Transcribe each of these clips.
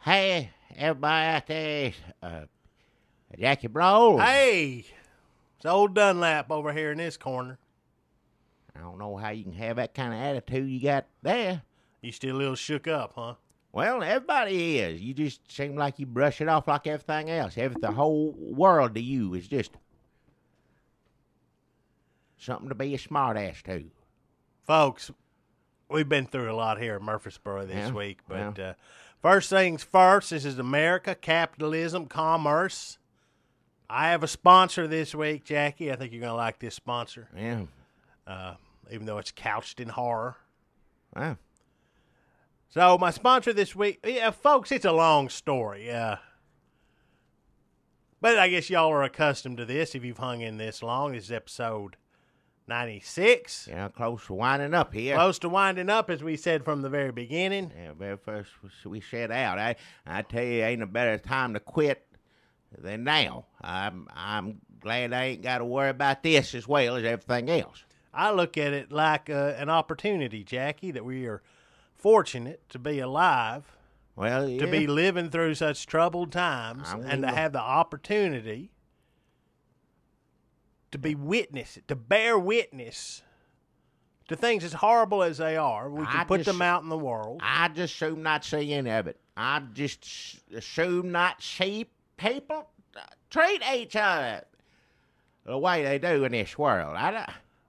Hey, everybody out there, Jackie Bro. Hey, it's old Dunlap over here in this corner. I don't know how you can have that kind of attitude you got there. You still a little shook up, huh? Well, everybody is. You just seem like you brush it off like everything else. The whole world to you is just something to be a smart ass to. Folks, we've been through a lot here in Murfreesboro this week, but yeah. First things first, this is America, capitalism, commerce. I have a sponsor this week, Jackie. I think you're going to like this sponsor. Yeah. Even though it's couched in horror. Wow. So my sponsor this week, folks, it's a long story. But I guess y'all are accustomed to this if you've hung in this long. This is episode 96. Yeah, close to winding up here. Close to winding up, as we said from the very beginning. Yeah, very first we set out. I tell you, ain't a better time to quit than now. I'm glad I ain't got to worry about this as well as everything else. I look at it like an opportunity, Jackie, that we are fortunate to be alive, well, yeah. to be living through such troubled times, and to have the opportunity to be witness, to bear witness to things as horrible as they are. We can put them out in the world. I just assume not see any of it. I just assume not see people treat each other the way they do in this world.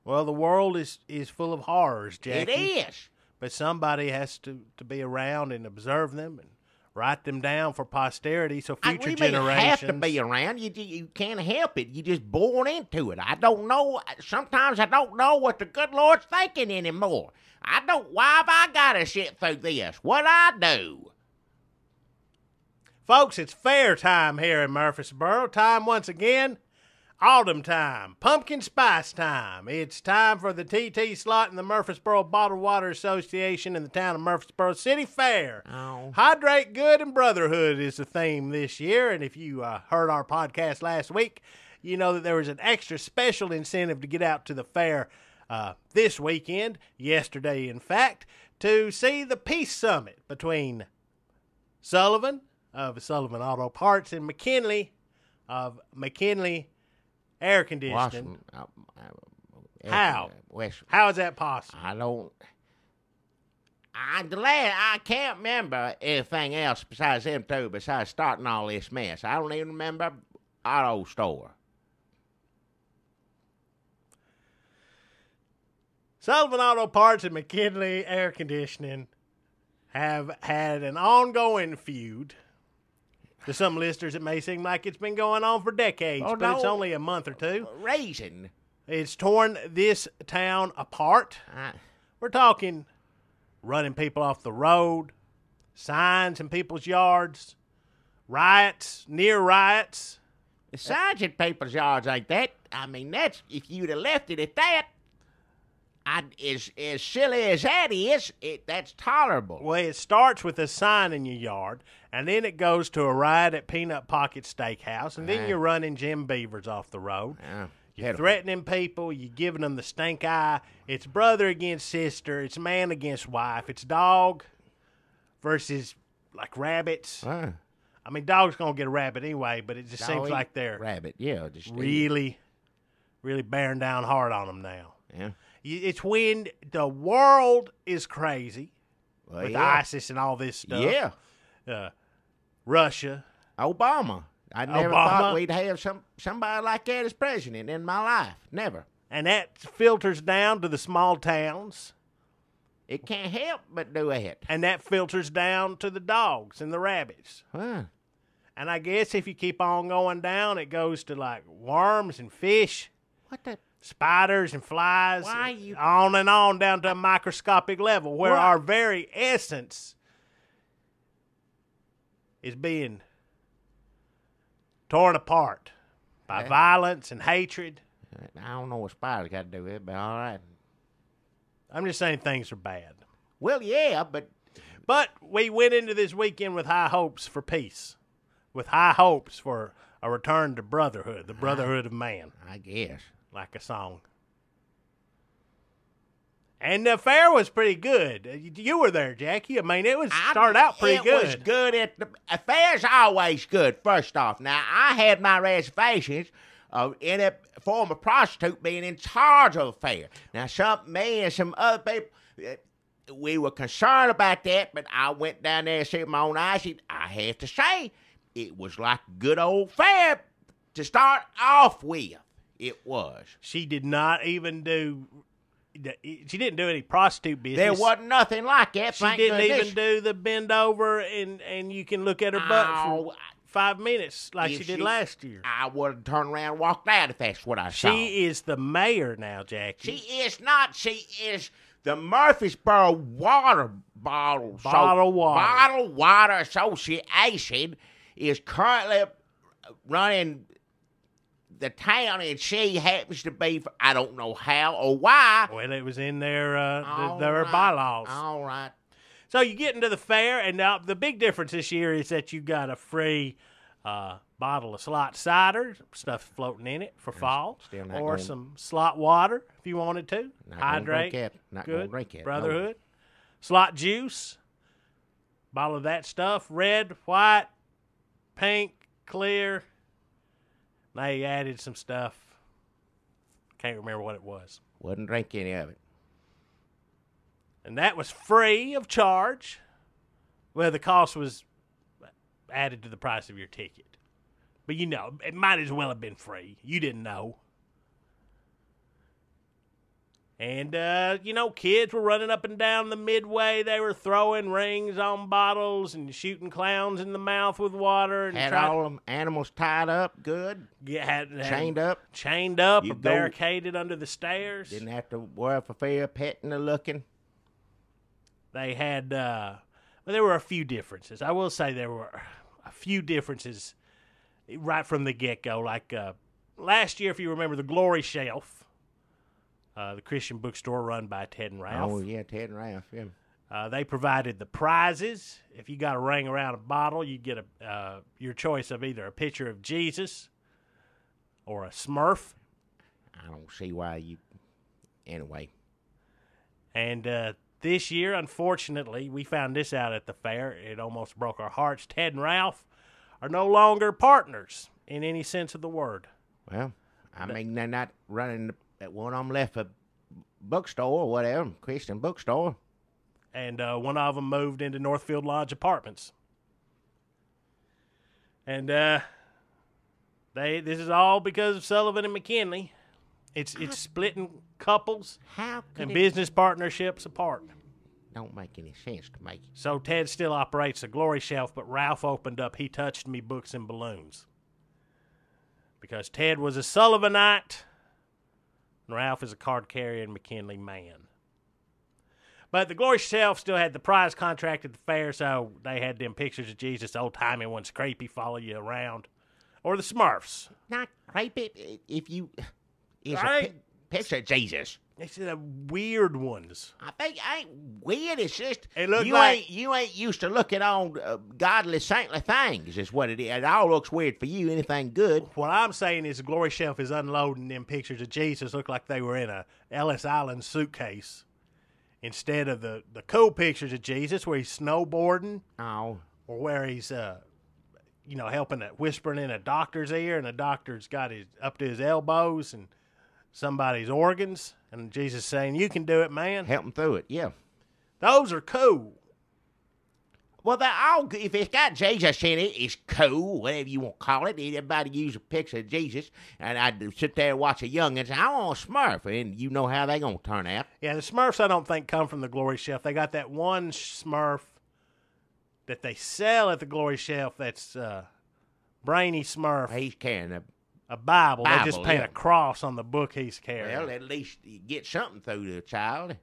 Well, the world is full of horrors, Jackie. It is. But somebody has to be around and observe them and write them down for posterity so future generations... have to be around. You can't help it. You're just born into it. I don't know. Sometimes I don't know what the good Lord's thinking anymore. Why have I got to sit through this? What I do? Folks, it's fair time here in Murfreesboro. Time once again, autumn time, pumpkin spice time. It's time for the TT slot in the Murfreesboro Bottled Water Association in the town of Murfreesboro City Fair. Oh. Hydrate good and brotherhood is the theme this year. And if you heard our podcast last week, you know that there was an extra special incentive to get out to the fair this weekend, yesterday in fact, to see the Peace Summit between Sullivan of Sullivan Auto Parts and McKinley of McKinley Air Conditioning. How? How is that possible? I'm glad I can't remember anything else besides them two, besides starting all this mess. I don't even remember auto store. Sullivan Auto Parts and McKinley Air Conditioning have had an ongoing feud. To some listeners, it may seem like it's been going on for decades, but it's only a month or two. Reason. It's torn this town apart. We're talking running people off the road, signs in people's yards, riots, near riots. The signs in people's yards like that, I mean, that's, if you'd have left it at that, as silly as that is, that's tolerable. Well, it starts with a sign in your yard, and then it goes to a riot at Peanut Pocket Steakhouse, and then you're running Jim Beavers off the road. You're threatening people. You're giving them the stink eye. It's brother against sister. It's man against wife. It's dog versus, like, rabbits. I mean, dog's going to get a rabbit anyway, but it just seems like they're just really bearing down hard on them now. Yeah. It's when the world is crazy with ISIS and all this stuff. Yeah. Russia. Obama. I never thought we'd have somebody like that as president in my life. Never. And that filters down to the small towns. It can't help but do it. And that filters down to the dogs and the rabbits. Huh. And I guess if you keep on going down, it goes to like worms and fish. What the? Spiders and flies. On and on down to a microscopic level where our very essence is being torn apart by violence and hatred. I don't know what spiders got to do with it, but all right. I'm just saying things are bad. Well, yeah, but we went into this weekend with high hopes for peace, with high hopes for a return to brotherhood, the brotherhood of man. I guess. Like a song. And the fair was pretty good. You were there, Jackie. I mean, it started out pretty good. It was good. The fair's always good, first off. Now, I had my reservations in a former prostitute being in charge of the fair. Now, me and some other people, we were concerned about that, but I went down there and see my own eyes. I have to say, it was like a good old fair to start off with. It was. She did not even do... She didn't do any prostitute business. There wasn't nothing like that. She didn't even do the bend over and you can look at her butt for 5 minutes like she did last year. I would have turned around and walked out if that's what I saw. She is the mayor now, Jackie. She is not. She is the Murfreesboro Bottled Water Association is currently running the town, and she happens to be, I don't know how or why. Well, it was in their bylaws. All right. So you get into the fair, and now the big difference this year is that you got a free bottle of slot cider, stuff floating in it for fall, or some slot water if you wanted to. Hydrate. Not good. Drink it. Brotherhood. No. Slot juice. Bottle of that stuff. Red, white, pink, clear. They added some stuff. Can't remember what it was. Wouldn't drink any of it. And that was free of charge. Well, the cost was added to the price of your ticket. But you know, it might as well have been free. You didn't know. And, kids were running up and down the midway. They were throwing rings on bottles and shooting clowns in the mouth with water. And had all them animals tied up good? Chained up? Chained up or barricaded under the stairs. Didn't have to worry for fear, petting or looking. They had, there were a few differences. I will say there were a few differences right from the get-go. Like last year, if you remember, the Glory Shelf. The Christian bookstore run by Ted and Ralph. Oh, yeah, Ted and Ralph, yeah. They provided the prizes. If you got a ring around a bottle, you get your choice of either a picture of Jesus or a Smurf. I don't see why you... Anyway. And this year, unfortunately, we found this out at the fair. It almost broke our hearts. Ted and Ralph are no longer partners in any sense of the word. Well, I mean, they're not running... One of them left a bookstore or whatever, Christian bookstore. And one of them moved into Northfield Lodge Apartments. And this is all because of Sullivan and McKinley. It's splitting couples and business partnerships apart. Don't make any sense to me. So Ted still operates a Glory Shelf, but Ralph opened up He Touched Me Books and Balloons. Because Ted was a Sullivanite, and Ralph is a card-carrying McKinley man. But the Glory Shelf still had the prize contract at the fair, so they had them pictures of Jesus, old-timey ones, creepy, follow you around. Or the Smurfs. Not creepy if you... It's a picture of Jesus. It's the weird ones. I think ain't weird. It's just you ain't used to looking on godly, saintly things. Is what it is. It all looks weird for you. Anything good? What I'm saying is, the Glory Shelf is unloading them pictures of Jesus. Look like they were in a Ellis Island suitcase instead of the cool pictures of Jesus where he's snowboarding. Oh, or where he's helping whispering in a doctor's ear, and the doctor's got his up to his elbows and somebody's organs, and Jesus saying, "You can do it, man." Help him through it, yeah. Those are cool. Well, they're all good. If it's got Jesus in it, it's cool, whatever you want to call it. Everybody use a picture of Jesus, and I'd sit there and watch a young and say, "I want a Smurf," and you know how they're going to turn out. Yeah, the Smurfs I don't think come from the Glory Shelf. They got that one Smurf that they sell at the Glory Shelf that's Brainy Smurf. He's carrying a Bible. They just paint a cross on the book he's carrying. Well, at least you get something through the child.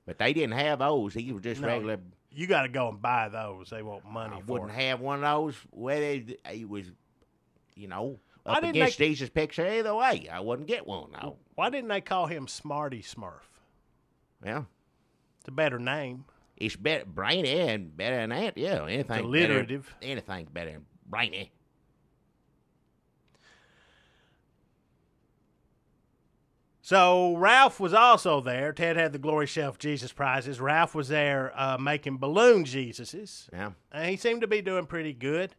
But they didn't have those. He was just regular. You got to go and buy those. They want money for it. Wouldn't have one of those where he was, up against Jesus' picture either way. I wouldn't get one, no. Why didn't they call him Smarty Smurf? Well, it's a better name. It's better, brainy and better than that, yeah. Anything alliterative. Anything's better than brainy. So Ralph was also there. Ted had the Glory Shelf Jesus prizes. Ralph was there making balloon Jesuses. Yeah. And he seemed to be doing pretty good.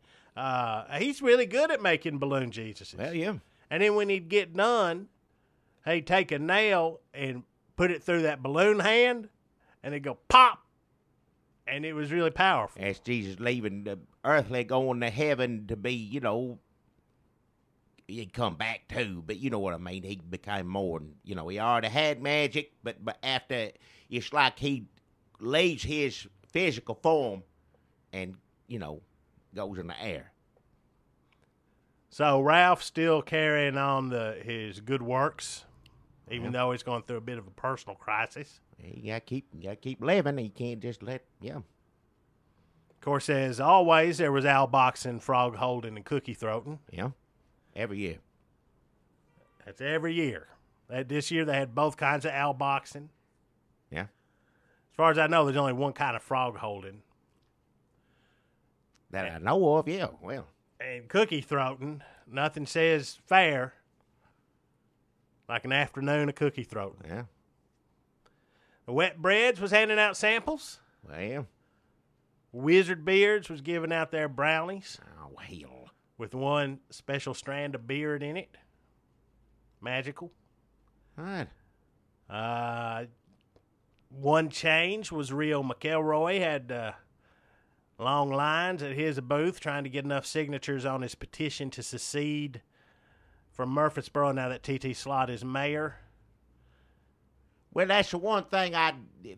He's really good at making balloon Jesuses. Well, yeah. And then when he'd get done, he'd take a nail and put it through that balloon hand, and it'd go pop. And it was really powerful. That's Jesus leaving the earthly, going to heaven to be, he'd come back too, but you know what I mean. He became more, he already had magic, but after, it's like he leaves his physical form and, goes in the air. So Ralph's still carrying on his good works, even though he's going through a bit of a personal crisis. You gotta keep living. You can't just let, Of course, as always, there was owl boxing, frog holding, and cookie throating. Yeah, every year. That's every year. This year they had both kinds of owl boxing. Yeah. As far as I know, there's only one kind of frog holding. That I know of, yeah. Well. And cookie throating, nothing says fair like an afternoon of cookie throating. Yeah. The Wet Breads was handing out samples. Well. Wizard Beards was giving out their brownies. Oh, hell. With one special strand of beard in it. Magical. Right. One change was Rio McElroy had long lines at his booth trying to get enough signatures on his petition to secede from Murfreesboro now that T.T. Slott is mayor. Well, that's the one thing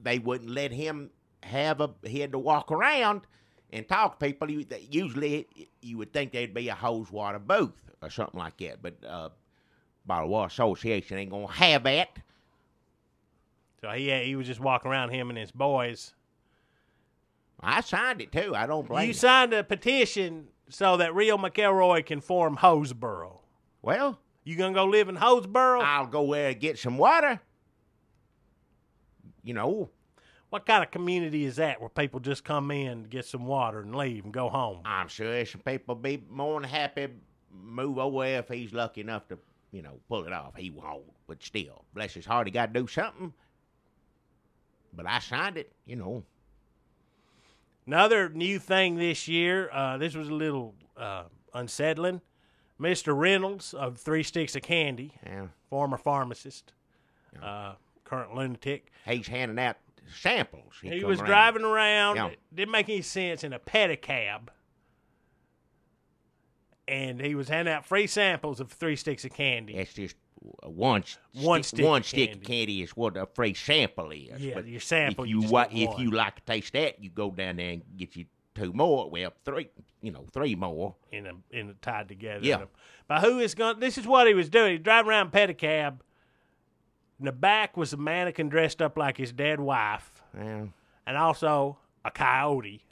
they wouldn't let him have. He had to walk around and talk to people. Usually you would think there'd be a hose water booth or something like that, but Bottled Water Association ain't gonna have that. So he was just walking around, him and his boys. I signed it too. I don't blame you. You signed a petition so that Rio McElroy can form Hoseboro. Well, you gonna go live in Hoseboro? I'll go there and get some water. What kind of community is that where people just come in, get some water, and leave and go home? I'm sure some people be more than happy move over there if he's lucky enough to, pull it off. He won't, but still, bless his heart, he got to do something. But I signed it, Another new thing this year, this was a little unsettling. Mr. Reynolds of 3 Sticks of Candy, former pharmacist, current lunatic. He's handing out samples. He was driving around. It didn't make any sense in a pedicab. And he was handing out free samples of 3 Sticks of Candy. It's just one stick of candy is what a free sample is. Yeah, but your sample. If you like to taste that, you go down there and get you 2 more. Well, 3 more in a tied together. Yeah. But who is going? This is what he was doing. He was driving around pedicab. In the back was a mannequin dressed up like his dead wife, and also a coyote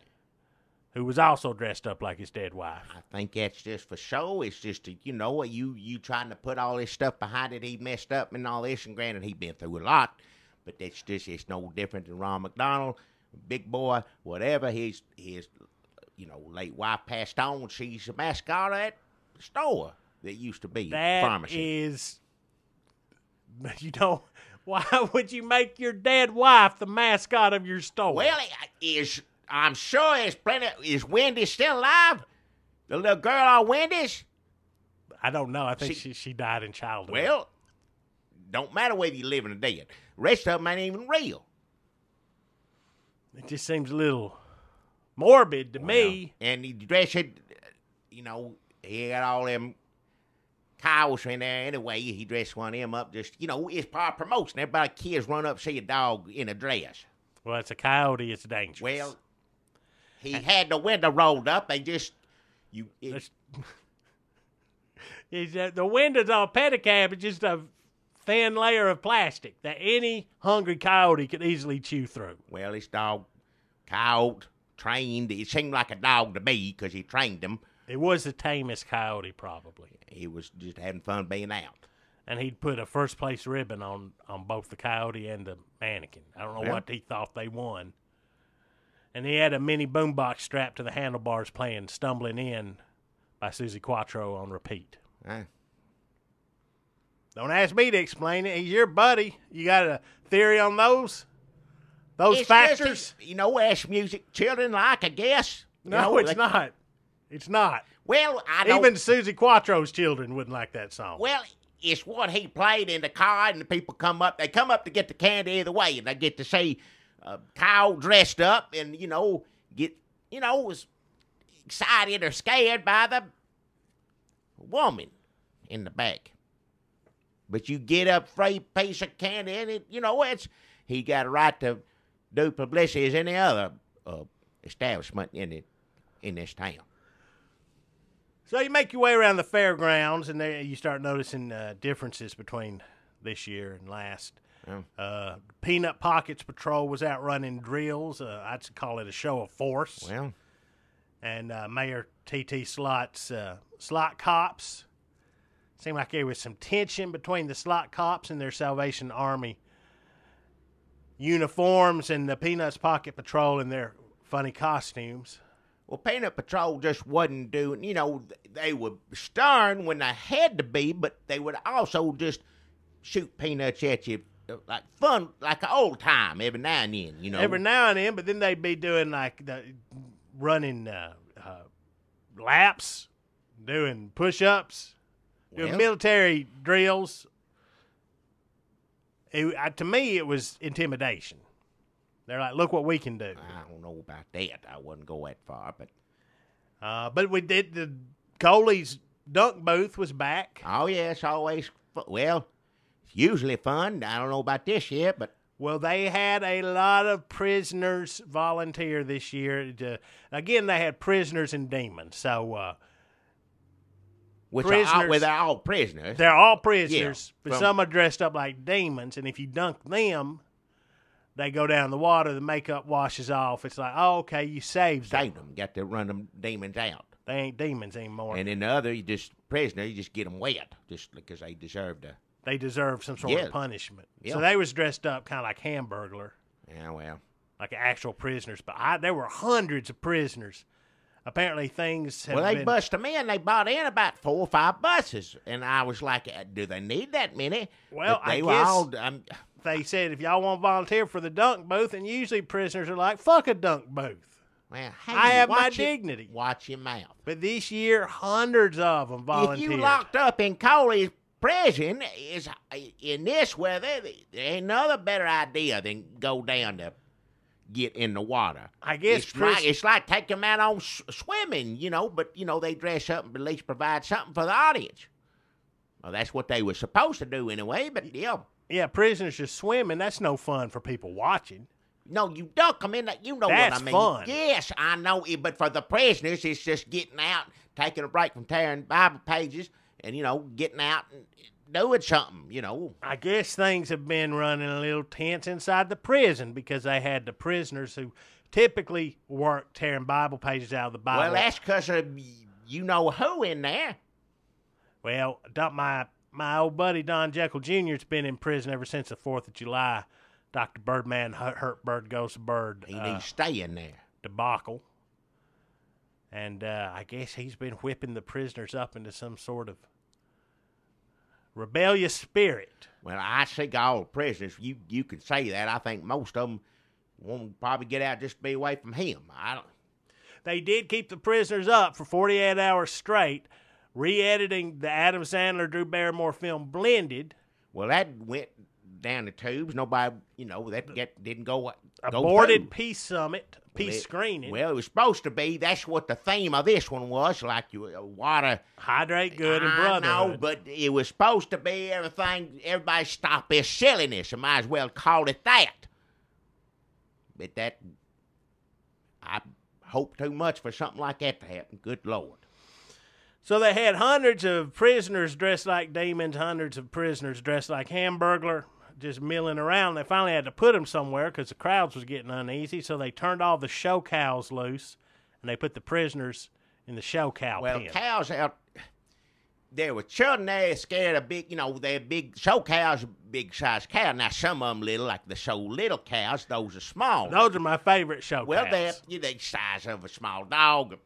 who was also dressed up like his dead wife. I think that's just for show. It's just, you trying to put all this stuff behind it. He messed up and all this, and granted, he been through a lot, but it's no different than Ron McDonald, big boy, whatever. His late wife passed on. She's the mascot of that store that used to be pharmacy. Why would you make your dead wife the mascot of your store? Well, I'm sure there's plenty. Is Wendy still alive? The little girl on Wendy's? I don't know. I think she died in childhood. Well, don't matter whether you live or dead. The rest of them ain't even real. It just seems a little morbid to me. And he dressed it, he got all them cows in there anyway. He dressed one of them up just, it's part of promotion. Everybody, kids run up, see a dog in a dress. Well, it's a coyote. It's dangerous. Well, he had the window rolled up. They just, the windows on a pedicab is just a thin layer of plastic that any hungry coyote could easily chew through. Well, this dog, coyote, trained. It seemed like a dog to me because he trained him. It was the tamest coyote, probably. He was just having fun being out. And he'd put a first place ribbon on both the coyote and the mannequin. I don't know what he thought they won. And he had a mini boombox strapped to the handlebars playing Stumbling In by Susie Quattro on repeat. Don't ask me to explain it. He's your buddy. You got a theory on those? Those It's factors? just, ash music children like, I guess. No, it's not. It's not. Well, I don't. Even Susie Quattro's children wouldn't like that song. Well, it's what he played in the car, and the people come up. They come up to get the candy either way, and they get to see Kyle dressed up and, was excited or scared by the woman in the back. But you get a free piece of candy, and he got a right to do publicity as any other establishment in this town. So you make your way around the fairgrounds, and there you start noticing differences between this year and last. Yeah. Peanut Pockets Patrol was out running drills. I'd call it a show of force. Well, and Mayor T.T. Slott's slot cops. Seemed like there was some tension between the slot cops and their Salvation Army uniforms and the Peanuts Pocket Patrol in their funny costumes. Well, Peanut Patrol just wasn't doing, they were stern when they had to be, but they would also just shoot peanuts at you like fun, like an old time every now and then, Every now and then, but then they'd be doing like running laps, doing push-ups, doing military drills. To me, it was intimidation. They're like, look what we can do. I don't know about that. I wouldn't go that far, but. But we did. The goalie's dunk booth was back. Oh, yeah, it's always, it's usually fun. I don't know about this year, but. Well, they had a lot of prisoners volunteer this year. Again, they had prisoners and demons. So, they're all prisoners. They're all prisoners, yeah, but some are dressed up like demons. And if you dunk them, they go down in the water. The makeup washes off. It's like, oh, okay, you saved them. Got to run them demons out. They ain't demons anymore. And in the other, you just get them wet, just because they deserve to. They deserve some sort of punishment. Yeah. So they was dressed up kind of like Hamburglar. Yeah, well. Like actual prisoners. But there were hundreds of prisoners. Apparently things have they bust them in. They brought in about 4 or 5 buses. And I was like, do they need that many? Well, I guess they said if y'all want to volunteer for the dunk booth, and usually prisoners are like, fuck a dunk booth. Well, hey, I have my dignity. Watch your mouth. But this year, hundreds of them volunteered. If you locked up in Coley's prison is in this weather, there ain't another better idea than go down to get in the water. I guess it's like taking them out on swimming, but they dress up and at least provide something for the audience. Well, that's what they were supposed to do anyway, but yeah. Yeah, prisoners just swimming. That's no fun for people watching. No, you dunk them in that. You know that's what I mean. Fun. Yes, I know. But for the prisoners, it's just getting out, taking a break from tearing Bible pages, and, getting out and doing something, I guess things have been running a little tense inside the prison because they had the prisoners who typically work tearing Bible pages out of the Bible. Well, that's because of who in there. Well, my old buddy Don Jekyll Jr. has been in prison ever since the 4th of July. Dr. Birdman, Hurt Bird, Ghost Bird. He needs to stay in there. Debacle. And I guess he's been whipping the prisoners up into some sort of rebellious spirit. Well, I think all the prisoners, you could say that. I think most of them won't probably get out just to be away from him. They did keep the prisoners up for 48 hours straight, re-editing the Adam Sandler, Drew Barrymore film Blended. Well, that went down the tubes. Nobody, didn't go aborted through. Peace Summit, screening. Well, it was supposed to be. That's what the theme of this one was, like water. Hydrate good and brotherhood. I know, but it was supposed to be everybody stop this silliness. I might as well call it that. But I hope too much for something like that to happen. Good Lord. So they had hundreds of prisoners dressed like demons, hundreds of prisoners dressed like Hamburglar, just milling around. They finally had to put them somewhere because the crowds was getting uneasy, so they turned all the show cows loose, and they put the prisoners in the show cow pen. Well, cows out there were children there scared of big, they're big show cows, big-sized cows. Now, some of them little, like the show little cows, those are small. Those are my favorite show cows. Well, they're the size of a small dog.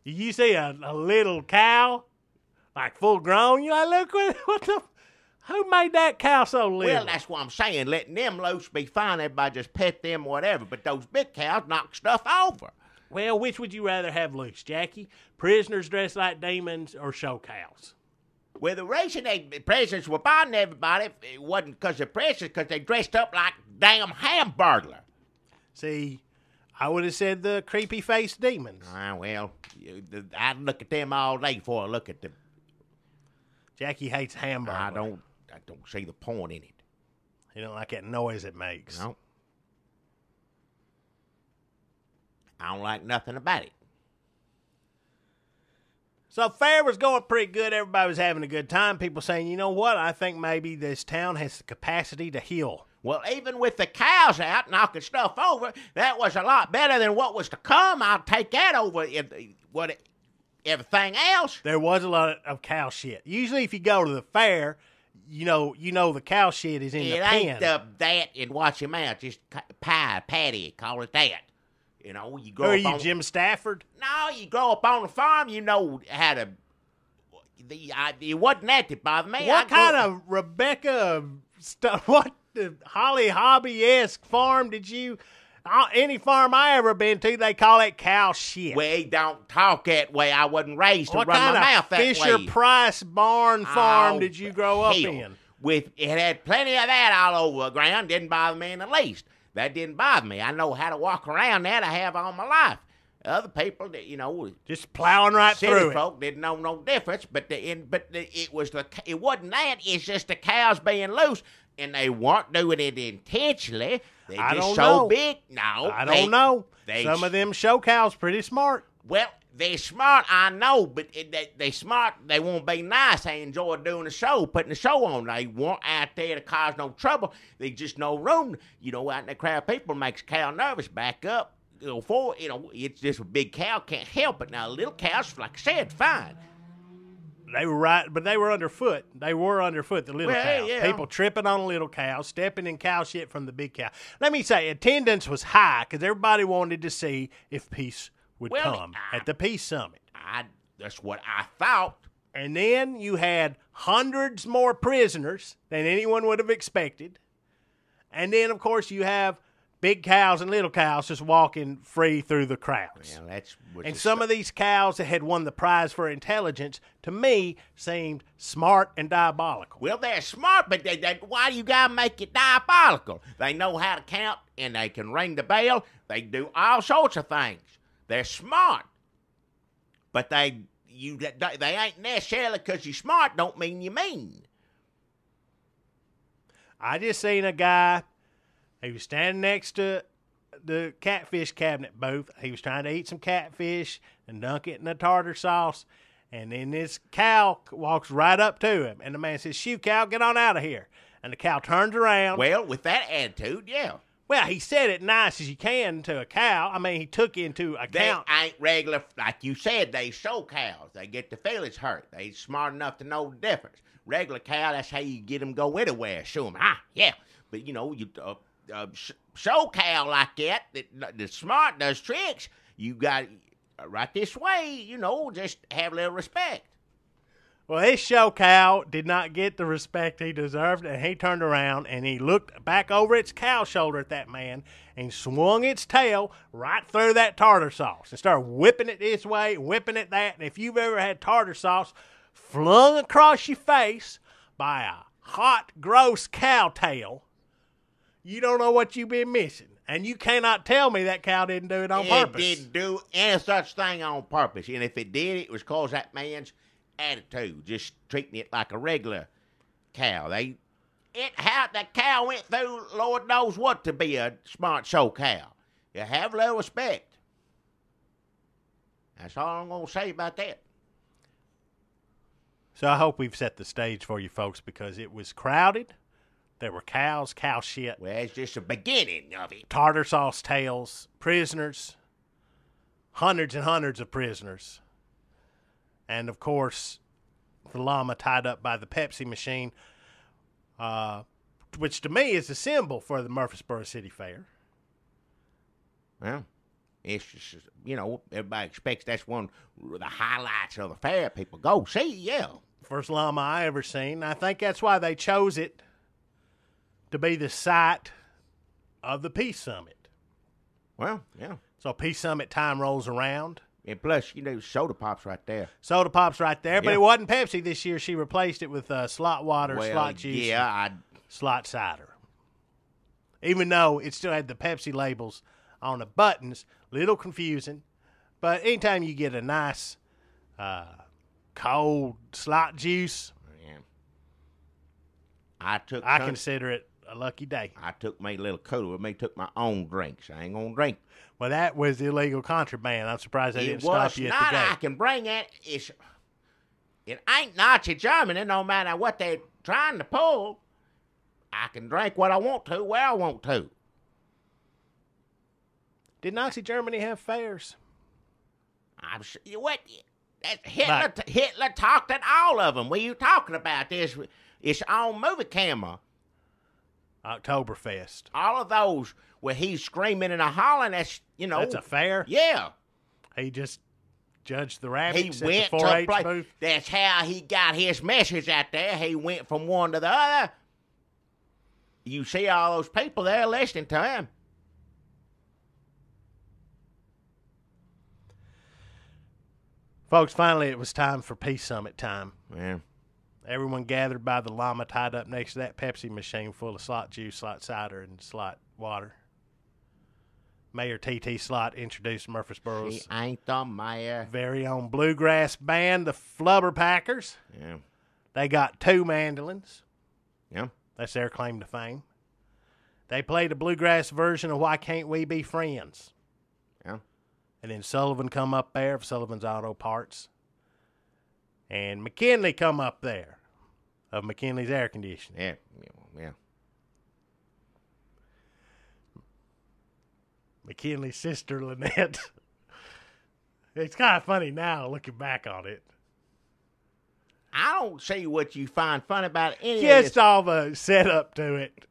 You see a little cow, like full grown, you're like, look, what the... Who made that cow so little? Well, that's what I'm saying. Letting them loose be fine. Everybody just pet them, whatever. But those big cows knock stuff over. Well, which would you rather have loose, Jackie? Prisoners dressed like demons or show cows? Well, the reason the prisoners were bothering everybody, it wasn't because they're prisoners, because they dressed up like damn hamburglar. See, I would have said the creepy-faced demons. Well, I'd look at them all day before I look at the... Jackie hates hamburger. I don't see the point in it. You don't like that noise it makes. No. I don't like nothing about it. So fair was going pretty good. Everybody was having a good time. People saying, you know what? I think maybe this town has the capacity to heal. Well, even with the cows out knocking stuff over, that was a lot better than what was to come. I'll take that over everything else. There was a lot of cow shit. Usually if you go to the fair, you know the cow shit is in the pen. It ain't that and watch your mouth. Just patty, call it that. You know, you grow Who are up you, on... Jim Stafford? No, you grow up on the farm, you know how to... It wasn't that bothered me. What kind of Rebecca stuff? What the Holly Hobby-esque farm did you... Any farm I ever been to, they call it cow shit. We don't talk that way. I wasn't raised to run my mouth that way. What kind of Fisher-Price barn farm did you grow up in? It had plenty of that all over the ground. Didn't bother me in the least. That didn't bother me. I know how to walk around that. I have all my life. Other people, just plowing right through it. City folk didn't know no difference. But it wasn't that. It's just the cows being loose, and they weren't doing it intentionally. They're just so big. No, I don't know. Some of them show cows pretty smart. Well, they're smart, I know, but they're smart. They won't be nice. They enjoy doing the show, putting the show on. They weren't out there to cause no trouble. There's just no room. Out in the crowd of people makes a cow nervous. Back up. It's just a big cow can't help it. Now, little cows, like I said, fine. They were right, but they were underfoot. They were underfoot, the little cows. Yeah. People tripping on little cows, stepping in cow shit from the big cow. Let me say, attendance was high because everybody wanted to see if peace would come at the Peace Summit. That's what I thought. And then you had hundreds more prisoners than anyone would have expected. And then, of course, you have big cows and little cows just walking free through the crowds. And some of these cows that had won the prize for intelligence, to me, seemed smart and diabolical. Well, they're smart, but why do you gotta make it diabolical? They know how to count, and they can ring the bell. They do all sorts of things. They're smart, but they ain't necessarily because you're smart don't mean you mean. I just seen a guy. He was standing next to the catfish cabinet booth. He was trying to eat some catfish and dunk it in the tartar sauce. And then this cow walks right up to him. And the man says, "Shoo, cow, get on out of here." And the cow turns around. Well, with that attitude, yeah. Well, he said it nice as you can to a cow. I mean, he took into account. They ain't regular, like you said, they show cows. They get the feelings hurt. They smart enough to know the difference. Regular cow, that's how you get them go anywhere. Show them, yeah. But, show cow like that, the smart does tricks. You got right this way, just have a little respect. Well, this show cow did not get the respect he deserved, and he turned around and he looked back over its cow shoulder at that man and swung its tail right through that tartar sauce and started whipping it this way, whipping it that. And if you've ever had tartar sauce flung across your face by a hot, gross cow tail, you don't know what you've been missing. And you cannot tell me that cow didn't do it on purpose. It didn't do any such thing on purpose. And if it did, it was because that man's attitude, just treating it like a regular cow. The cow went through Lord knows what to be a smart show cow. You have a little respect. That's all I'm going to say about that. So I hope we've set the stage for you folks because it was crowded. There were cows, cow shit. Well, it's just the beginning of it. Tartar sauce tails, prisoners, hundreds and hundreds of prisoners. And, of course, the llama tied up by the Pepsi machine, which to me is a symbol for the Murfreesboro City Fair. Well, It's just, everybody expects that's one of the highlights of the fair. People go see, yeah. First llama I ever seen. I think that's why they chose it to be the site of the Peace Summit. Well, yeah. So Peace Summit time rolls around. And plus, soda pop's right there. Soda pop's right there, but Yeah. it wasn't Pepsi this year. She replaced it with slot water, Well, slot juice, yeah, slot cider. Even though it still had the Pepsi labels on the buttons, little confusing. But anytime you get a nice cold slot juice, I consider it a lucky day. I took my little cooler with me, took my own drinks. I ain't gonna drink. Well, that was illegal contraband. I'm surprised they didn't stop you at the I gate. can bring it. It ain't Nazi Germany, no matter what they're trying to pull. I can drink what I want to, where I want to. Did Nazi Germany have fairs? I'm sure. What? Hitler talked at all of them. What are you talking about? It's on movie camera. Oktoberfest. All of those where he's screaming and hollering, that's a fair? Yeah. He just judged the He rabbits went at the to 4-H play. booth? That's how he got his message out there. He went from one to the other. You see all those people there listening to him. Folks, finally it was time for Peace Summit time. Yeah. Everyone gathered by the llama tied up next to that Pepsi machine full of slot juice, slot cider, and slot water. Mayor T.T. Slot introduced Murfreesboro's He ain't the mayor. very own bluegrass band, the Flubber Packers. Yeah. They got 2 mandolins. Yeah. That's their claim to fame. They played a bluegrass version of Why Can't We Be Friends? Yeah. And then Sullivan come up there of Sullivan's Auto Parts. And McKinley come up there of McKinley's Air Conditioning. Yeah. Yeah. McKinley's sister, Lynette. It's kind of funny now looking back on it. I don't see what you find fun about any of Just this. all the setup to it.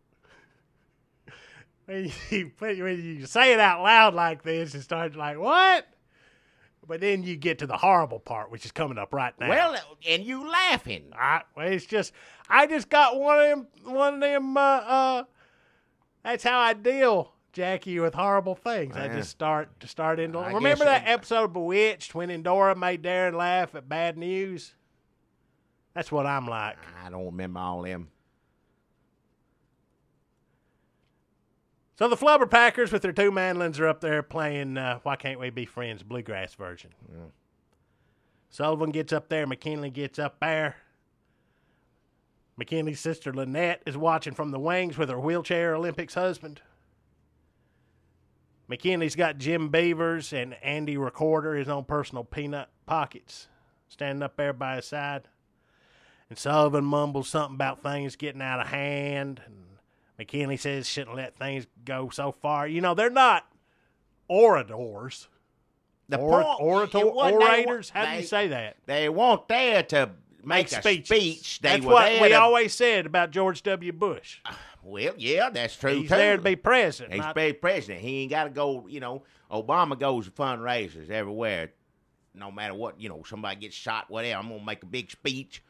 When you say it out loud like this, it starts like, what? But then you get to the horrible part, which is coming up right now. Well, and you laughing. It's just, I just got one of them, that's how I deal, Jackie, with horrible things. Yeah. I just start into. I Remember guess that episode of Bewitched when Endora made Darren laugh at bad news? That's what I'm like. I don't remember all them. So the Flubber Packers with their 2 mandolins are up there playing Why Can't We Be Friends bluegrass version. Yeah. Sullivan gets up there. McKinley gets up there. McKinley's sister Lynette is watching from the wings with her wheelchair Olympics husband. McKinley's got Jim Beavers and Andy Recorder, his own personal peanut pockets, standing up there by his side. And Sullivan mumbles something about things getting out of hand. And McKinley says shouldn't let things go so far. They're not orators. Orators? How do you say that? They weren't there to make a speeches. speech. That's what we always said about George W. Bush. Well, yeah, that's true, He's too. there to be president. He's be president. He ain't got to go, Obama goes to fundraisers everywhere. No matter what, somebody gets shot, whatever. I'm going to make a big speech,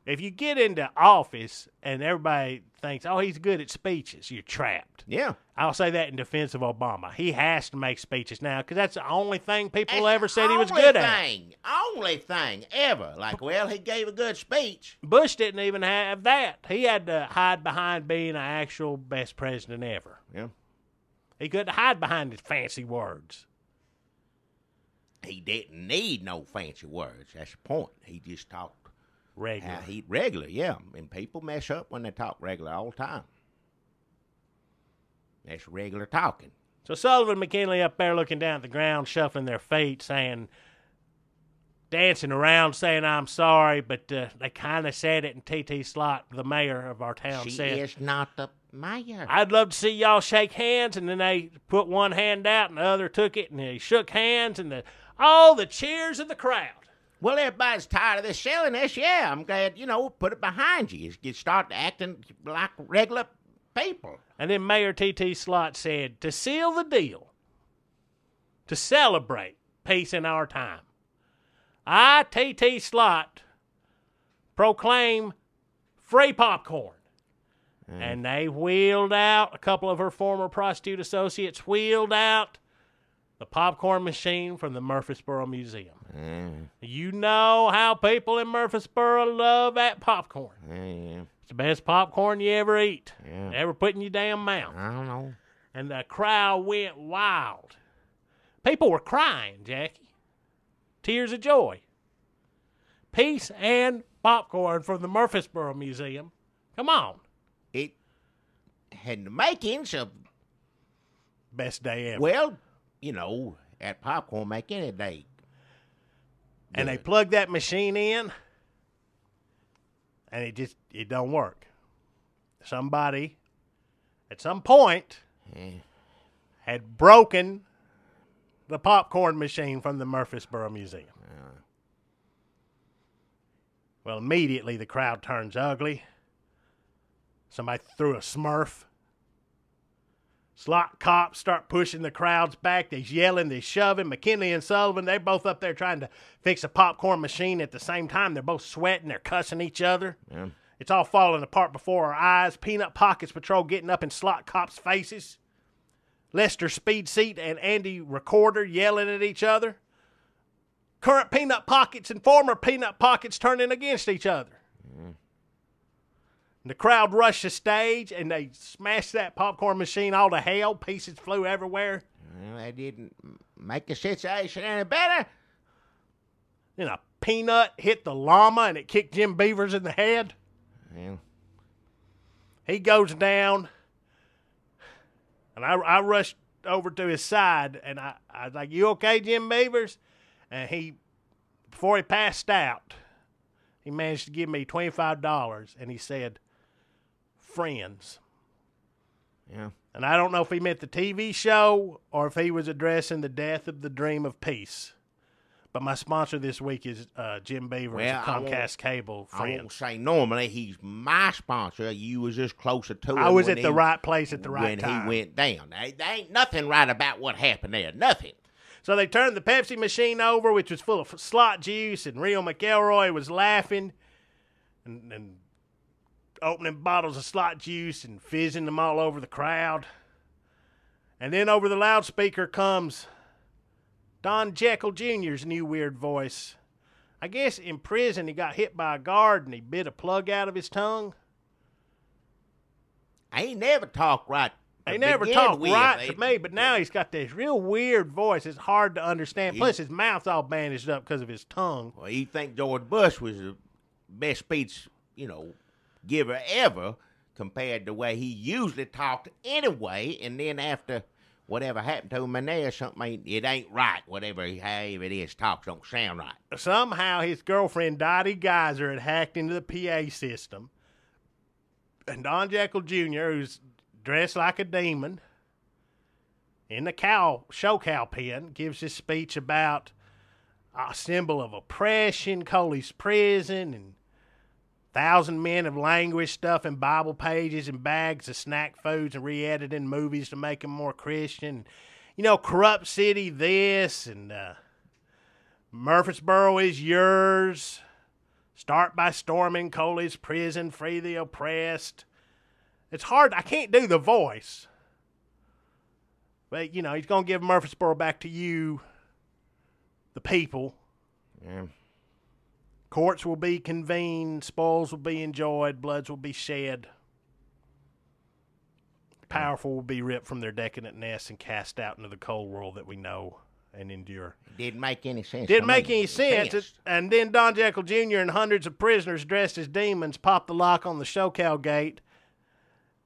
If you get into office and everybody thinks, oh, he's good at speeches, you're trapped. Yeah. I'll say that in defense of Obama. He has to make speeches now because that's the only thing people ever said he was good at. Only thing ever. Like, well, he gave a good speech. Bush didn't even have that. He had to hide behind being an actual best president ever. Yeah. He couldn't hide behind his fancy words. He didn't need no fancy words. That's the point. He just talked regular. Regular, yeah. And people mess up when they talk regular all the time. That's regular talking. So Sullivan and McKinley up there looking down at the ground, shuffling their feet, dancing around, saying, I'm sorry, but they kind of said it, and T.T. Slot, the mayor of our town, She said, is not the mayor. I'd love to see y'all shake hands, and then they put one hand out, and the other took it, and they shook hands, and all the cheers of the crowd. Well, everybody's tired of this silliness. Yeah, I'm glad, put it behind you. You start acting like regular people. And then Mayor T.T. Slott said, to seal the deal, to celebrate peace in our time, I, T.T. Slott, proclaim free popcorn. And they wheeled out, a couple of her former prostitute associates wheeled out the popcorn machine from the Murfreesboro Museum. You know how people in Murfreesboro love that popcorn. It's the best popcorn you ever eat. Ever put in your damn mouth. I don't know. And the crowd went wild. People were crying, Jackie. Tears of joy. Peace and popcorn from the Murfreesboro Museum. Come on. It had the makings of, Best day ever. well, at popcorn make any day. And they plugged that machine in, and it don't work. Somebody, at some point, had broken the popcorn machine from the Murfreesboro Museum. Well, immediately the crowd turns ugly. Somebody threw a Smurf. Slot cops start pushing the crowds back. They're yelling, they're shoving. McKinley and Sullivan, they're both up there trying to fix a popcorn machine at the same time. They're both sweating. They're cussing each other. It's all falling apart before our eyes. Peanut Pockets Patrol getting up in slot cops' faces. Lester Speed Seat and Andy Recorder yelling at each other. Current Peanut Pockets and former Peanut Pockets turning against each other. And the crowd rushed the stage, and they smashed that popcorn machine all to hell. Pieces flew everywhere. Well, that didn't make the situation any better. Then a peanut hit the llama, and it kicked Jim Beavers in the head. Well, He goes down, and I rushed over to his side, and I was like, you okay, Jim Beavers? And before he passed out, he managed to give me $25, and he said, friends. yeah. And I don't know if he meant the TV show or if he was addressing the death of the dream of peace. But my sponsor this week is Jim Beavers, Well, Comcast Cable I won't friend. say normally he's my sponsor. You was just closer to him. I was when at the right place at the right when time. he went down. There ain't nothing right about what happened there. Nothing. So they turned the Pepsi machine over, which was full of slot juice, and Rio McElroy was laughing and opening bottles of slot juice and fizzing them all over the crowd. And then over the loudspeaker comes Don Jekyll Jr.'s new weird voice. I guess in prison he got hit by a guard and he bit a plug out of his tongue. I ain't never talked right. He never talked right to me, but now he's got this real weird voice. It's hard to understand. Plus, his mouth's all bandaged up because of his tongue. Well, you think George Bush was the best speech, giver ever compared to the way he usually talked anyway, and then after whatever happened to him in there, something it ain't right. However it is, talks don't sound right. Somehow his girlfriend, Dottie Geyser, had hacked into the PA system. And Don Jekyll Jr., who's dressed like a demon, in the show cow pen, gives his speech about a symbol of oppression, Coley's prison, and 1,000 men have languished stuffing Bible pages in bags of snack foods and re-editing movies to make them more Christian. Corrupt city this, and Murfreesboro is yours. Start by storming Coley's prison, free the oppressed. It's hard. I can't do the voice. But, he's going to give Murfreesboro back to you, the people. Yeah. Courts will be convened, spoils will be enjoyed, bloods will be shed. The powerful will be ripped from their decadent nests and cast out into the cold world that we know and endure. Didn't make any sense. Didn't make any sense. And then Don Jekyll Jr. and hundreds of prisoners dressed as demons popped the lock on the show cow gate.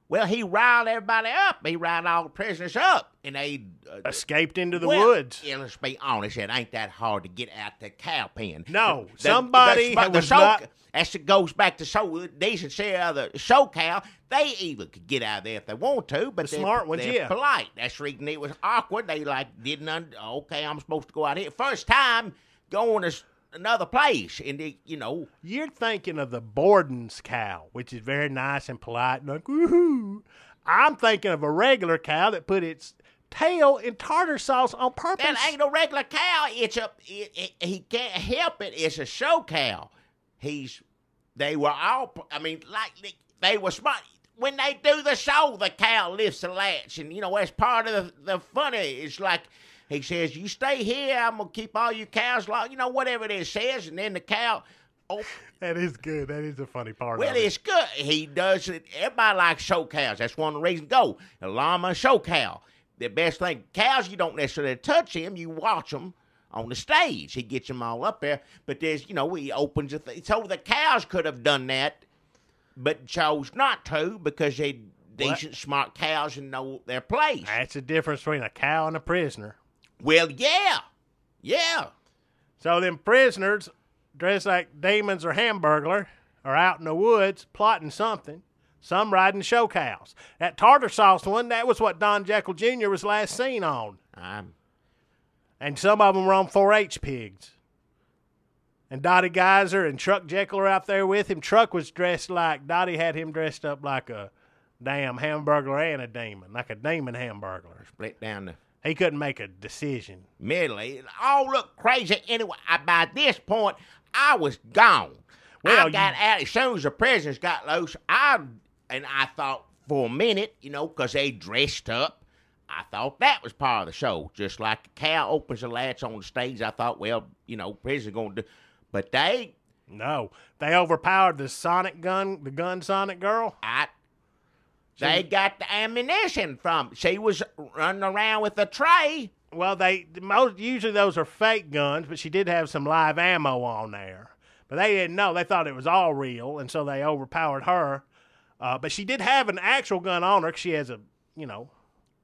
Well, he riled everybody up. He riled all the prisoners up, and they escaped into the woods. Yeah, let's be honest. It ain't that hard to get out the cow pen. No, somebody was not. That goes back to decency of the show cow. They even could get out of there if they want to, but they're polite. That's the reason it was awkward. They okay, I'm supposed to go out here. First time going to another place, and You're thinking of the Borden's cow, which is very nice and polite, and like, woohoo. I'm thinking of a regular cow that put its tail in tartar sauce on purpose. That ain't no regular cow. He can't help it. It's a show cow. They were smart. When they do the show, the cow lifts the latch, and that's part of the funny. It's like he says, "You stay here. I'm gonna keep all you cows locked." Whatever it is says, and then the cow. Oh, that is good. That is a funny part. Well, of it. It's good. He does it. Everybody likes show cows. That's one of the reasons. Go a llama show cow. The best thing, cows you don't necessarily touch them. You watch them on the stage. He gets them all up there. But there's, he opens a thing. So the cows could have done that, but chose not to because they're decent, smart cows and know their place. That's the difference between a cow and a prisoner. Well, yeah. So them prisoners, dressed like demons or hamburglar, are out in the woods plotting something. Some riding show cows. That tartar sauce one, that was what Don Jekyll Jr. was last seen on. And some of them were on 4-H pigs. And Dottie Geyser and Truck Jekyll are out there with him. Truck was dressed like, Dottie had him dressed up like a damn hamburglar and a demon, like a demon hamburglar. Split down the... He couldn't make a decision. Middle, it all looked crazy. Anyway, by this point, I was gone. Well, I got out as soon as the prisoners got loose. I thought for a minute, because they dressed up, I thought that was part of the show. Just like a cow opens the latch on the stage, I thought, well, prisoners going to do. But they overpowered the gun Sonic girl. They got the ammunition from. She was running around with a tray. Well, usually those are fake guns, but she did have some live ammo on there. But they didn't know. They thought it was all real, and so they overpowered her. But she did have an actual gun on her because she has a,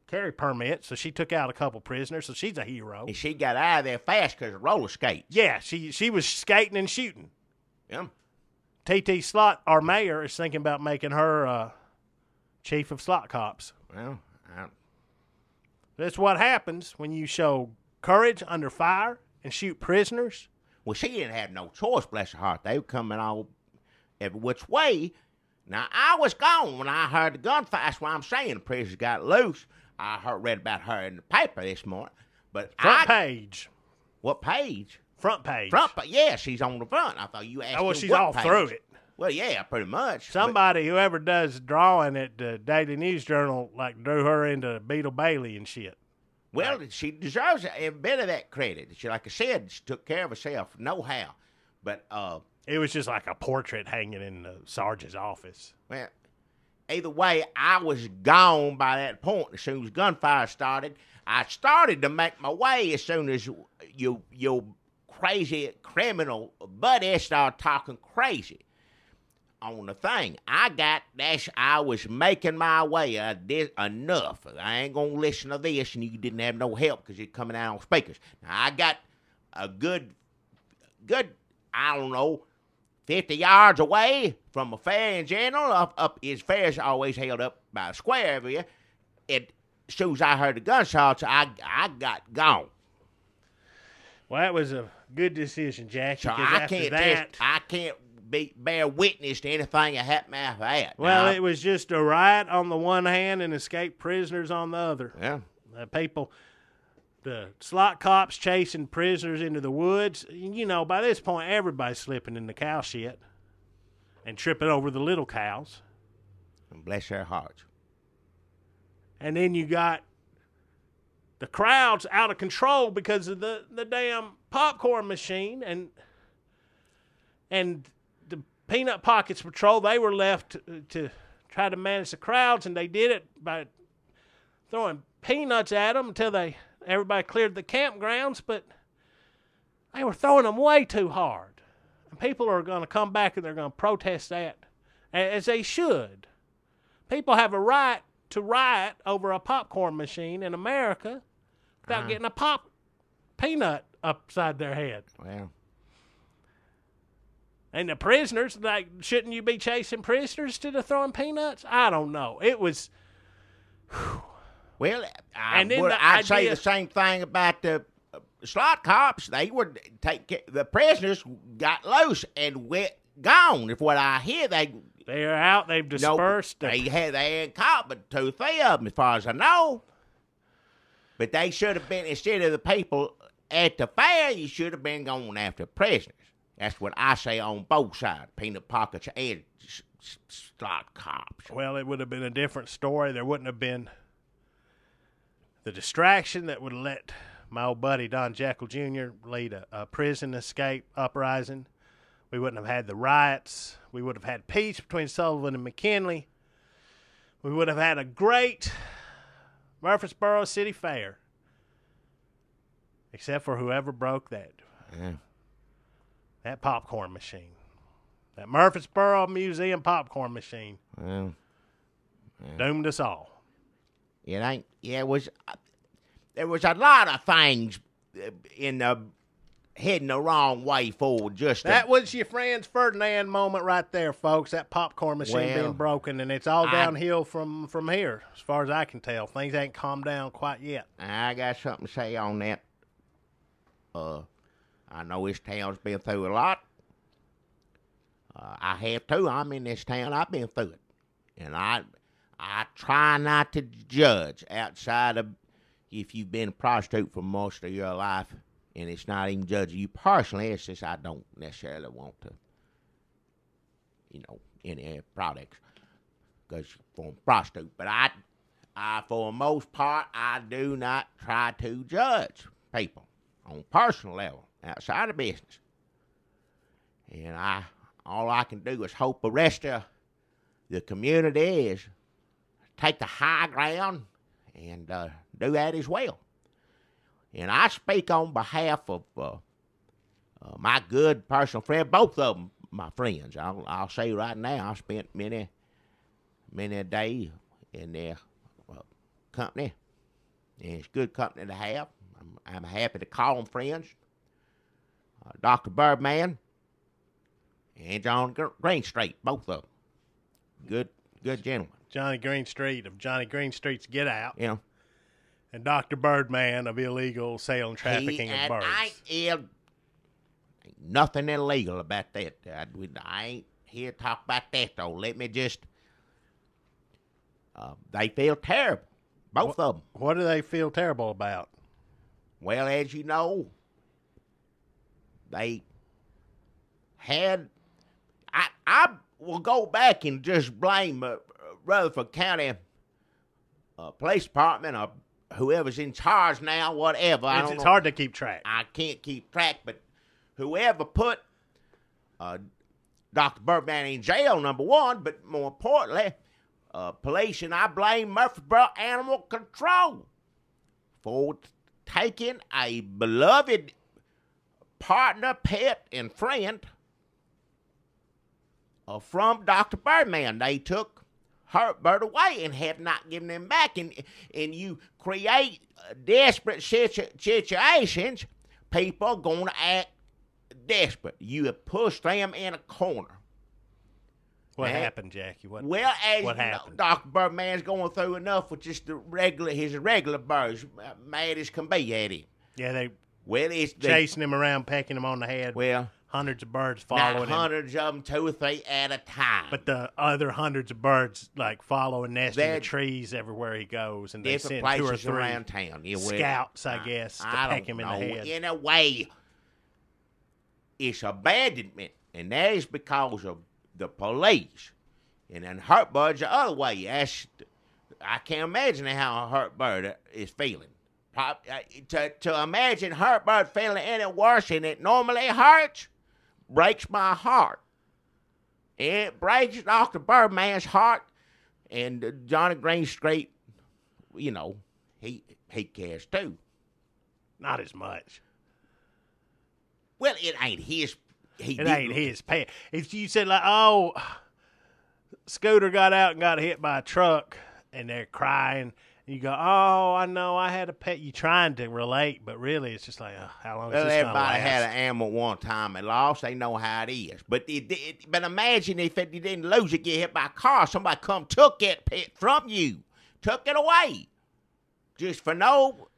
carry permit, so she took out a couple prisoners, so she's a hero. And she got out of there fast because of roller skates. Yeah, she was skating and shooting. Yeah. T.T. Slot, our mayor, is thinking about making her chief of slot cops. Well, that's what happens when you show courage under fire and shoot prisoners. Well, she didn't have no choice, bless her heart. They were coming all every which way. Now, I was gone when I heard the gunfire. That's why I'm saying the prisoners got loose. I read about her in the paper this morning. But Front page. What page? Front page. Yeah, she's on the front. I thought you asked well, she's all page. through it. Well, yeah, pretty much. Whoever does drawing at the Daily News Journal, drew her into Beetle Bailey and shit. Well, she deserves every bit of that credit. She, like I said, she took care of herself, no how. But it was just like a portrait hanging in the sergeant's office. Well, either way, I was gone by that point. As soon as gunfire started, I started to make my way as soon as your crazy criminal buddy started talking crazy on the thing. I was making my way enough. I ain't going to listen to this, and you didn't have no help because you're coming out on speakers. Now, I got a good, I don't know, 50 yards away from a fair in general. Up his fair's always held up by a square every year. As soon as I heard the gunshots, I got gone. Well, that was a good decision, Jackie. So I can't bear witness to anything that happened after that. Well, it was just a riot on the one hand and escaped prisoners on the other. Yeah. The slot cops chasing prisoners into the woods. By this point, everybody's slipping in the cow shit and tripping over the little cows. And bless their hearts. And then you got the crowds out of control because of the damn popcorn machine and the Peanut Pockets Patrol. They were left to try to manage the crowds, and they did it by throwing peanuts at them until everybody cleared the campgrounds, but they were throwing them way too hard. And people are going to come back and they're going to protest that, as they should. People have a right to riot over a popcorn machine in America without getting a peanut upside their head. Well. And the prisoners, shouldn't you be chasing prisoners instead of throwing peanuts? I don't know. It was... Well, I'd say the same thing about the slot cops. They would the prisoners got loose and went gone. If what I hear, they They're out. They've dispersed. No, they ain't caught but 2 or 3 of them, as far as I know. But they should have been, instead of the people at the fair, you should have been going after prisoners. That's what I say on both sides, peanut pockets and slot cops. Well, it would have been a different story. There wouldn't have been the distraction that would have let my old buddy Don Jekyll Jr. lead a prison escape uprising. We wouldn't have had the riots. We would have had peace between Sullivan and McKinley. We would have had a great Murfreesboro City Fair. Except for whoever broke that. Yeah. That popcorn machine. That Murfreesboro Museum popcorn machine. Well, doomed us all. It ain't. Yeah, there was a lot of things in the heading the wrong way forward. That was your Franz Ferdinand moment right there, folks. That popcorn machine being broken, and it's all downhill from here, as far as I can tell. Things ain't calmed down quite yet. I got something to say on that. I know this town's been through a lot. I have too. I'm in this town. I've been through it, and I try not to judge outside of if you've been a prostitute for most of your life, and it's not even judging you personally. It's just I don't necessarily want to, any products because you're a prostitute. But I, for the most part, I do not try to judge people on a personal level outside of business. And all I can do is hope the rest of the community is take the high ground and do that as well. And I speak on behalf of my good personal friend, both of them my friends. I'll say right now, I spent many a day in their company, and it's good company to have. I'm happy to call them friends. Dr. Birdman and John Greenstreet, both of them. Good gentlemen. Johnny Greenstreet of Johnny Greenstreet's Get Out. Yeah. And Dr. Birdman of illegal sale and trafficking of birds. Ain't nothing illegal about that. I ain't here to talk about that, though. Let me just... they feel terrible. Both of them. What do they feel terrible about? Well, as you know, they had... I will go back and just blame Rutherford County Police Department or whoever's in charge now, whatever. It's hard to keep track. I can't keep track, but whoever put Dr. Birdman in jail, number one, but more importantly, police, and I blame Murfreesboro Animal Control for taking a beloved partner, pet, and friend from Dr. Birdman. They took Bird away and have not given him back. And you create desperate situations, people are going to act desperate. You have pushed them in a corner. What happened, Jackie? What happened? Dr. Birdman's going through enough with just his regular birds, mad as can be at him. Yeah, it's chasing him around, pecking him on the head. Well, hundreds of birds following him. Hundreds of them, 2 or 3 at a time. But the other hundreds of birds follow and nest in the trees everywhere he goes, and they send 2 or 3 around town. Scouts, I guess, to peck him in the head. In a way, it's abandonment, and that is because of the police. And then hurt birds the other way. I can't imagine how a hurt bird is feeling. To imagine hurt bird feeling any worse than it normally hurts breaks my heart. It breaks Dr. Birdman's heart, and Johnny Greenstreet, he cares too. Not as much. Well, it ain't his. It ain't his pay. If you said Scooter got out and got hit by a truck, and they're crying, you go, oh, I know, I had a pet. You trying to relate, but really it's just how long is this going to last? Everybody had an animal one time they lost. They know how it is. But but imagine if you didn't lose it, get hit by a car, somebody come took that pet from you, took it away, just for no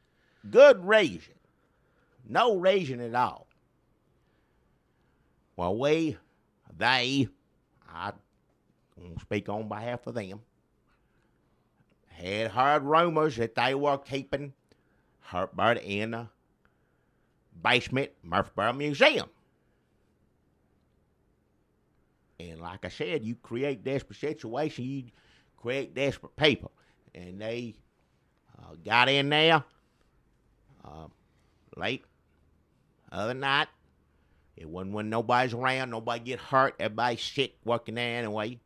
good reason. No reason at all. Well, I'm gonna speak on behalf of them, had heard rumors that they were keeping Herbert in a basement Murfreesboro Museum. And like I said, you create desperate situations, you create desperate people. And they got in there late other night. It wasn't when nobody's around, nobody get hurt, everybody's sick working there anyway.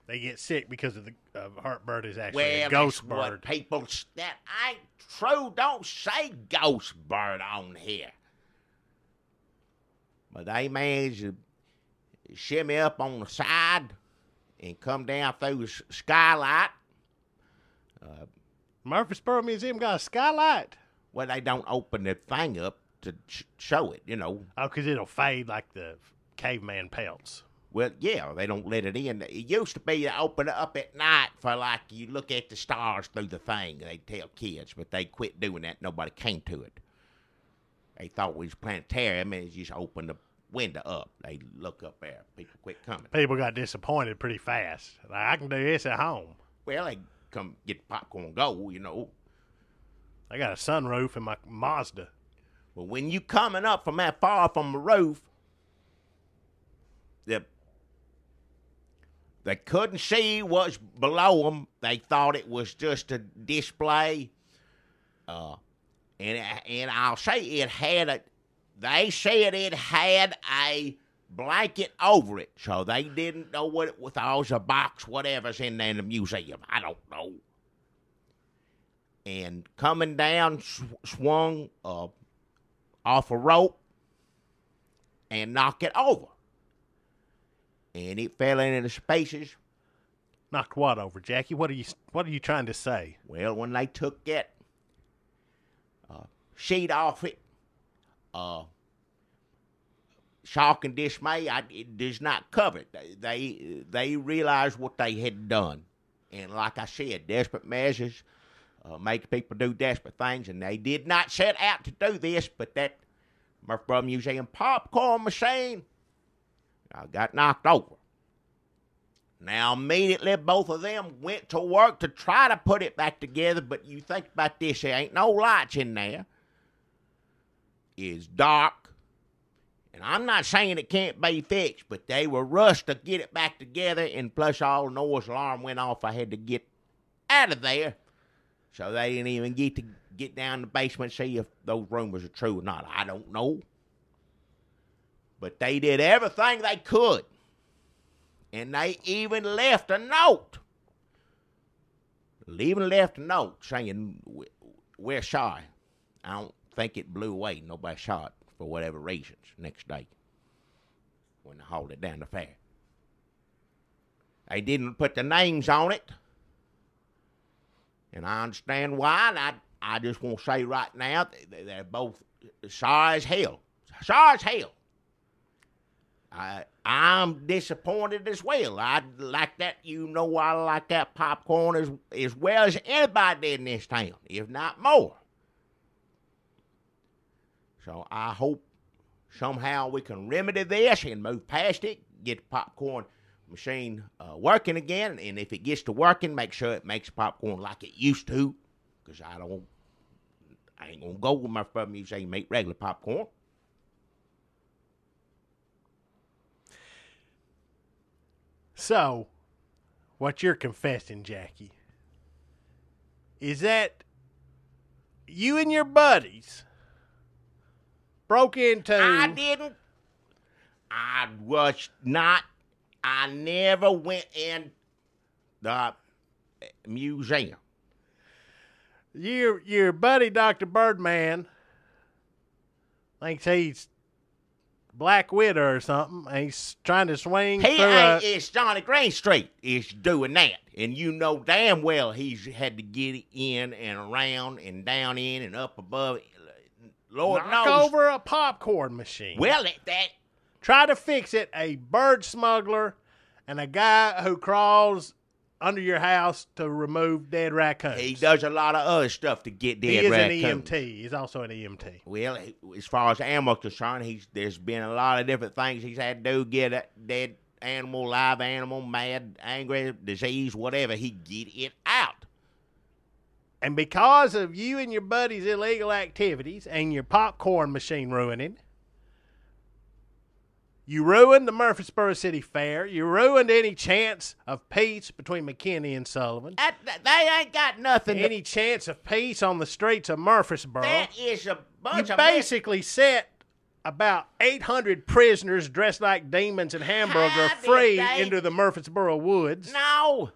They get sick because of the Herbert is actually a ghost bird. What people, that ain't true. Don't say ghost bird on here. But they managed to shimmy up on the side and come down through the skylight. Murfreesboro Museum got a skylight? Well, they don't open the thing up to show it, you know. Oh, because it'll fade like the caveman pelts. Well, yeah, they don't let it in. It used to be to open it up at night for, like, you look at the stars through the thing. They tell kids, but they quit doing that. Nobody came to it. They thought we was planetarium, and it just opened the window up. They look up there. People quit coming. People got disappointed pretty fast. Like, I can do this at home. Well, they come get the popcorn and go, you know. I got a sunroof in my Mazda. Well, when you coming up from that far from the roof, they couldn't see what's below them. They thought it was just a display. And I'll say it had they said it had a blanket over it, so they didn't know what it was. It was a box, whatever's in there in the museum. I don't know. And coming down, swung off a rope and knocked it over. And it fell into the spaces. Knocked what over, Jackie? What are you trying to say? Well, when they took that sheet off it, shock and dismay, it does not cover it. They realized what they had done. And like I said, desperate measures make people do desperate things, and they did not set out to do this, but that Murfreesboro Museum popcorn machine got knocked over. Now, immediately, both of them went to work to try to put it back together, but you think about this, there ain't no lights in there. It's dark, and I'm not saying it can't be fixed, but they were rushed to get it back together, and plus all the noise alarm went off. I had to get out of there, so they didn't even get down in the basement and see if those rumors are true or not. I don't know. But they did everything they could. And they even left a note. Even left a note saying, we're sorry. I don't think it blew away. Nobody saw it for whatever reasons next day when they hauled it down the fair. They didn't put the names on it. And I understand why. And I just want to say right now, they're both sorry as hell. Sorry as hell. I'm disappointed as well. I like that. You know, I like that popcorn as well as anybody did in this town, if not more. So I hope somehow we can remedy this and move past it, get the popcorn machine working again, and if it gets to working, make sure it makes popcorn like it used to, because I ain't gonna go with my Murfreesboro Museum and make regular popcorn. So, what you're confessing, Jackie, is that you and your buddies broke into... I didn't. I was not. I never went in the museum. Your buddy, Dr. Birdman, thinks he's Black Widow or something, and he's trying to swing It's Johnny Greenstreet is doing that. And you know damn well he's had to get in and around and down in and up above. Lord knows. Knock over a popcorn machine. Well, try to fix it. A bird smuggler and a guy who crawls under your house to remove dead raccoons. He does a lot of other stuff to get dead raccoons. He is an EMT. He's also an EMT. Well, as far as ammo concerned, there's been a lot of different things he's had to do, get dead animal, live animal, mad, angry, disease, whatever, he'd get it out. And because of you and your buddies' illegal activities and your popcorn machine ruining, you ruined the Murfreesboro City Fair. You ruined any chance of peace between McKinney and Sullivan. They ain't got nothing. Any chance of peace on the streets of Murfreesboro. That is a bunch You of basically set about 800 prisoners dressed like demons in Hamburger How did free they- into the Murfreesboro woods. No.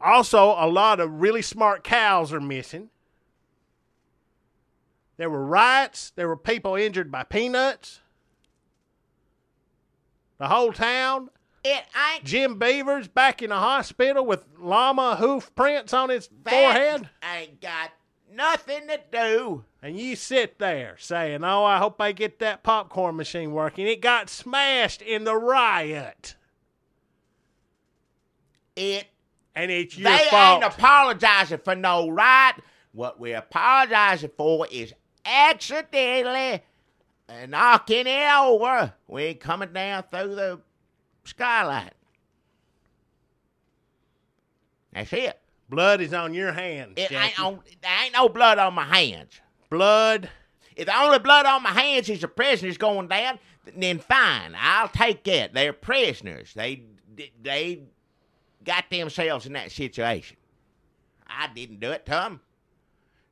Also, a lot of really smart cows are missing. There were riots. There were people injured by peanuts. The whole town. It ain't. Jim Beavers back in the hospital with llama hoof prints on his forehead. Ain't got nothing to do. And you sit there saying, oh, I hope I get that popcorn machine working. It got smashed in the riot. And it's your They fault. ain't apologizing for no right. What we're apologizing for is accidentally knocking it over. We ain't coming down through the skylight. That's it. Blood is on your hands, There Jackie. ain't no blood on my hands. Blood. If the only blood on my hands is the prisoners going down, then fine. I'll take that. They're prisoners. They got themselves in that situation. I didn't do it to them.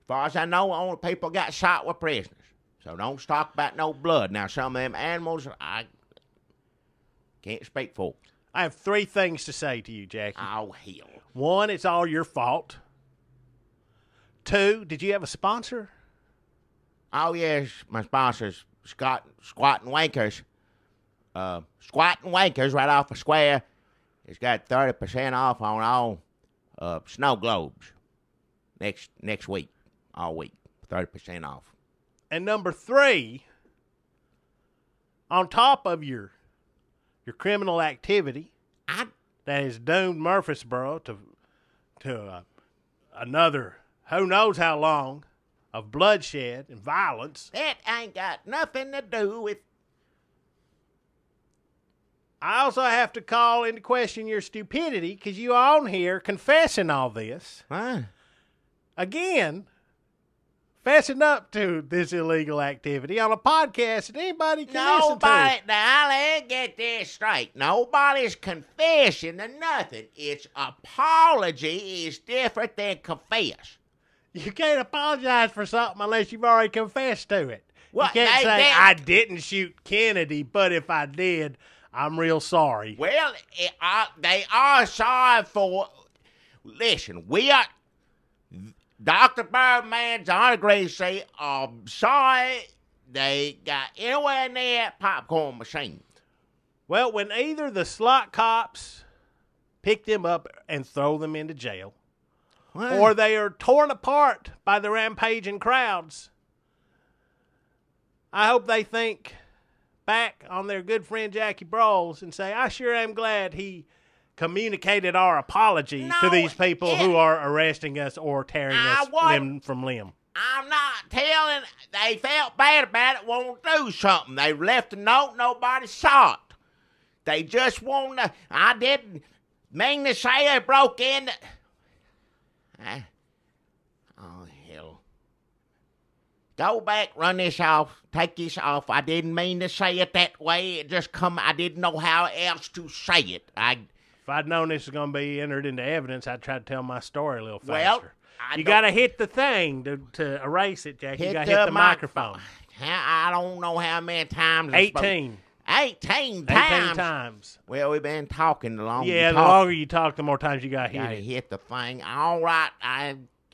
As far as I know, only people got shot were prisoners. So don't talk about no blood. Now, some of them animals, I can't speak for. I have 3 things to say to you, Jackie. Oh, hell. 1, it's all your fault. 2, did you have a sponsor? Oh, yes, my sponsors, Squat and Wankers. Squat and Wankers right off the square. It's got 30% off on all snow globes next week, all week, 30% off. And number 3, on top of your criminal activity that has doomed Murfreesboro to another who knows how long of bloodshed and violence. That ain't got nothing to do with. I also have to call into question your stupidity because you are on here confessing all this. Huh? Again, fessing up to this illegal activity on a podcast that anybody can listen to. Now let's get this straight. Nobody's confessing to nothing. It's apology is different than confess. You can't apologize for something unless you've already confessed to it. What, you can't they say, didn't- I didn't shoot Kennedy, but if I did, I'm real sorry. Well, they are sorry for. Listen, we are. Dr. Birdman's Honorary say, sorry they got anywhere near that popcorn machine. Well, when either the slot cops pick them up and throw them into jail, or they are torn apart by the rampaging crowds, I hope they think back on their good friend Jackie Brawls and say, I sure am glad he communicated our apology to these people who are arresting us or tearing us limb from limb. I'm not telling. They felt bad about it, want to do something. They left a note, nobody saw it. They just want to. I didn't mean to say they broke in. Oh, hell. Go back, run this off, take this off. I didn't mean to say it that way. It just come. I didn't know how else to say it. If I'd known this was going to be entered into evidence, I'd try to tell my story a little faster. Well, you got to hit the thing to erase it, Jack. You got to hit the microphone. I don't know how many times. 18. 18 times. 18 times. Well, we've been talking the longer Yeah, you the talk. longer you talk, the more times you got to Gotta hit it. hit the thing. All right,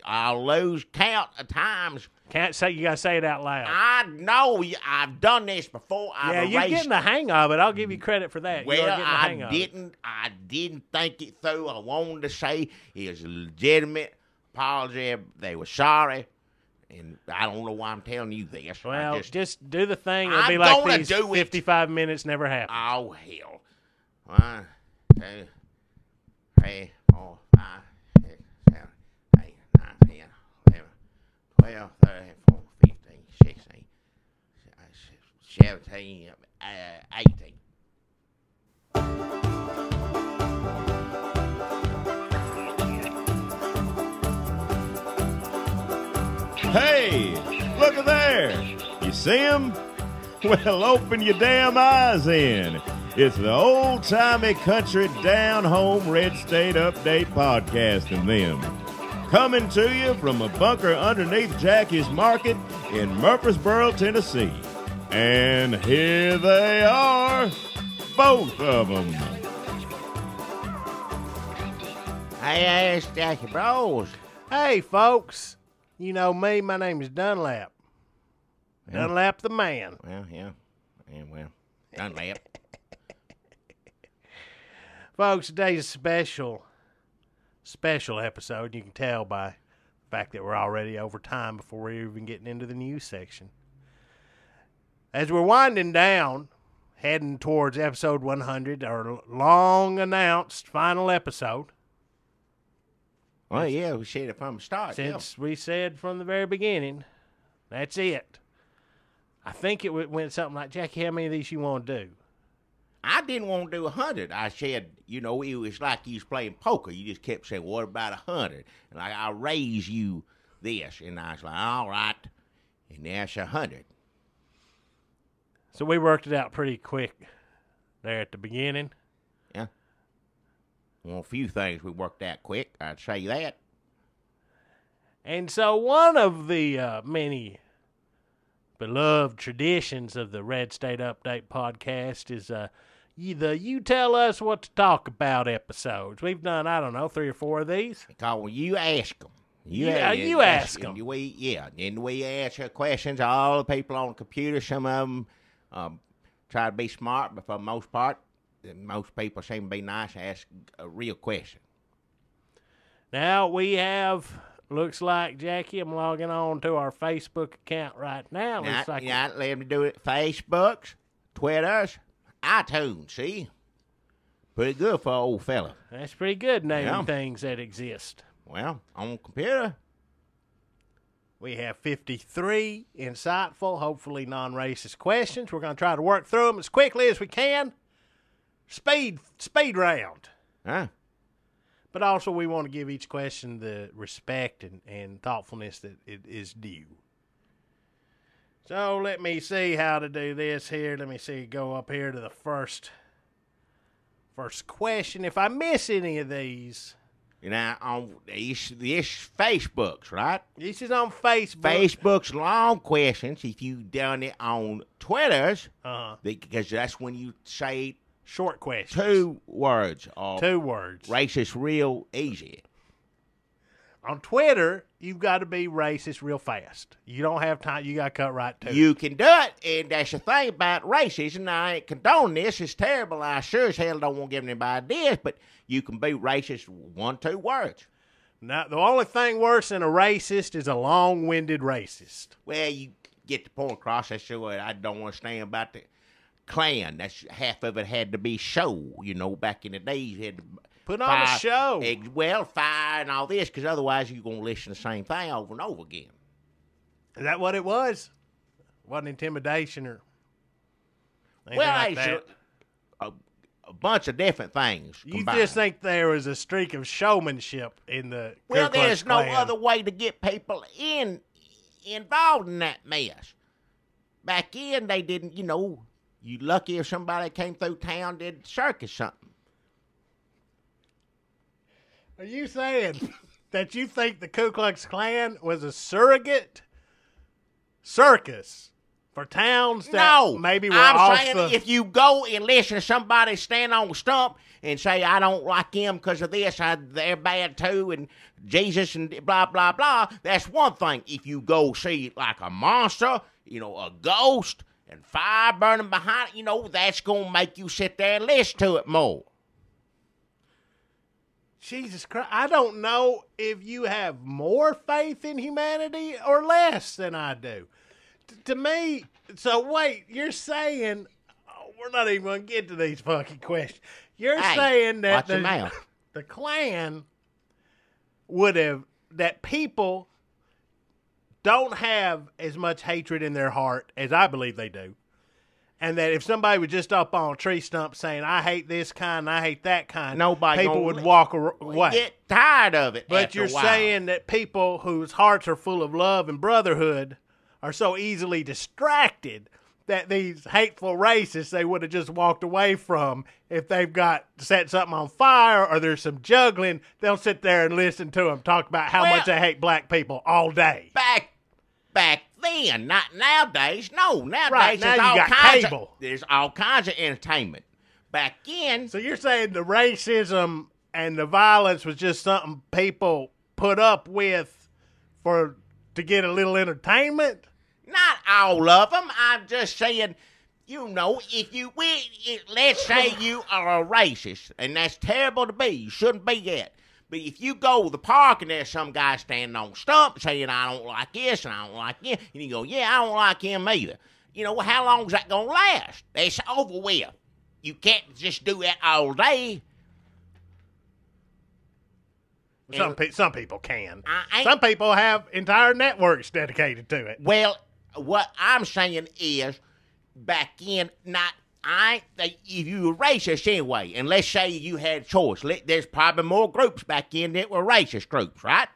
I'll lose count of times. Can't say, you got to say it out loud. I know I've done this before. Yeah, you're getting the hang of it. I'll give you credit for that. Well, you are getting the hang of it. I didn't think it through. I wanted to say it was a legitimate apology. They were sorry, and I don't know why I'm telling you this. Well, just do the thing. It'll be I'm like gonna these do it. 55 minutes never happened. Oh, hell. 1, 2, 3, 4, 5, 6, 7, 8, 9, 10, 11, 12, 13, 14, 15, 16, 17, 18. You see him? Well, open your damn eyes in. It's the old-timey country down-home Red State Update podcast and them. Coming to you from a bunker underneath Jackie's Market in Murfreesboro, Tennessee. And here they are, both of them. Hey, it's Jackie Bros. Hey, folks. You know me, my name is Dunlap. Yeah. Dunlap the man. Well, yeah. Dunlap. Folks, today's a special episode. You can tell by the fact that we're already over time before we're even getting into the news section. As we're winding down, heading towards episode 100, our long-announced final episode. Well, yeah, we said it from the start. Since we said from the very beginning, that's it. I think it went something like, Jackie, how many of these you want to do? I didn't want to do 100. I said, it was like you was playing poker. You just kept saying, what about 100? And I'll raise you this. And I was like, all right. And that's 100. So we worked it out pretty quick there at the beginning. Yeah. Well, a few things we worked out quick. I'd say that. And so one of the many beloved traditions of the Red State Update podcast is you tell us what to talk about episodes. We've done, 3 or 4 of these. Because you ask them. You ask them. And we answer questions. All the people on the computer, some of them try to be smart, but for the most part, most people seem to be nice and ask a real question. Now we have, looks like, Jackie, I'm logging on to our Facebook account right now. Let me do it. Facebooks, Twitters, iTunes, see? Pretty good for an old fella. That's pretty good naming things that exist. Well, on the computer. We have 53 insightful, hopefully non-racist questions. We're going to try to work through them as quickly as we can. Speed round. Huh? But also we want to give each question the respect and thoughtfulness that it is due. So let me see how to do this here. Let me see, go up here to the first question. If I miss any of these... on this Facebook's, right? This is on Facebook. Facebook's long questions. If you done it on Twitter's, because that's when you say short questions. 2 words. 2 words. Racist real easy. On Twitter, you've got to be racist real fast. You don't have time. You got to cut right to it. You can do it, and that's the thing about racism. I ain't condone this. It's terrible. I sure as hell don't want to give anybody ideas, but you can be racist 1, 2 words. Now, the only thing worse than a racist is a long-winded racist. Well, you get the point across. That's what I don't understand about the Klan. That's half of it had to be show. Back in the days, you had to put on a show. Fire and all this, because otherwise you're going to listen to the same thing over and over again. Is that what it was? Wasn't intimidation or anything like that? A bunch of different things combined. You just think there was a streak of showmanship in the Ku Klux there's Klan. no other way to get people involved in that mess. Back in, they didn't, you lucky if somebody came through town did circus something. Are you saying that you think the Ku Klux Klan was a surrogate circus for towns that maybe were I'm saying if you go and listen to somebody stand on a stump and say, I don't like them because of this, they're bad too, and Jesus and blah, blah, blah, that's one thing. If you go see like a monster, a ghost, and fire burning behind it, that's going to make you sit there and listen to it more. Jesus Christ, I don't know if you have more faith in humanity or less than I do. To me, so wait, you're saying, we're not even going to get to these fucking questions. You're saying that the Klan that people don't have as much hatred in their heart as I believe they do. And that if somebody was just up on a tree stump saying, I hate this kind, I hate that kind, people would walk away. Get tired of it. But you're saying that people whose hearts are full of love and brotherhood are so easily distracted that these hateful racists they would have just walked away from if they've got set something on fire or there's some juggling. They'll sit there and listen to them talk about how much they hate black people all day. Back then, not nowadays. No, nowadays Right, now there's you got cable. There's all kinds of entertainment. Back then, So you're saying the racism and the violence was just something people put up with to get a little entertainment? not all of them. I'm just saying, let's say you are a racist, and that's terrible to be. You shouldn't be that. But if you go to the park and there's some guy standing on a stump saying, I don't like this and I don't like this, and you go, yeah, I don't like him either. How long is that going to last? It's over with. You can't just do that all day. Some people can. Some people have entire networks dedicated to it. Well, what I'm saying is, back in, if you were racist anyway, and let's say you had a choice, there's probably more groups back in that were racist groups, right?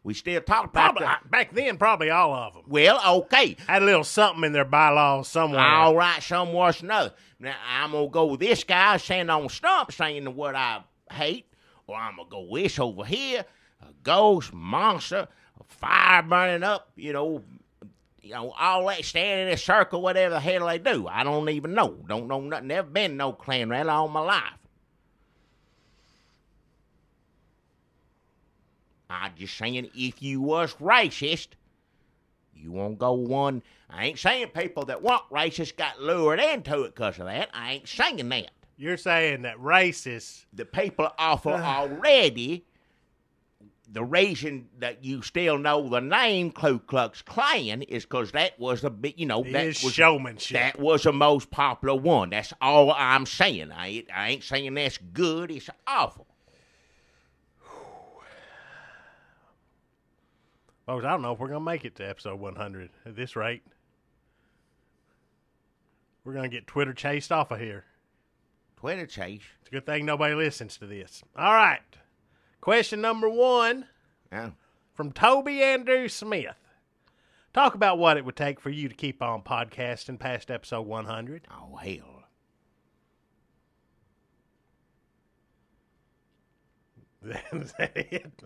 We still talk about that. Back then, probably all of them. Well, okay. Had a little something in their bylaws somewhere. All right, some worse than others. Now, I'm going to go with this guy standing on a stump saying what I hate, or I'm going to go this over here, a ghost, monster, a fire burning up, all that, standing in a circle, whatever the hell they do. I don't even know. Don't know nothing. Never been no Klan rally all my life. I'm just saying, if you was racist, you won't go one. I ain't saying people that weren't racist got lured into it because of that. I ain't saying that. You're saying that racists... The people offer already... The reason that you still know the name Ku Klux Klan is because that was a big, showmanship. That was the most popular one. That's all I'm saying. I ain't saying that's good. It's awful. Folks, I don't know if we're going to make it to episode 100 at this rate. We're going to get Twitter chased off of here. Twitter chase? It's a good thing nobody listens to this. All right. Question number 1 from Toby Andrew Smith. Talk about what it would take for you to keep on podcasting past episode 100. Oh, hell. Is that it?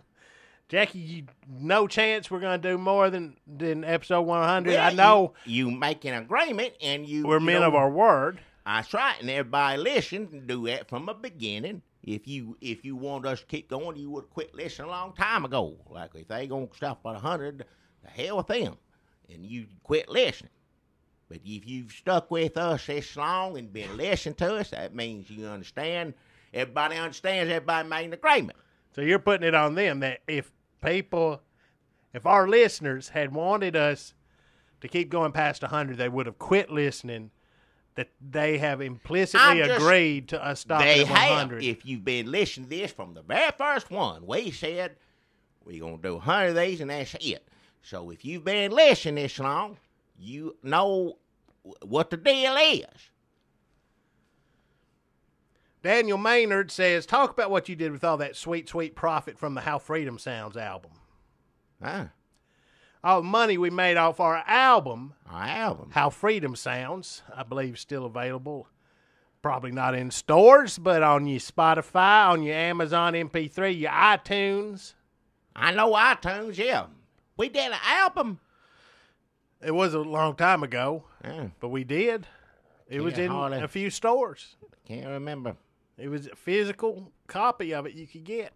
Jackie, no chance we're going to do more than episode 100. Well, I know. You make an agreement and we're men of our word. That's right. And everybody listen and do that from the beginning. If you want us to keep going, you would have quit listening a long time ago. Like, if they going to stop at 100, the hell with them. And you quit listening. But if you've stuck with us this long and been listening to us, that means you understand. Everybody understands. Everybody made an agreement. So you're putting it on them that if our listeners had wanted us to keep going past 100, they would have quit listening. That they have implicitly agreed to us stopping at 100. If you've been listening to this from the very first one, we said we're going to do 100 of these and that's it. So if you've been listening this long, you know what the deal is. Daniel Maynard says, talk about what you did with all that sweet, sweet profit from the How Freedom Sounds album. All the money we made off our album, How Freedom Sounds, I believe still available. Probably not in stores, but on your Spotify, on your Amazon MP3, your iTunes. I know iTunes, yeah. We did an album. It was a long time ago, but we did. It was in a few stores. Can't remember. It was a physical copy of it you could get.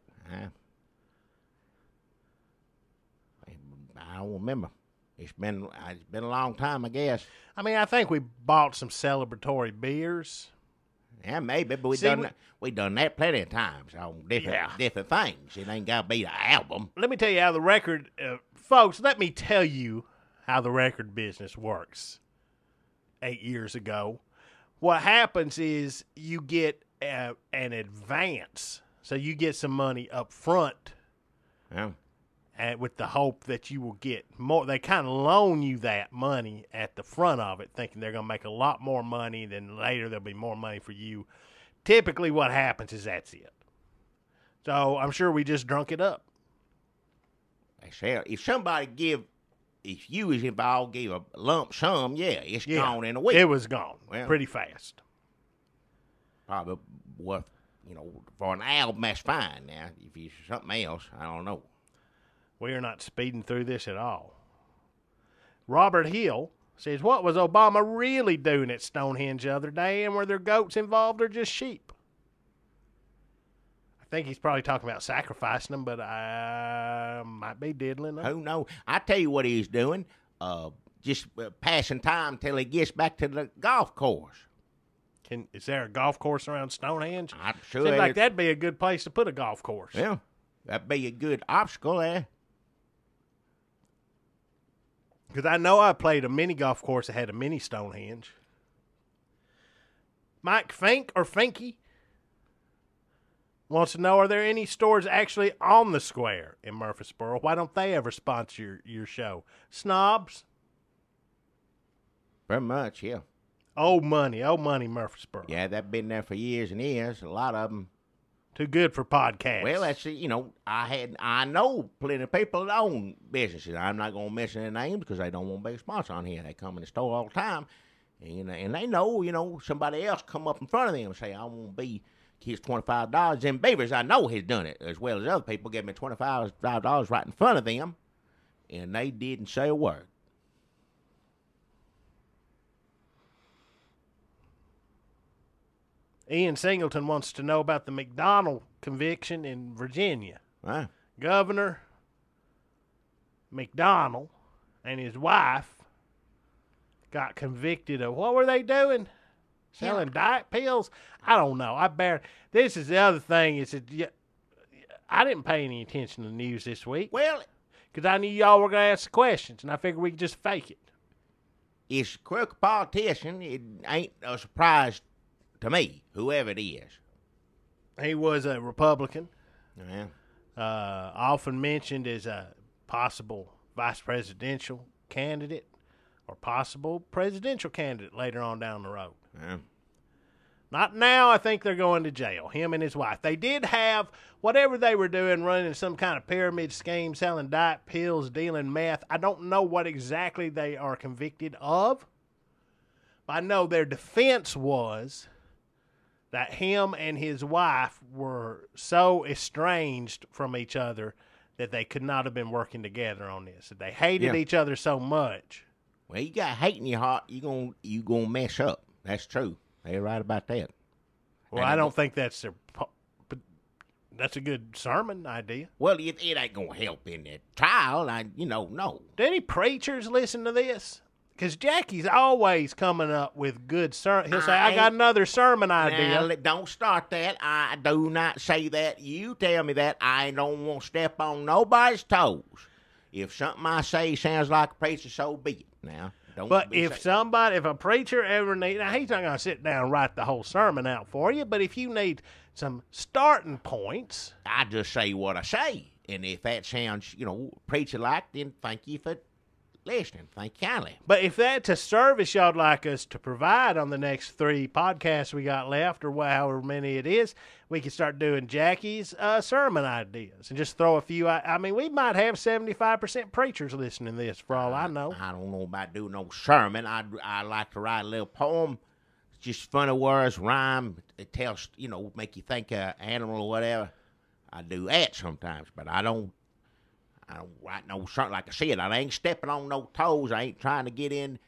I don't remember. It's been a long time, I guess. I mean, I think we bought some celebratory beers. Yeah, maybe, but we done that plenty of times on different things. It ain't got to be the album. Let me tell you how the record, folks. Let me tell you how the record business works. 8 years ago, what happens is you get an advance, so you get some money up front. Yeah. And with the hope that you will get more. They kind of loan you that money at the front of it, thinking they're going to make a lot more money, then later there'll be more money for you. Typically what happens is that's it. So I'm sure we just drunk it up. If somebody give if you was involved, gave a lump sum, it's gone in a week. It was gone pretty fast. Probably worth, for an album, that's fine. Now, if it's something else, I don't know. We are not speeding through this at all. Robert Hill says, what was Obama really doing at Stonehenge the other day, and were there goats involved or just sheep? I think he's probably talking about sacrificing them, but I might be diddling them. Who knows? I tell you what he's doing, just passing time till he gets back to the golf course. Is there a golf course around Stonehenge? I'm sure. Seems like that'd be a good place to put a golf course. Yeah, that'd be a good obstacle there. Because I know I played a mini golf course that had a mini Stonehenge. Mike Fink or Finky wants to know, are there any stores actually on the square in Murfreesboro? Why don't they ever sponsor your show? Snobs? Very much, yeah. Old money, Murfreesboro. Yeah, they've been there for years and years. A lot of them. Too good for podcasts. Well, that's, I know plenty of people that own businesses. I'm not going to mention their names because they don't want to be a sponsor on here. They come in the store all the time, and they know, somebody else come up in front of them and say, I want to be his $25. Them Beavers, I know has done it, as well as other people give me $25 right in front of them, and they didn't say a word. Ian Singleton wants to know about the McDonald conviction in Virginia. Right. Governor McDonald and his wife got convicted of, what were they doing? Selling diet pills? I don't know. This is the other thing. I didn't pay any attention to the news this week. Well, because I knew y'all were going to ask the questions, and I figured we could just fake it. It's a crooked politician. It ain't a surprise to me, whoever it is. He was a Republican. Yeah. Often mentioned as a possible vice presidential candidate or possible presidential candidate later on down the road. Yeah. Not now. I think they're going to jail, him and his wife. They did have whatever they were doing, running some kind of pyramid scheme, selling diet pills, dealing meth. I don't know what exactly they are convicted of. I know their defense was that him and his wife were so estranged from each other that they could not have been working together on this. That they hated each other so much. Well, you got hate in your heart, you gonna mess up. That's true. They're right about that. Well, I don't think that's but that's a good sermon idea. Well, it ain't gonna help in the trial. No. Do any preachers listen to this? Because Jackie's always coming up with good sermon. He'll say, I got another sermon idea. Now, don't start that. I do not say that. You tell me that. I don't want to step on nobody's toes. If something I say sounds like a preacher, so be it. Now, don't. But if a preacher ever needs, now he's not going to sit down and write the whole sermon out for you, but if you need some starting points. I just say what I say. And if that sounds, preacher-like, then thank you for listening. Thank you kindly. But if that's a service y'all'd like us to provide on the next 3 podcasts we got left, or however many it is, we can start doing Jackie's sermon ideas and just throw a few. I mean, we might have 75% preachers listening to this for all I know. I don't know about doing no sermon. I like to write a little poem. It's just funny words, rhyme. It tells, make you think of animal or whatever. I do that sometimes, but I don't write no something. Like I said, I ain't stepping on no toes. I ain't trying to get into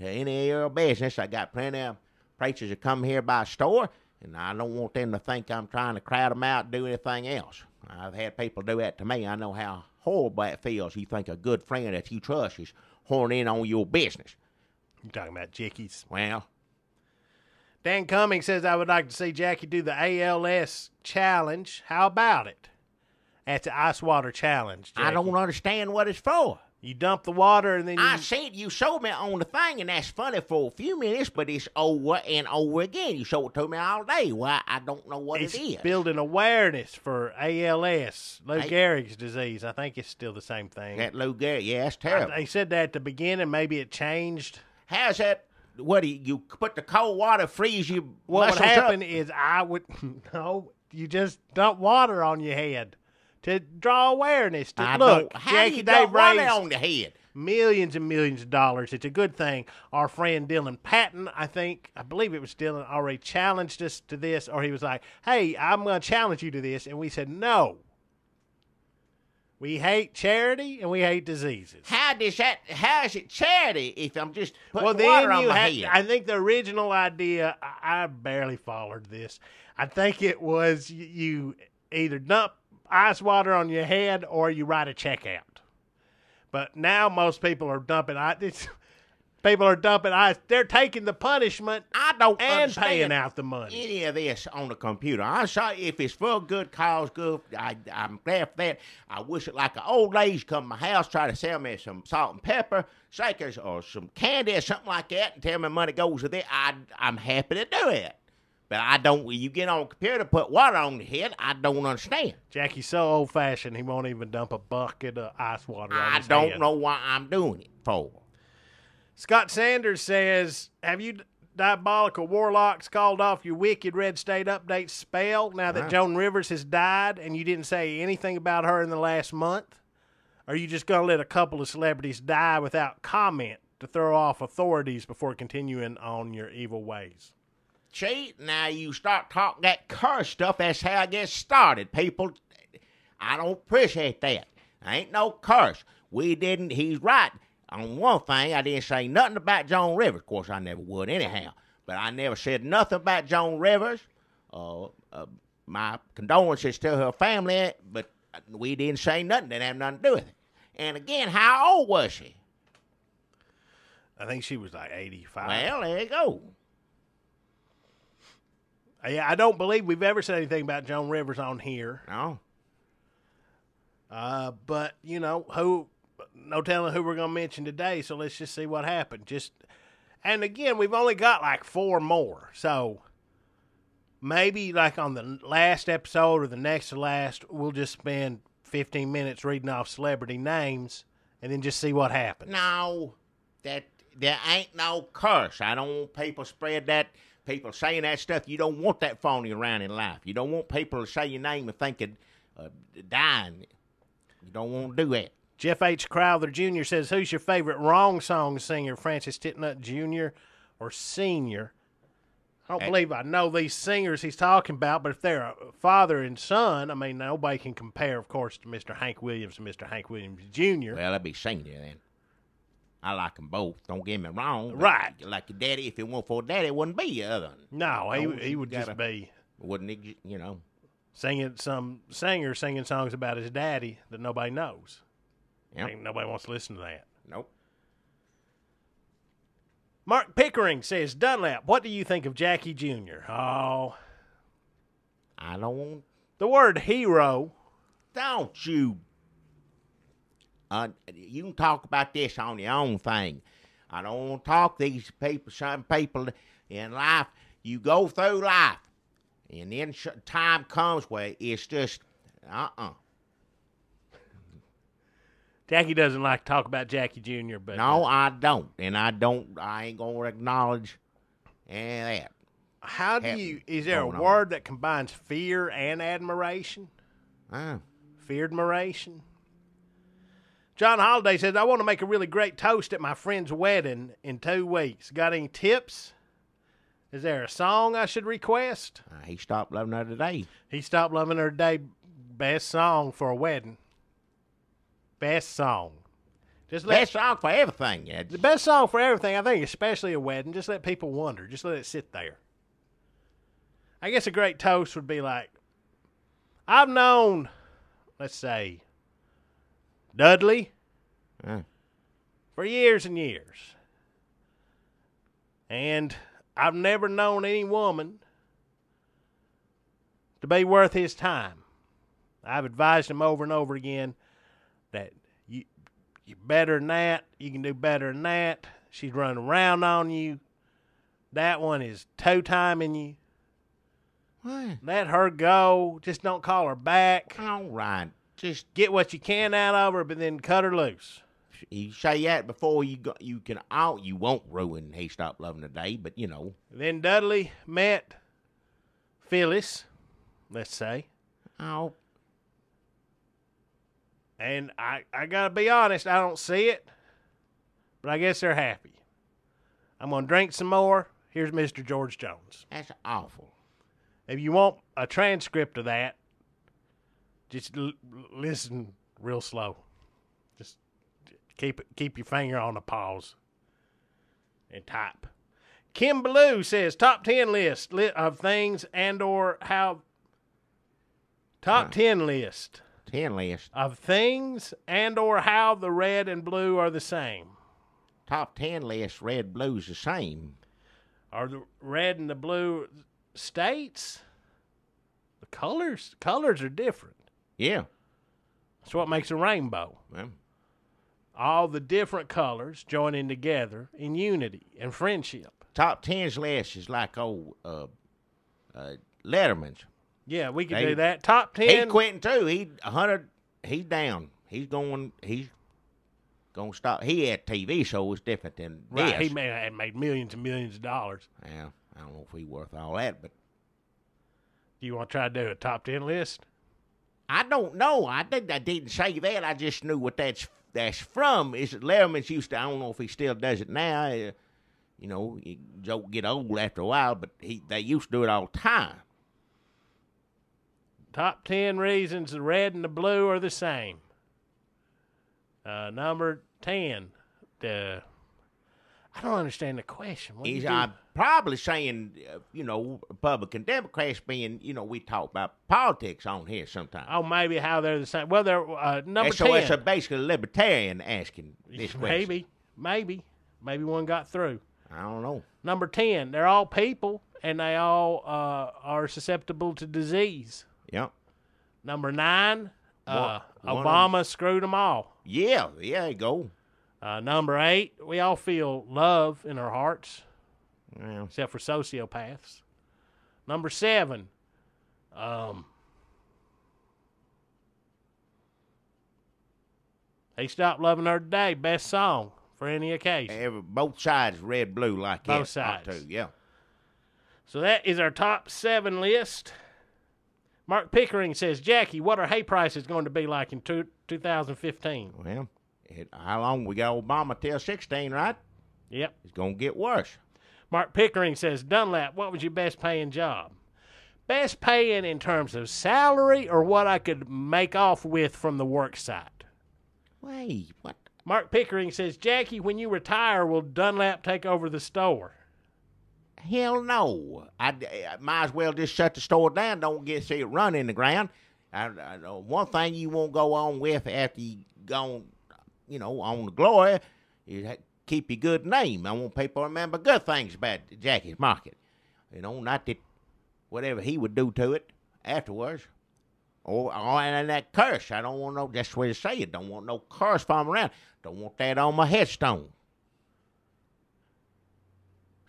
any of your business. I got plenty of preachers that come here by store, and I don't want them to think I'm trying to crowd them out and do anything else. I've had people do that to me. I know how horrible it feels. You think a good friend that you trust is horning in on your business. You talking about Jickies? Well, Dan Cummings says, I would like to see Jackie do the ALS challenge. How about it? That's the ice water challenge, Jackie. I don't understand what it's for. You dump the water and then I seen you showed me on the thing, and that's funny for a few minutes, but it's over and over again. You showed it to me all day. Well, I don't know what it is. It's building awareness for ALS, Lou Gehrig's disease. I think it's still the same thing. That Lou Gehrig, yeah, that's terrible. They said that at the beginning. Maybe it changed. How's that? What do you put the cold water, freeze your What muscles would happen up? is you just dump water on your head to draw awareness. Look, How Jackie, do you they dump water raised on the head? millions and millions of dollars. It's a good thing. Our friend Dylan Patton, I believe it was Dylan, already challenged us to this, or he was like, hey, I'm going to challenge you to this. And we said, no. We hate charity and we hate diseases. How is it charity if I'm just putting water on my head? I think the original idea, I barely followed this. I think it was you either dump ice water on your head or you write a check out. But now most people are dumping ice. People are dumping ice. They're taking the punishment and paying out the money. Any of this on the computer. I'm sorry if it's for a good cause, good. I'm glad for that. I wish it like an old lady's come to my house, try to sell me some salt and pepper shakers or some candy or something like that, and tell me money goes to that. I'm happy to do it. But I don't. When you get on a computer, put water on your head, I don't understand. Jackie's so old-fashioned, he won't even dump a bucket of ice water on his head. I don't know why I'm doing it for. Scott Sanders says, have you diabolical warlocks called off your wicked Red State Update spell now that Joan Rivers has died and you didn't say anything about her in the last month? Or are you just going to let a couple of celebrities die without comment to throw off authorities before continuing on your evil ways? See, now you start talking that curse stuff, that's how it gets started. People, I don't appreciate that. Ain't no curse. He's right. On one thing, I didn't say nothing about Joan Rivers. Of course, I never would anyhow. But I never said nothing about Joan Rivers. My condolences to her family, but we didn't say nothing. Didn't have nothing to do with it. And again, how old was she? I think she was like 85. Well, there you go. Yeah, I don't believe we've ever said anything about Joan Rivers on here. No. But, you know, no telling who we're going to mention today, so let's just see what happened. And again, we've only got like 4 more, so maybe like on the last episode or the next to last, we'll just spend 15 minutes reading off celebrity names and then just see what happens. No, there ain't no curse. I don't want people spread that. People saying that stuff. You don't want that phony around in life. You don't want people to say your name and think of dying. You don't want to do that. Jeff H. Crowther Jr. says, who's your favorite wrong song singer, Francis Titnut Jr. or Sr.? I don't believe I know these singers he's talking about, but if they're a father and son, I mean, nobody can compare, of course, to Mr. Hank Williams and Mr. Hank Williams Jr. Well, that'd be senior then. I like them both. Don't get me wrong. Right. Like your daddy, if it weren't for daddy, it wouldn't be your other. No, he would just be. Wouldn't he, you know. Singing songs about his daddy that nobody knows. Yep. I think nobody wants to listen to that. Nope. Mark Pickering says, Dunlap, what do you think of Jackie Jr.? Oh. I don't want. The word hero. Don't you. You can talk about this on your own thing. I don't want to talk these people. Some people in life, you go through life, and then time comes where it's just, Jackie doesn't like to talk about Jackie Jr., but... No, I don't. And I ain't going to acknowledge any of that. How do you... Is there a word that combines fear and admiration? Fear-admiration? John Holiday says, I want to make a really great toast at my friend's wedding in 2 weeks. Got any tips? Is there a song I should request? He stopped loving her today. He stopped loving her today. Best song for a wedding. Best song. Best song for everything. Yeah. The best song for everything, I think, especially a wedding. Just let people wonder. Just let it sit there. I guess a great toast would be like, I've known, let's say, Dudley for years and years. And I've never known any woman to be worth his time. I've advised him over and over again that you're better than that. You can do better than that. She's running around on you. That one is two-timing you. What? Let her go. Just don't call her back. All right. Just get what you can out of her, but then cut her loose. You say that before you won't ruin He Stopped Loving Today, but you know. Then Dudley met Phyllis, let's say. Oh. And I gotta be honest, I don't see it. but I guess they're happy. I'm going to drink some more. Here's Mr. George Jones. That's awful. If you want a transcript of that, just listen real slow. Just keep your finger on the pause and type. Kim Ballou says top 10 list of things and or how. Top 10 list. 10 list. Of things and or how the red and blue are the same. Top 10 list, red, blue's the same. Are the red and the blue states? The colors are different. Yeah. That's what makes a rainbow. Well, All the different colors joining together in unity and friendship. top 10's list is like old Letterman's. Yeah, we can do that. Top 10. He's quitting too. He's down. He's going to stop. He had TV show was different than Right, this. he made millions and millions of dollars. Yeah, I don't know if he's worth all that, but Do you want to try to do a top 10 list? I don't know. I didn't say that. I just knew what that's from. Is Letterman's used to? I don't know if he still does it now. Joke get old after a while, but they used to do it all the time. Top 10 reasons the red and the blue are the same. Number 10. I don't understand the question. What do you do? I'm probably saying, Republican Democrats being, we talk about politics on here sometimes. Oh, maybe how they're the same. Well, they're number 10. So it's basically a libertarian asking this question. Maybe one got through. I don't know. Number 10, they're all people, and they all are susceptible to disease. Yep. Number 9, One Obama screwed them all. Yeah, there you go. Number 8, we all feel love in our hearts, Yeah. except for sociopaths. Number 7, They Stopped Loving Her Today, best song for any occasion. Both sides, red, blue, like that. Both sides. Too, yeah. So that is our top 7 list. Mark Pickering says, Jackie, what are hay prices going to be like in 2015? Well, how long we got Obama till 16, right? Yep. It's going to get worse. Mark Pickering says, Dunlap, what was your best paying job? Best paying in terms of salary or what I could make off with from the work site? Wait, what? Mark Pickering says, Jackie, when you retire, will Dunlap take over the store? Hell no. I might as well just shut the store down. Don't see it run in the ground. One thing you won't go on with after you gone, on the glory is keep your good name. I want people to remember good things about Jackie's Market. Not that whatever he would do to it afterwards. And that curse. I don't want no, that's the way to say it. Don't want no curse from around. Don't want that on my headstone.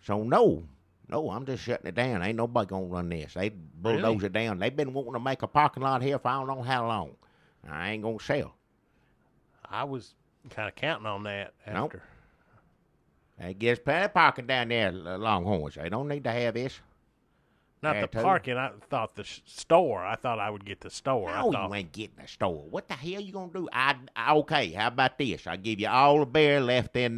So no, I'm just shutting it down. Ain't nobody gonna run this. They bulldoze it down. They've been wanting to make a parking lot here for I don't know how long. I ain't gonna sell. I was kind of counting on that after. Nope. They get plenty of parking down there, Longhorns. They don't need to have this. Not the parking. I thought the store. I thought I would get the store. No, you ain't getting the store. What the hell you gonna do? Okay, how about this? I give you all the beer left in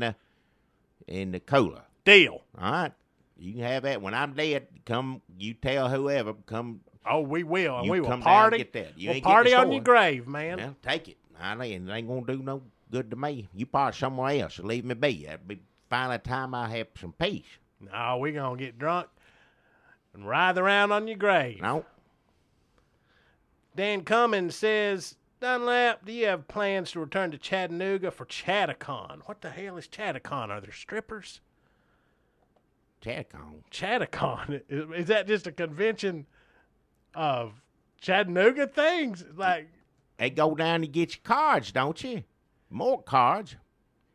the cooler. Deal. All right. You can have that. When I'm dead, come, you tell whoever, come. Oh, we will. And we will come party. Down and get that. You we'll ain't party getting the on your store. grave, man. Well, take it. It ain't going to do no good to me. You party somewhere else. Leave me be. That'd be finally time I have some peace. No, we're going to get drunk and writhe around on your grave. No. Dan Cummins says, Dunlap, do you have plans to return to Chattanooga for Chattacon? What the hell is Chattacon? Are there strippers? Chattacon. Is that just a convention of Chattanooga things? Like they go down to get your cards, don't you? More cards.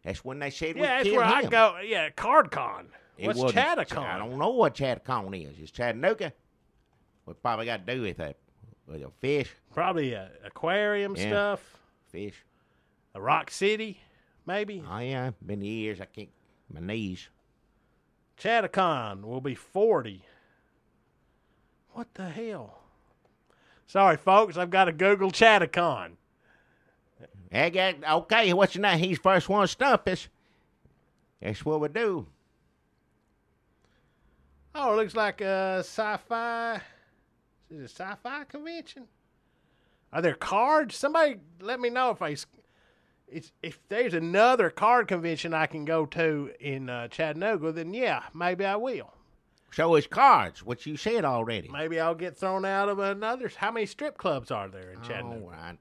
That's when they said we that's killed where him. I go. Yeah, CardCon. What's Chattacon? I don't know what Chattacon is. It's Chattanooga. We probably got to do with a fish. Probably aquarium stuff. Fish. A Rock City, maybe. Oh yeah, been years. I can't. My knees. Chattacon will be 40. What the hell? Sorry, folks. I've got to Google Chattacon. Okay, what's your name? He's first one to stump us. That's what we do. Oh, it looks like a sci-fi. Is it a sci-fi convention? Are there cards? Somebody let me know if there's another card convention I can go to in Chattanooga, then yeah, maybe I will. So it's cards, what you said already. Maybe I'll get thrown out of another. How many strip clubs are there in Chattanooga? All right.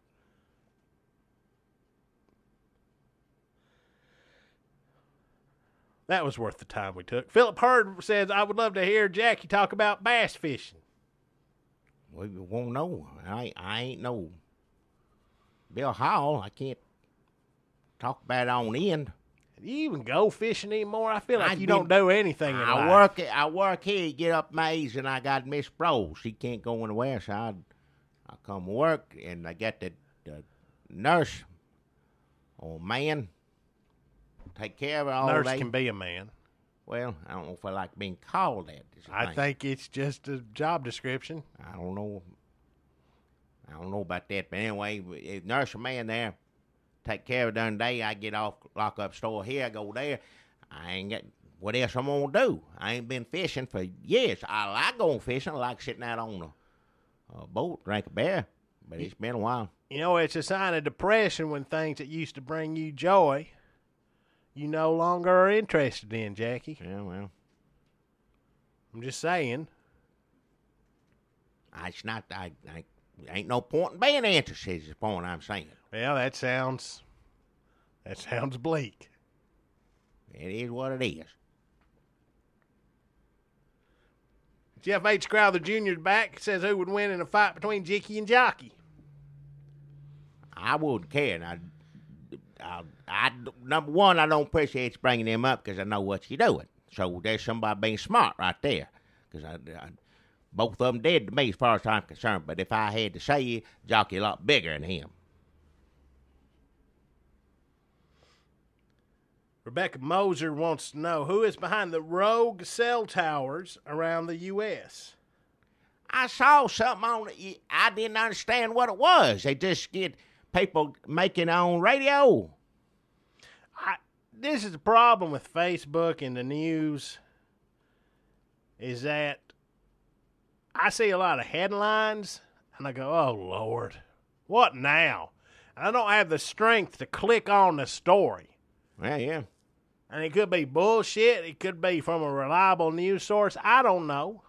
That was worth the time we took. Philip Hurd says, I would love to hear Jackie talk about bass fishing. We won't know. I ain't no Bill Hall. I can't talk about it on end. Do you even go fishing anymore? I feel like you don't do anything in life. I work here, get up Mays, and I got Miss Bro. She can't go anywhere, so I come work, and I got the nurse or man take care of it all Nurse day. can be a man. Well, I don't know if I like being called that. I think it's just a job description. I don't know about that, but anyway, nurse or man there, take care of it during the day. I get off, lock up store here, I go there. I ain't got what else I'm gonna do. I ain't been fishing for years. I like going fishing. I like sitting out on a boat, drink a beer, but it's been a while. You know, it's a sign of depression when things that used to bring you joy, you no longer are interested in, Jackie. Yeah, well, I'm just saying. It's not. I ain't no point in being interested. Is the point I'm saying. Well, that sounds bleak. It is what it is. Jeff H. Crowther Jr. is back. Says who would win in a fight between Jicky and Jockey? I wouldn't care. I number one, I don't appreciate you bringing them up because I know what you're doing. So there's somebody being smart right there. Because both of them dead to me as far as I'm concerned. But if I had to say, Jockey a lot bigger than him. Rebecca Moser wants to know who is behind the rogue cell towers around the U.S. I saw something on it. I didn't understand what it was. They just get people making on radio. This is the problem with Facebook and the news is that I see a lot of headlines and I go, oh, Lord, what now? And I don't have the strength to click on the story. Yeah. And it could be bullshit. It could be from a reliable news source. I don't know.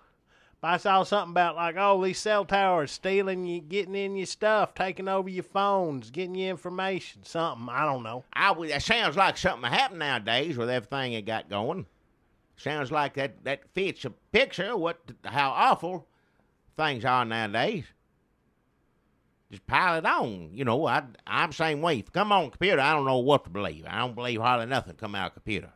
But I saw something about like, oh, these cell towers stealing you, getting in your stuff, taking over your phones, getting your information, something. I don't know. That sounds like something that happened nowadays with everything it got going. Sounds like that fits a picture of how awful things are nowadays. Just pile it on. You know, I'm the same way. If you come on a computer, I don't know what to believe. I don't believe hardly nothing come out of a computer.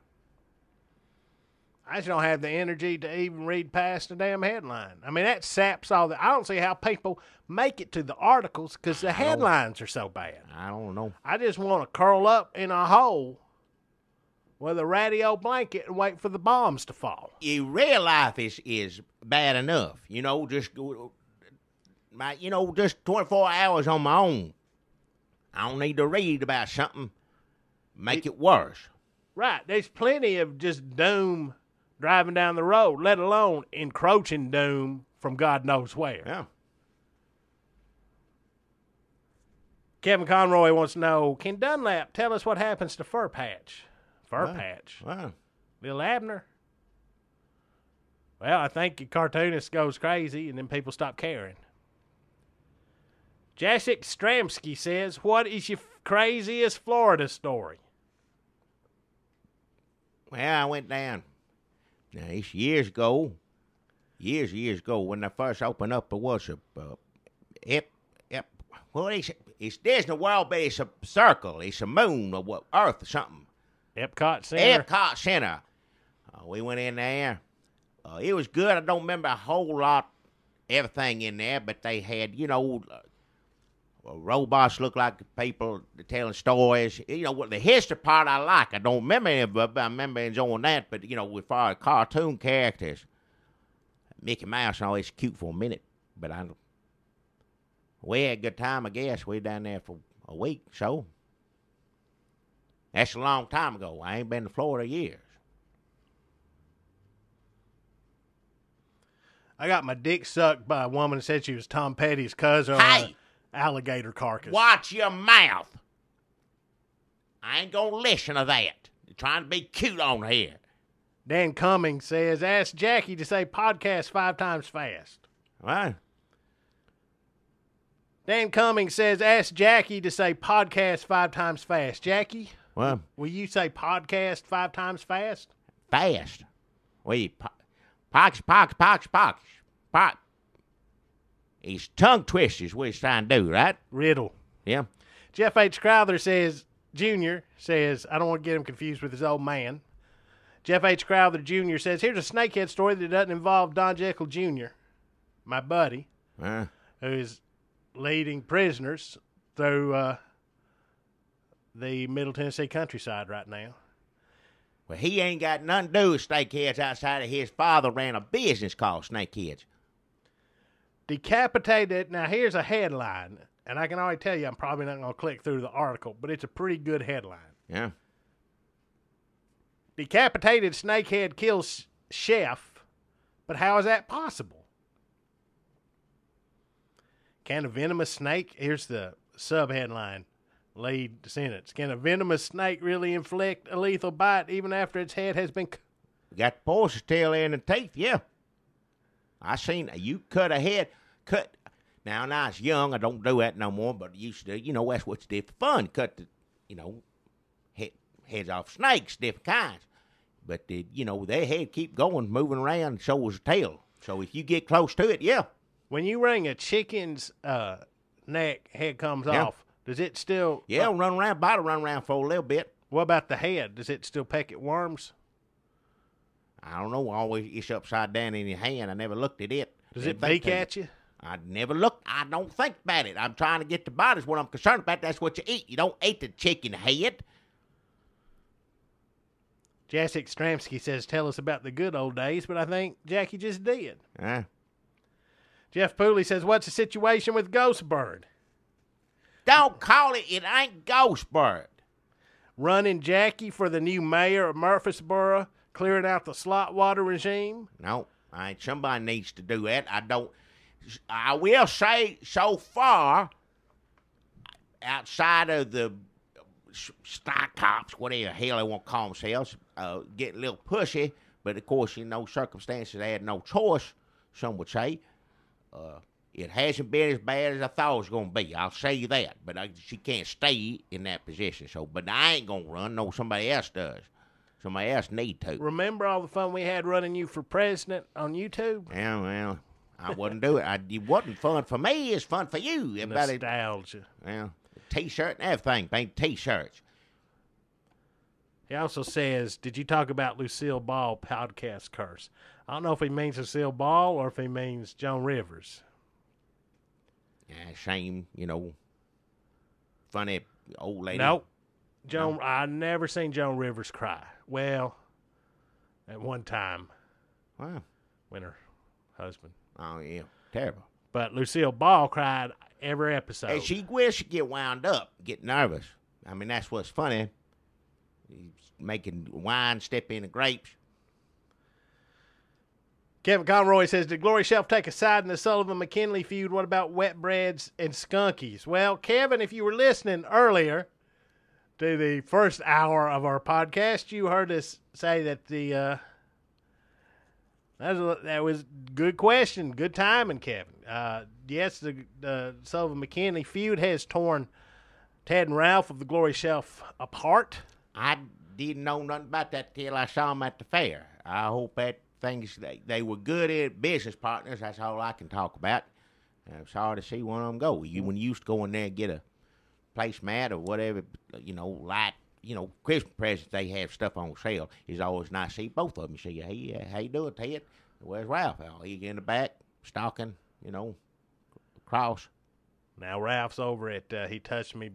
I just don't have the energy to even read past the damn headline. I mean, that saps all the... I don't see how people make it to the articles because the headlines are so bad. I don't know. I just want to curl up in a hole with a radio blanket and wait for the bombs to fall. Real life is bad enough. You know, just 24 hours on my own. I don't need to read about something make it worse. Right. There's plenty of just doom driving down the road, let alone encroaching doom from God knows where. Yeah. Kevin Conroy wants to know, can Dunlap tell us what happens to Fur Patch? Patch? Wow. Little Abner? Well, I think your cartoonist goes crazy and then people stop caring. Jacek Stramsky says, what is your craziest Florida story? Well, I went down. Now, it's years ago, when I first opened up, it was it's Disney World, but it's a circle. It's a moon or Earth or something. Epcot Center. Epcot Center. We went in there. It was good. I don't remember a whole lot, everything in there, but they had, robots look like people telling stories. The history part I like. I don't remember any of it, but I remember enjoying that. But, with far cartoon characters, Mickey Mouse and all, it's cute for a minute. But we had a good time, I guess. We were down there for a week, so. That's a long time ago. I ain't been to Florida years. I got my dick sucked by a woman that said she was Tom Petty's cousin on Hey! an alligator carcass. Watch your mouth. I ain't gonna listen to that. You're trying to be cute on here. Dan Cummings says, ask Jackie to say podcast 5 times fast. What? Dan Cummings says, ask Jackie to say podcast 5 times fast. Jackie, Well, will you say podcast 5 times fast? fast. Pox. He's tongue twisters what he's trying to do, right? Riddle. Yeah. Jeff H. Crowther says, Jr. says, I don't want to get him confused with his old man. Jeff H. Crowther Jr. says, here's a snakehead story that doesn't involve Don Jekyll Jr., my buddy, who is leading prisoners through the Middle Tennessee countryside right now. Well, he ain't got nothing to do with snakeheads outside of his father ran a business called Snakeheads. Decapitated. Now, here's a headline, and I can already tell you I'm probably not going to click through the article, but it's a pretty good headline. Yeah. Decapitated snakehead kills chef, but how is that possible? Can a venomous snake, here's the sub-headline, lead sentence. Can a venomous snake really inflict a lethal bite even after its head has been Got the poison tail in the teeth, yeah. I seen you cut a head, Now, when I was young, I don't do that no more, but I used to, that's what you did for fun. Cut the, heads off snakes, different kinds. But, their head keep going, moving around, so was the tail. So if you get close to it, yeah. When you wring a chicken's neck, head comes off, does it still... Yeah, body run around for a little bit. What about the head? Does it still peck at worms? I don't know. Always it's upside down in your hand. I never looked at it. Does it beak at you? I never looked. I don't think about it. I'm trying to get the body. Is what I'm concerned about. That's what you eat. You don't eat the chicken head. Jacek Stramsky says, tell us about the good old days, but I think Jackie just did. Jeff Pooley says, what's the situation with Ghostbird? Don't call it. It ain't Ghostbird. Running Jackie for the new mayor of Murfreesboro, clearing out the slot water regime? No, somebody needs to do that. I will say, so far, outside of the stock cops, whatever the hell they want to call themselves, getting a little pushy, but of course, in those circumstances, they had no choice, some would say. It hasn't been as bad as I thought it was going to be. I'll say you that. But she can't stay in that position. But I ain't going to run. No, somebody else does. Somebody else need to. Remember all the fun we had running you for president on YouTube? Yeah, well, I wouldn't do it. It wasn't fun for me. It's fun for you. Nostalgia. Well, T-shirt and everything. Paint T-shirts. He also says, did you talk about Lucille Ball podcast curse? I don't know if he means Lucille Ball or if he means Joan Rivers. Yeah, shame, funny old lady. Nope. I never seen Joan Rivers cry. Well, at one time. Wow. When her husband. Oh, yeah. Terrible. But Lucille Ball cried every episode. Hey, she will get wound up, get nervous. I mean, that's what's funny. Making wine step in the grapes. Kevin Conroy says, did Glory Shelf take a side in the Sullivan-McKinley feud? What about wet breads and skunkies? Well, Kevin, if you were listening earlier to the first hour of our podcast, you heard us say that that was a good question, good timing, Kevin. Yes, the Sullivan-McKinley feud has torn Ted and Ralph of the Glory Shelf apart. I didn't know nothing about that till I saw them at the fair. I hope that they were good business partners. That's all I can talk about. I'm sorry to see one of them go. When you used to go in there and get a placemat or whatever, Christmas presents, they have stuff on sale. It's always nice to see both of them. You see, hey, how you doing, Ted? Where's Ralph? Oh, he in the back, stalking, across. Now Ralph's over at He Touched Me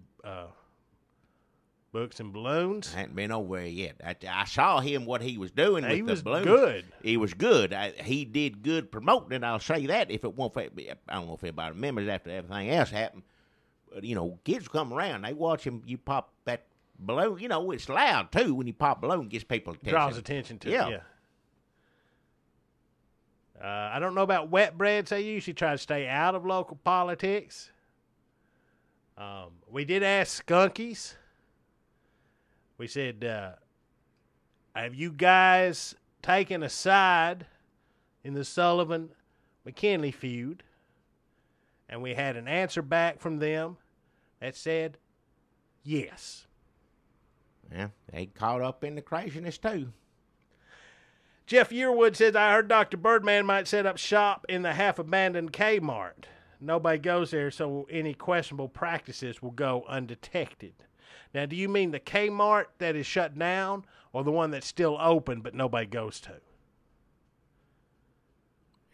Books and Balloons. I hadn't been over there yet. I saw him, what he was doing with the balloons. Good. He was good. He did good promoting it, I'll say that. If it won't, I don't know if anybody remembers after everything else happened. But, kids come around. They watch him. You pop that balloon, you know, it's loud, too, when you pop balloon, gets people attention. Draws attention to Yeah. it, yeah. I don't know about wet breads. They usually try to stay out of local politics. We did ask Skunkies. We said, have you guys taken a side in the Sullivan-McKinley feud? And we had an answer back from them that said, yes. Yeah, they caught up in the craziness, too. Jeff Yearwood says, I heard Dr. Birdman might set up shop in the half-abandoned Kmart. Nobody goes there, so any questionable practices will go undetected. Now, do you mean the Kmart that is shut down or the one that's still open but nobody goes to?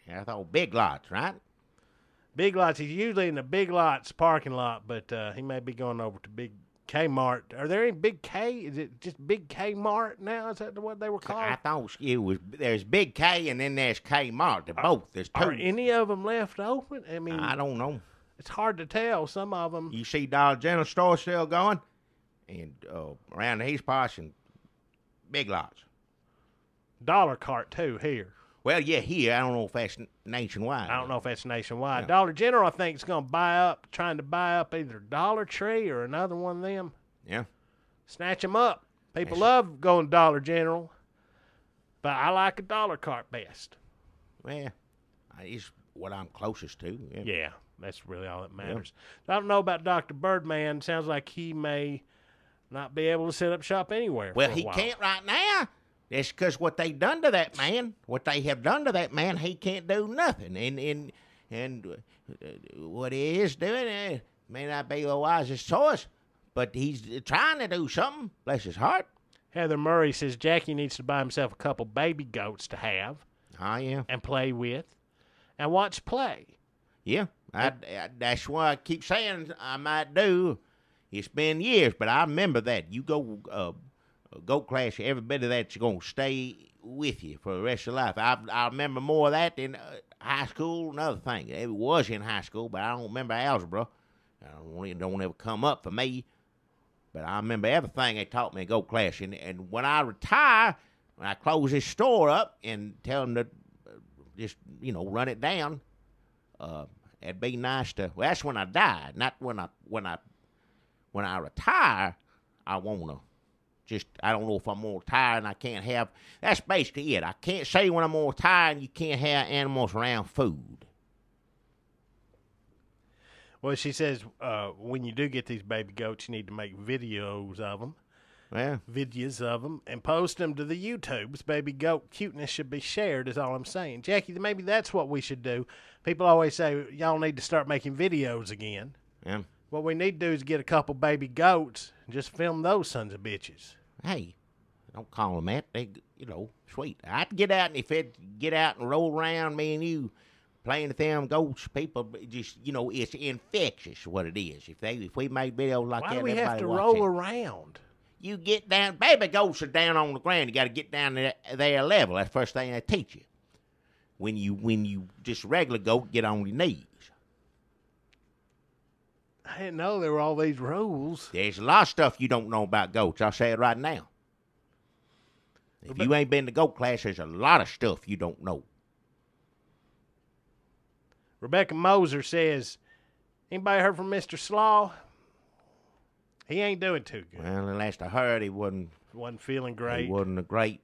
Yeah, I thought Big Lots, right? Big Lots, he's usually in the Big Lots parking lot, but he may be going over to Big Kmart. Are there any Big K? Is it just Big Kmart now? Is that what they were called? I thought it was, there's Big K and then there's Kmart. They're both. There's two. Are any of them left open? I mean, I don't know. it's hard to tell. Some of them. You see Dollar General store still going, and around the East Parts and Big Lots. Dollar Cart, too, here. Well, yeah, here. I don't know if that's nationwide. I don't know if that's nationwide. Yeah. Dollar General, I think, is going to trying to buy up either Dollar Tree or another one of them. Yeah. Snatch them up. People love going to Dollar General, but I like a Dollar Cart best. Well, it's what I'm closest to. Yeah. Yeah, that's really all that matters. I don't know about Dr. Birdman. Sounds like he may not be able to set up shop anywhere. Well, for a he while. can't right now. That's because what they done to that man, he can't do nothing. And what he is doing may not be the wisest choice, but he's trying to do something. Bless his heart. Heather Murray says Jackie needs to buy himself a couple baby goats to have Oh, yeah. and play with and watch play. Yeah. That's what I keep saying I might do. It's been years, but I remember that. You go goat class, every bit of that's going to stay with you for the rest of your life. I remember more of that than high school, another thing. It was in high school, but I don't remember algebra. It don't ever come up for me. But I remember everything they taught me in goat class. And when I retire, when I close this store up and tell them to just, run it down, it'd be nice to, well, that's when I die, not when I retire, I want to. I don't know if I'm going to retire and I can't have, that's basically it. I can't say when I'm going to retire and you can't have animals around food. Well, she says when you do get these baby goats, you need to make videos of them. Well, Videos of them and post them to the YouTubes. Baby goat cuteness should be shared is all I'm saying. Jackie, maybe that's what we should do. People always say, y'all need to start making videos again. yeah. What we need to do is get a couple baby goats and just film those sons of bitches. Hey, don't call them that. They, sweet. I'd get out and if it get out and roll around, me and you playing with them goats, people just, it's infectious what it is. If we make videos like Why that, do we have to watch roll it. around? You get down, baby goats are down on the ground. You got to get down to their level. That's the first thing they teach you. When you just regular goat, get on your knees. I didn't know there were all these rules. There's a lot of stuff you don't know about goats. I'll say it right now. If you ain't been to goat class, there's a lot of stuff you don't know. Rebecca Moser says, anybody heard from Mr. Slaw? He ain't doing too good. Well, the last I heard, he wasn't Feeling great. He wasn't a great.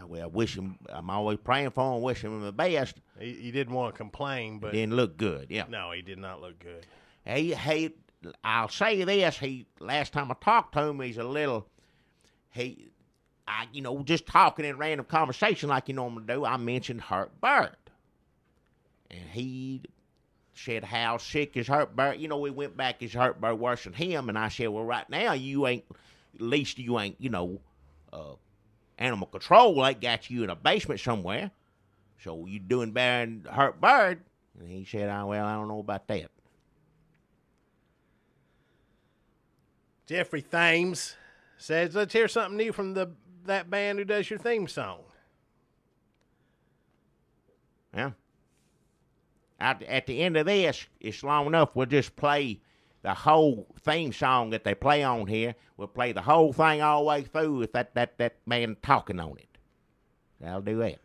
I wish him. I'm always praying for him, wishing him the best. He didn't want to complain, but Didn't look good. Yeah. no, he did not look good. Hey, I'll say this. Last time I talked to him, he's a little. Just talking in random conversation like you normally do. I mentioned Hurt Bird, and he said how sick is Hurt Bird. We went back, is Hurt Bird worse than him? And I said, well, right now you ain't. At least you ain't. Animal control ain't got you in a basement somewhere. So you doing better than Hurt Bird? And he said, well, I don't know about that. Jeffrey Thames says, let's hear something new from that band who does your theme song. Yeah. At the end of this, it's long enough. We'll just play the whole theme song that they play on here. We'll play the whole thing all the way through with that man talking on it. That'll do it.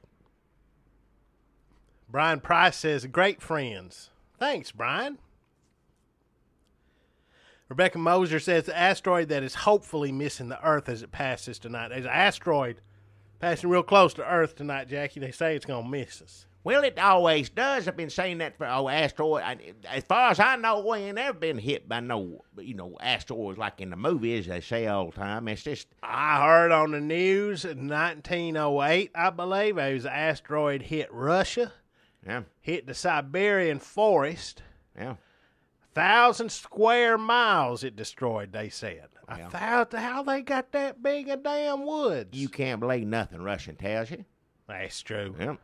Brian Price says, great friends. Thanks, Brian. Rebecca Moser says, the asteroid that is hopefully missing the Earth as it passes tonight. There's an asteroid passing real close to Earth tonight, Jackie. They say it's going to miss us. Well, it always does. I've been saying that for asteroid. As far as I know, we ain't never been hit by no, asteroids like in the movies. They say all the time. It's just I heard on the news in 1908, I believe, there was an asteroid hit Russia, hit the Siberian forest. 1,000 square miles it destroyed, they said. How they got that big a damn woods? You can't believe nothing Russian tells you. That's true. Yeah.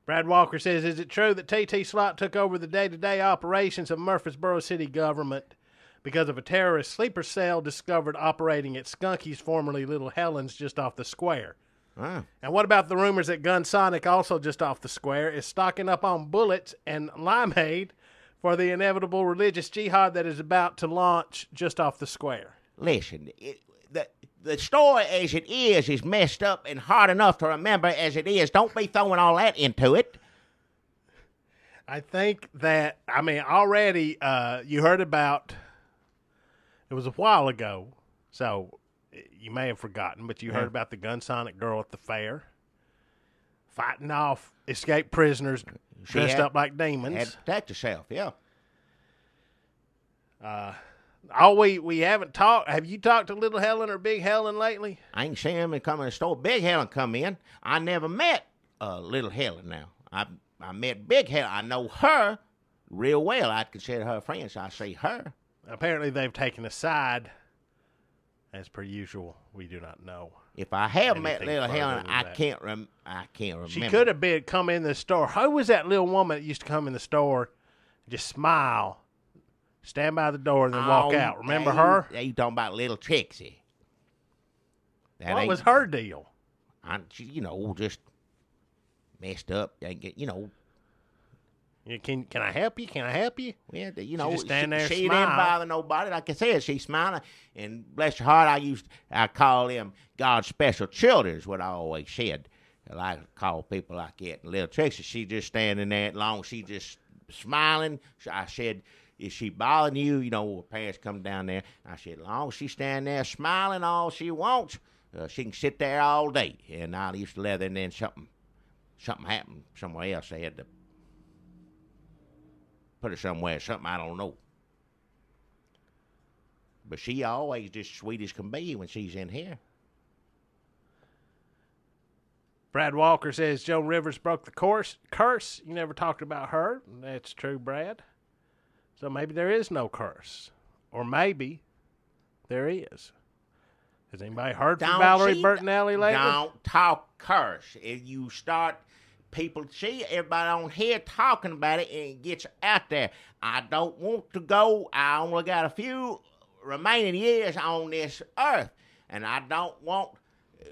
Brad Walker says, is it true that T.T. Slott took over the day-to-day operations of Murfreesboro city government because of a terrorist sleeper cell discovered operating at Skunky's, formerly Little Helen's, just off the square? And what about the rumors that Gun Sonic, also just off the square, is stocking up on bullets and limeade for the inevitable religious jihad that is about to launch just off the square? Listen, the story as it is messed up and hard enough to remember as it is. Don't be throwing all that into it. I think that, already you heard about, it was a while ago, so you may have forgotten, but you heard about the Gun Sonic girl at the fair fighting off escaped prisoners dressed up like demons. Had to protect herself, yeah. We haven't talked. Have you talked to Little Helen or Big Helen lately? I ain't seen him come in the store. Big Helen come in. I never met Little Helen now. I met Big Helen. I know her real well. I'd consider her a friend, so I see her. Apparently they've taken a side. As per usual, we do not know. If I have met Little Helen, I can't remember. She could have come in the store. Who was that little woman that used to come in the store, just smile, stand by the door, and then walk out? Remember her? You talking about Little Trixie? What was her deal? She, just messed up. Can I help you? Can I help you? Yeah, she just stand there and she smile. didn't bother nobody. Like I said, she's smiling. And bless her heart, I call them God's special children is what I always said. I like to call people like that. And Little Trixie, she just standing there long. She just smiling. I said, is she bothering you? Her parents come down there. I said, as long as she's standing there smiling all she wants, she can sit there all day. And I used to let her, and then something happened somewhere else. They had to put her somewhere, something I don't know. But she always just sweet as can be when she's in here. Brad Walker says Joan Rivers broke the curse. You never talked about her. That's true, Brad. So maybe there is no curse. Or maybe there is. Has anybody heard from Valerie Bertinelli lately? Don't talk curse. If you start... People see everybody on here talking about it, and it gets out there. I don't want to go. I only got a few remaining years on this earth, and I don't want,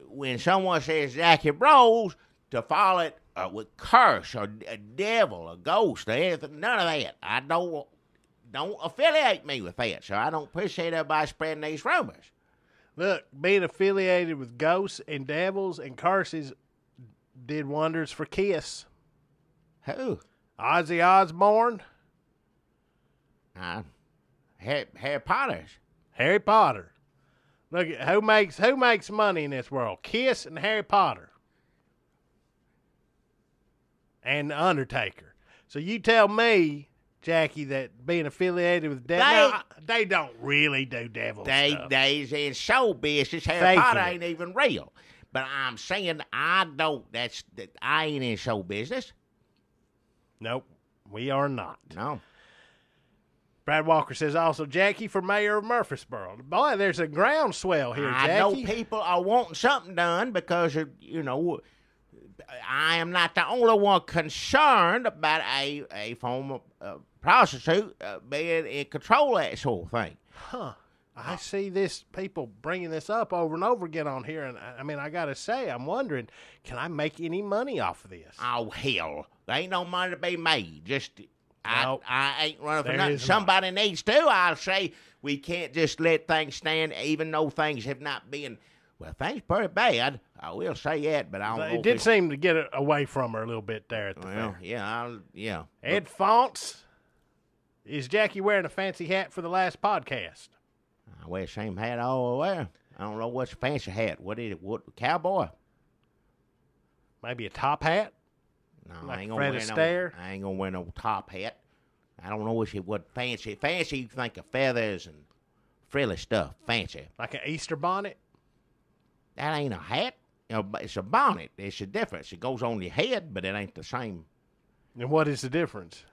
when someone says Jackie Bros, to follow it with curse or a devil, a ghost, or anything. None of that. I don't affiliate me with that, so I don't appreciate everybody spreading these rumors. Look, being affiliated with ghosts and devils and curses did wonders for Kiss. Who? Ozzy Osbourne. Harry Potter's. Harry Potter. Look, who makes money in this world? Kiss and Harry Potter. And The Undertaker. So you tell me, Jackie, that being affiliated with devil, they don't really do devil stuff. They's in show business. Harry Potter ain't even real. But I'm saying I ain't in show business. Nope, we are not. No. Brad Walker says also, Jackie for mayor of Murfreesboro. Boy, there's a groundswell here, Jackie. I know people are wanting something done because, I am not the only one concerned about a former prostitute being in control of that sort of thing. Huh. I see people bringing this up over and over again on here, and I got to say, I'm wondering, can I make any money off of this? Oh, hell. There ain't no money to be made. Just Nope. I ain't running for There nothing. is Somebody needs to. I'll say we can't just let things stand, even though things have not been. Well, things pretty bad. I will say that, but I don't know. It did seem to get away from her a little bit there at the fair. Yeah. Ed Fonts, is Jackie wearing a fancy hat for the last podcast? I wear the same hat I always wear. I don't know what's a fancy hat. What is it? What, cowboy? Maybe a top hat? No, Like I ain't gonna Fred wear Astaire? no. I ain't gonna wear no top hat. I don't know what fancy. Fancy, you think of feathers and frilly stuff. Fancy. Like an Easter bonnet? That ain't a hat. It's a bonnet. It's a difference. It goes on your head, but it ain't the same. And what is the difference?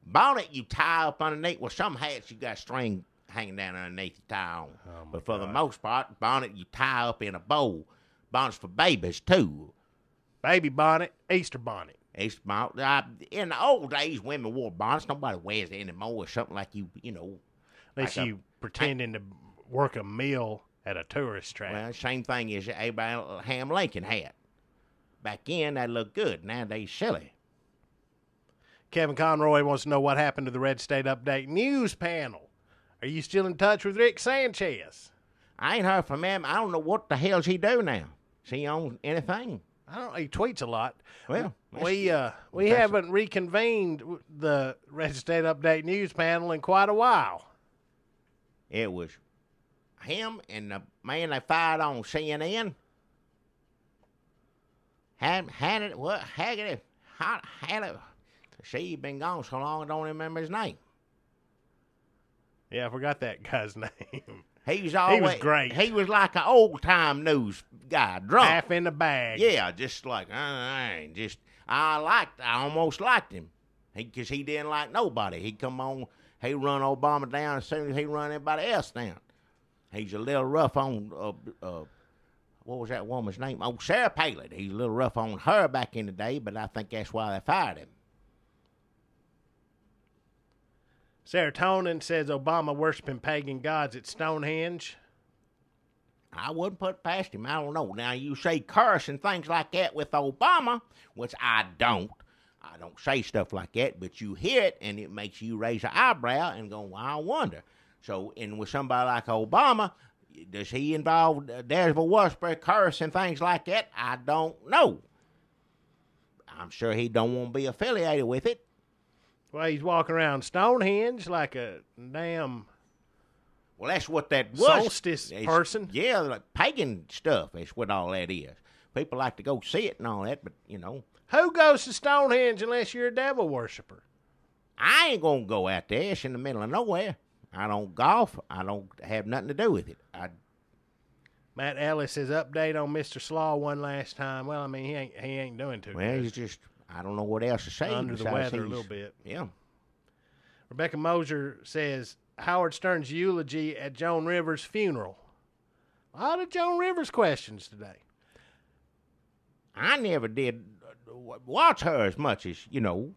Bonnet you tie up underneath. Well, some hats you got string hanging down underneath you tie on. But for the most part, bonnet you tie up in a bow. Bonnets for babies too. Baby bonnet, Easter bonnet. Easter bonnet. In the old days, women wore bonnets. Nobody wears it anymore. It's something like you know. Unless like you pretending to work a meal at a tourist trap. Well, same thing as Abraham Lincoln hat. Back in, that looked good. Nowadays, silly. Kevin Conroy wants to know what happened to the Red State Update news panel. Are you still in touch with Rick Sanchez? I ain't heard from him. I don't know what the hell's he do now. Is he on anything? I don't know. He tweets a lot. Well, we haven't reconvened the Red State Update news panel in quite a while. It was him and the man they fired on CNN. Haggity. See, he been gone so long I don't remember his name. Yeah, I forgot that guy's name. He was great. He was like an old time news guy, drunk. Half in the bag. Yeah, just like I almost liked him, because he didn't like nobody. He come on, he run Obama down as soon as he run everybody else down. He's a little rough on what was that woman's name? Oh, Sarah Palin. He's a little rough on her back in the day, but I think that's why they fired him. Serotonin says Obama worshiping pagan gods at Stonehenge. I wouldn't put it past him. I don't know. Now, you say curse and things like that with Obama, which I don't. I don't say stuff like that, but you hear it, and it makes you raise an eyebrow and go, well, I wonder. So, and with somebody like Obama, does he involve devil worshiper, curse, and things like that? I don't know. I'm sure he don't want to be affiliated with it. Well, he's walking around Stonehenge like a damn Well, that's what that was. solstice person. Yeah, like pagan stuff. That's what all that is. People like to go see it and all that, but, you know. Who goes to Stonehenge unless you're a devil worshiper? I ain't going to go out there. It's in the middle of nowhere. I don't golf. I don't have nothing to do with it. Matt Ellis says update on Mr. Slaw one last time. Well, I mean, he ain't doing too Well, good. he's just, I don't know what else to say. Under the weather a little bit. Yeah. Rebecca Mosier says Howard Stern's eulogy at Joan Rivers' funeral. A lot of Joan Rivers questions today. I never did watch her as much as, you know,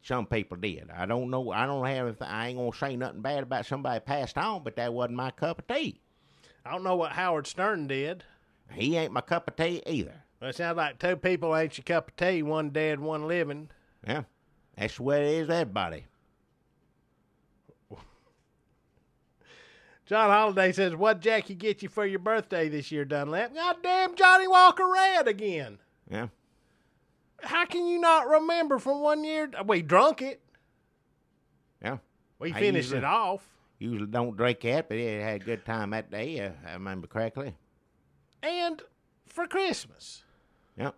some people did. I don't know. I ain't going to say nothing bad about somebody passed on, but that wasn't my cup of tea. I don't know what Howard Stern did. He ain't my cup of tea either. Well, it sounds like two people ain't your cup of tea, one dead, one living. Yeah. That's the way it is, everybody. John Holliday says, what Jackie get you for your birthday this year, Dunlap? Goddamn Johnny Walker Red again. Yeah. How can you not remember from 1 year? We drunk it. Yeah. We finished it off. Usually don't drink that, but it had a good time that day, I remember correctly. And for Christmas. Yep.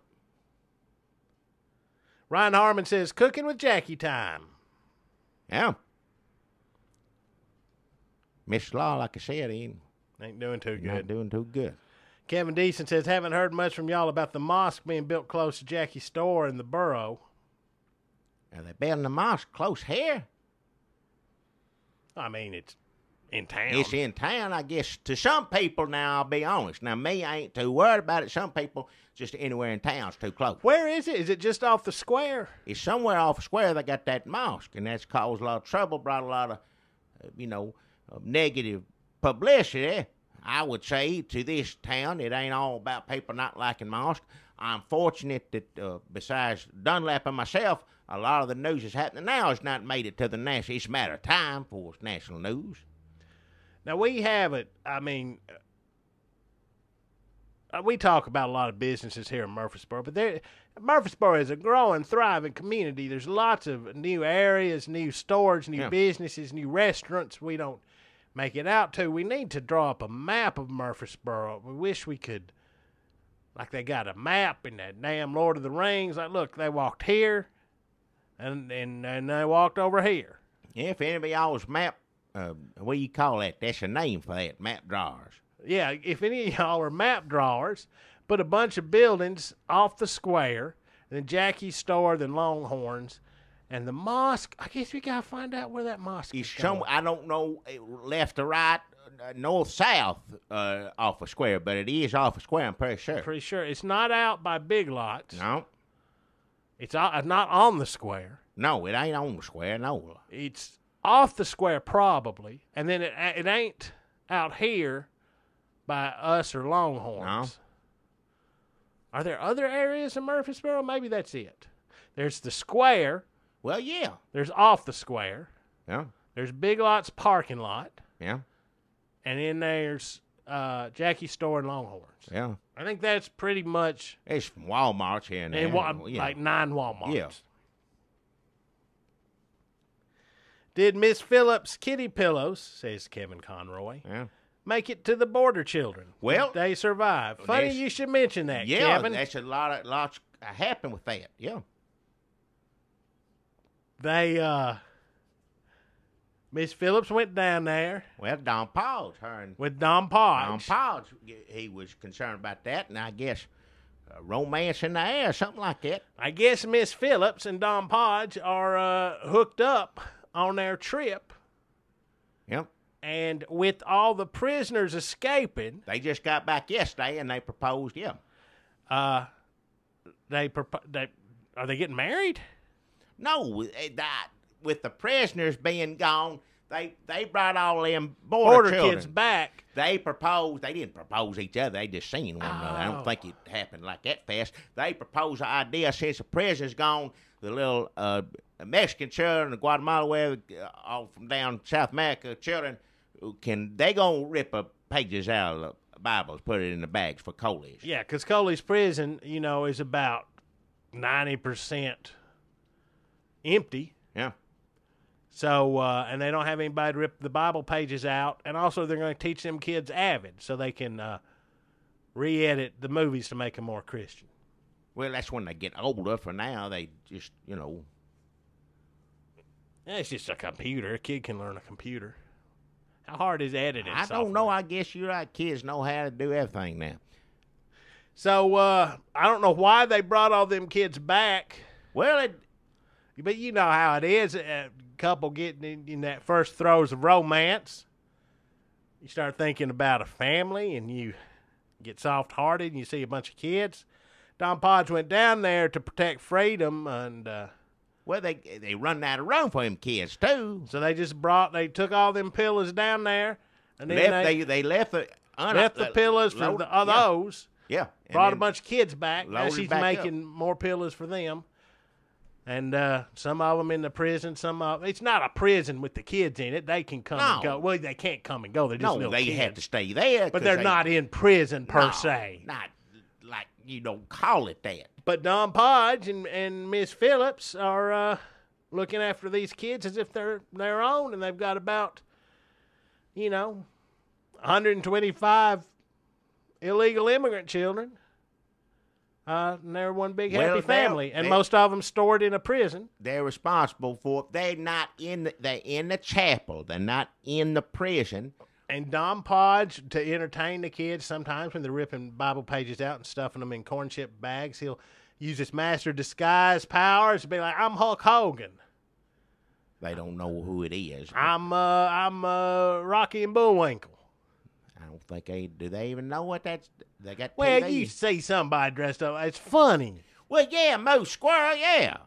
Ryan Harmon says, cooking with Jackie time. Yeah. Miss Law, like I said, ain't doing too good. Not doing too good. Kevin Deason says, haven't heard much from y'all about the mosque being built close to Jackie's store in the borough. Are they building a mosque close here? I mean, it's in town. It's in town, I guess. To some people now, I'll be honest. Now, me, I ain't too worried about it. Some people, just anywhere in town's too close. Where is it? Is it just off the square? It's somewhere off the square they got that mosque, and that's caused a lot of trouble, brought a lot of, negative publicity, I would say, to this town. It ain't all about people not liking mosque. I'm fortunate that besides Dunlap and myself, a lot of the news that's happening now has not made it to the national. It's a matter of time for national news. Now, we haven't, I mean, we talk about a lot of businesses here in Murfreesboro, but Murfreesboro is a growing, thriving community. There's lots of new areas, new stores, new businesses, new restaurants we don't make it out to. We need to draw up a map of Murfreesboro. We wish we could, like they got a map in that damn Lord of the Rings. Like, look, they walked here, and they walked over here. Yeah, if any of y'all's map, what do you call that? That's a name for that, map drawers. Yeah, if any of y'all are map drawers, put a bunch of buildings off the square, and then Jackie's store, then Longhorns, and the mosque. I guess we got to find out where that mosque is going. I don't know, left or right, north, south off a square, but it is off a square, I'm pretty sure. Pretty sure. It's not out by Big Lots. No. It's not on the square. No, it ain't on the square, no. It's off the square probably, and then it ain't out here by us or Longhorns. No. Are there other areas in Murfreesboro? Maybe that's it. There's the square. Well, yeah. There's off the square. Yeah. There's Big Lots parking lot. Yeah. And then there's Jackie's store and Longhorns. Yeah. I think that's pretty much. It's Walmart's here and there. Like 9 Walmarts. Yeah. Did Miss Phillips' kitty pillows, says Kevin Conroy, make it to the border children? Well, they survived. Funny you should mention that, Kevin. Yeah, that's a lots happened with that. Yeah. They, Miss Phillips went down there. Well, Don Podge, with Don Podge. Don Podge, he was concerned about that, and I guess romance in the air, something like that. I guess Miss Phillips and Don Podge are hooked up on their trip. Yep. And with all the prisoners escaping, they just got back yesterday and they proposed. Yeah. Are they getting married? No, with the prisoners being gone, they brought all them border children. Kids back. They proposed. They didn't propose each other. They just seen one another. I don't think it happened like that fast. They proposed the idea since the prisoners gone, the little Mexican children, the Guatemala, all from down South America children, they gonna rip pages out of the Bibles, put it in the bags for Coley's. Yeah, because Coley's prison, is about 90% empty. Yeah. So, and they don't have anybody to rip the Bible pages out, and also they're going to teach them kids Avid so they can re-edit the movies to make them more Christian. Well, that's when they get older. For now, they just, Yeah, it's just a computer. A kid can learn a computer. How hard is editing I software? don't know. I guess you're right. Kids know how to do everything now. So, I don't know why they brought all them kids back. Well, but you know how it is. A couple getting in that first throes of romance. You start thinking about a family, and you get soft-hearted, and you see a bunch of kids. Don Podge went down there to protect freedom, and well, they run out of room for them kids too. So they took all them pillows down there, and then they left the pillows for those. Yeah, brought a bunch of kids back. Now she's making up. More pillows for them, and some of them in the prison. It's not a prison with the kids in it. They can come and go. Well, they can't come and go. They're just little kids. Have to stay there. But they're not in prison per se. Not like you don't call it that. But Don Podge and Miss Phillips are looking after these kids as if they're their own, and they've got about 125 illegal immigrant children. And they're one big happy family, and most of them stored in a prison. They're responsible for. They're not they're in the chapel. They're not in the prison. And Don Podge, to entertain the kids, sometimes when they're ripping Bible pages out and stuffing them in corn chip bags, he'll use his master disguise powers to be like, "I'm Hulk Hogan." They don't know who it is. I'm Rocky and Bullwinkle. I don't think do they even know what that's? They got. Well, TV. you see somebody dressed up. It's funny. Well, yeah, Moose Squirrel, yeah.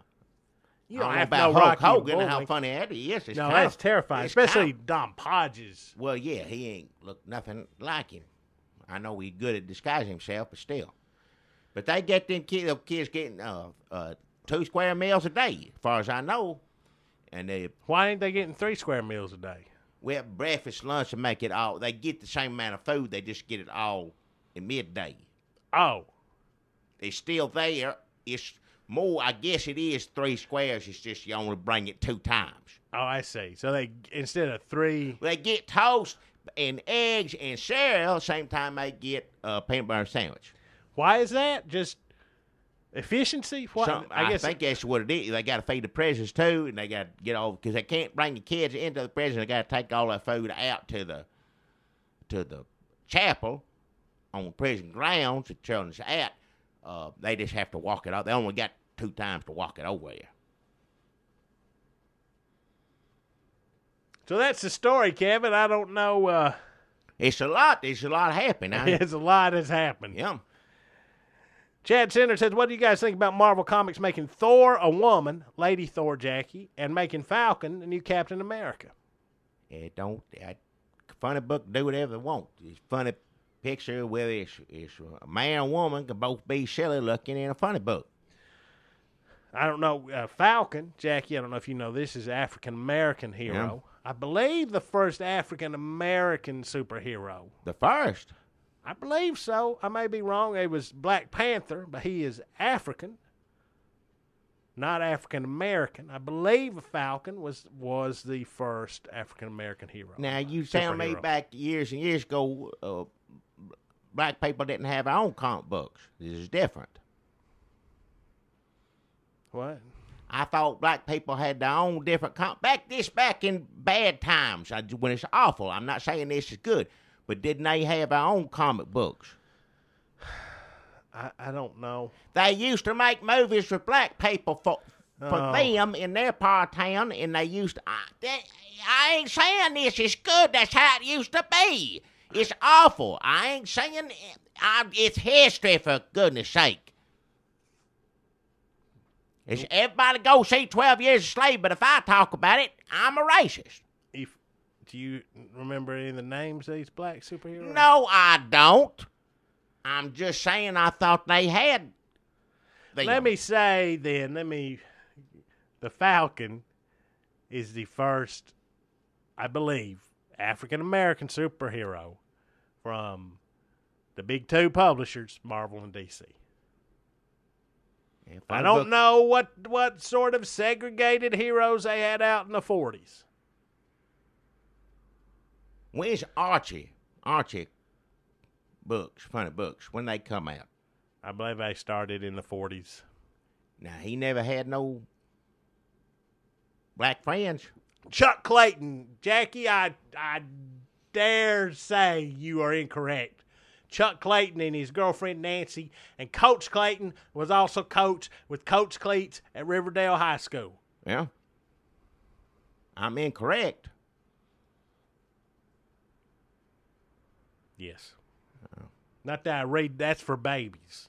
You don't have to know Hulk Rocky Hogan and how funny that is. That's terrifying, especially Don Podge's. Well, yeah, he ain't look nothing like him. I know he's good at disguising himself, but still. But they get them kids getting 2 square meals a day, as far as I know. And Why ain't they getting 3 square meals a day? well, breakfast, lunch, and make it all. They get the same amount of food. They just get it all in midday. Oh. It's still there. It's more, I guess it is 3 squares. It's just you only bring it 2 times. Oh, I see. So they, instead of 3. They get toast and eggs and cereal, same time they get a peanut butter sandwich. Why is that? Just efficiency? What? I think that's what it is. They got to feed the prisoners too, and they got to get all, because they can't bring the kids into the prison. They got to take all that food out to the chapel on prison grounds. The children's at. They just have to walk it out. They only got 2 times to walk it over there. So that's the story, Kevin. I don't know. It's a lot. There's a lot happening. It's a lot has happened. Yeah. Chad Center says, what do you guys think about Marvel Comics making Thor a woman, Lady Thor Jackie, and making Falcon the new Captain America? It don't. Funny book, do whatever they want. It's funny picture, whether it's a man or woman, can both be silly looking in a funny book. I don't know. Falcon, Jackie, I don't know if you know this, is an African-American hero. I believe the first African-American superhero. The first. I believe so. I may be wrong. It was Black Panther, but he is African, not African-American. I believe Falcon was the first African-American hero. Now, you tell me back years and years ago, black people didn't have their own comic books. This is different. What? I thought black people had their own different back in bad times when it's awful. I'm not saying this is good, but didn't they have their own comic books? I don't know. They used to make movies with black people for them in their part of town, and they used to. I ain't saying this is good. That's how it used to be. It's awful. I ain't saying it's history, for goodness sake. It's everybody go see 12 Years a Slave, but if I talk about it, I'm a racist. Do you remember any of the names of these black superheroes? No, I don't. I'm just saying I thought they had them. Let me say then, the Falcon is the first, I believe, African-American superhero from the big 2 publishers, Marvel and DC. I don't know what sort of segregated heroes they had out in the 40s. When's Archie books, funny books, when they come out? I believe they started in the 40s. Now, he never had no black friends. Chuck Clayton. Jackie, I dare say you are incorrect. Chuck Clayton and his girlfriend Nancy, and Coach Clayton was also coach with Coach Cleats at Riverdale High School. Yeah. I'm incorrect. Yes. Not that I read, that's for babies.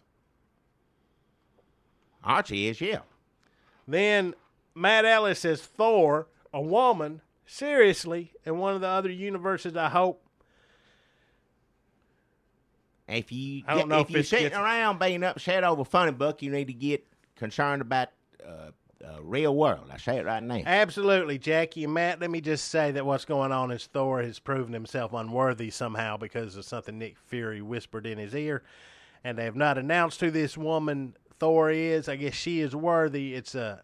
Archie is, yeah. Then Matt Ellis says Thor, a woman, seriously, in one of the other universes, I hope. If you're sitting around being upset over a funny book, you need to get concerned about real world. I say it right now. Absolutely, Jackie and Matt. Let me just say that what's going on is Thor has proven himself unworthy somehow because of something Nick Fury whispered in his ear, and they have not announced who this woman Thor is. I guess she is worthy. It's a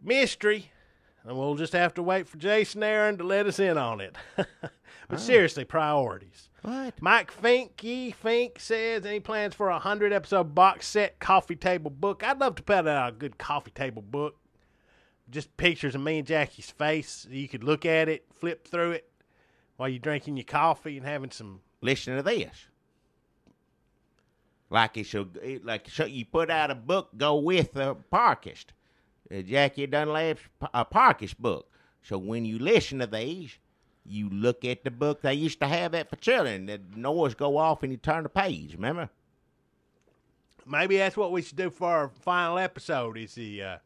mystery, and we'll just have to wait for Jason Aaron to let us in on it. But seriously, priorities. What? Mike Fink says any plans for a 100-episode box set coffee table book. I'd love to put out a good coffee table book. Just pictures of me and Jackie's face. You could look at it, flip through it while you're drinking your coffee and having some. Listen to this. Like you put out a book, go with a Parkist. Jackie Dunlap's a Parkist book. So when you listen to these, you look at the book. They used to have that for children. The noise go off and you turn the page, remember? Maybe that's what we should do for our final episode is the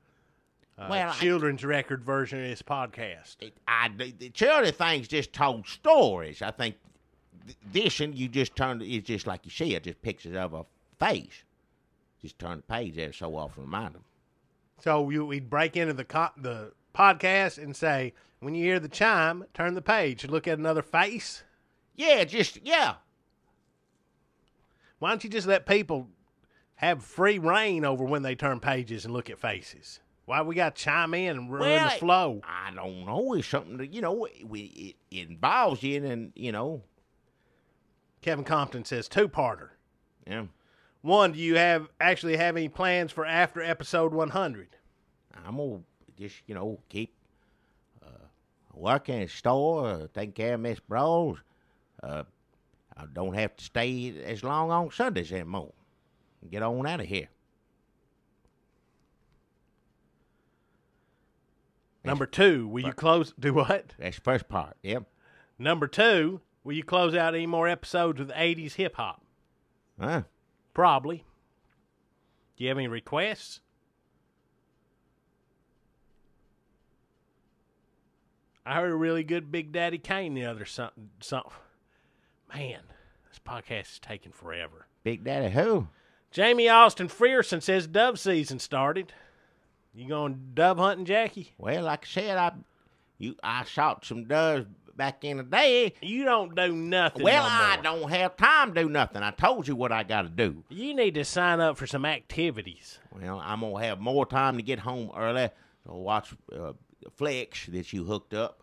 children's record version of this podcast. The children things just told stories. I think this and you just turned, it's just like you see it, just pictures of a face. Just turn the page every so often, remind them. So we'd break into the podcast and say, when you hear the chime, turn the page and look at another face. Yeah. Why don't you just let people have free reign over when they turn pages and look at faces? Why we got to chime in and ruin the flow? I don't know. It's something that, it involves you and, Kevin Compton says, two-parter. Yeah. One, do you actually have any plans for after episode 100? I'm going to just, keep working at the store, taking care of Miss Brawls. I don't have to stay as long on Sundays anymore. Get on out of here. Number two, will you do what? That's the first part, yep. Number two, will you close out any more episodes with 80s hip-hop? Huh? Probably. Do you have any requests? I heard a really good Big Daddy Kane the other something. Man, this podcast is taking forever. Big Daddy who? Jamie Austin Frierson says dove season started. You going dove hunting, Jackie? Well, like I said, I shot some doves back in the day. You don't do nothing. Well, no I more. don't have time to do nothing. I told you what I got to do. You need to sign up for some activities. Well, I'm going to have more time to get home early to watch flicks that you hooked up.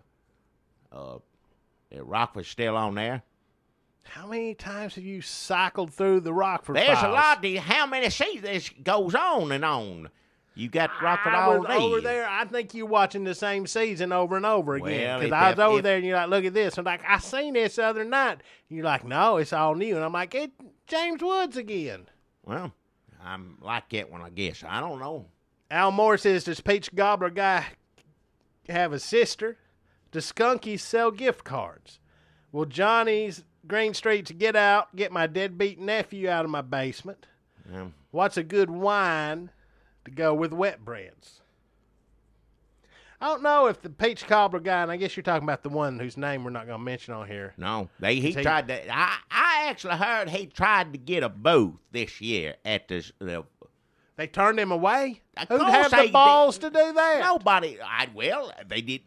Rockford's still on there. How many times have you cycled through the Rockford There's files? a lot. How many seasons this goes on and on? You got Rockford I all was day. over there. I think you're watching the same season over and over again. Well, Because I was over there and you're like, look at this. I'm like, I seen this the other night. And you're like, no, it's all new. And I'm like, it's James Woods again. Well, I'm like that one, I guess. I don't know. Al Moore says, does Peach Gobbler guy have a sister? Does Skunkies sell gift cards? Will Johnny's Green Streets get out, get my deadbeat nephew out of my basement? Yeah. What's a good wine to go with wet breads? I don't know if the peach cobbler guy, and I guess you're talking about the one whose name we're not going to mention on here. No, he tried to. I actually heard he tried to get a booth this year at the. They turned him away? Of Who'd course have the they balls did. to do that? Nobody. They did.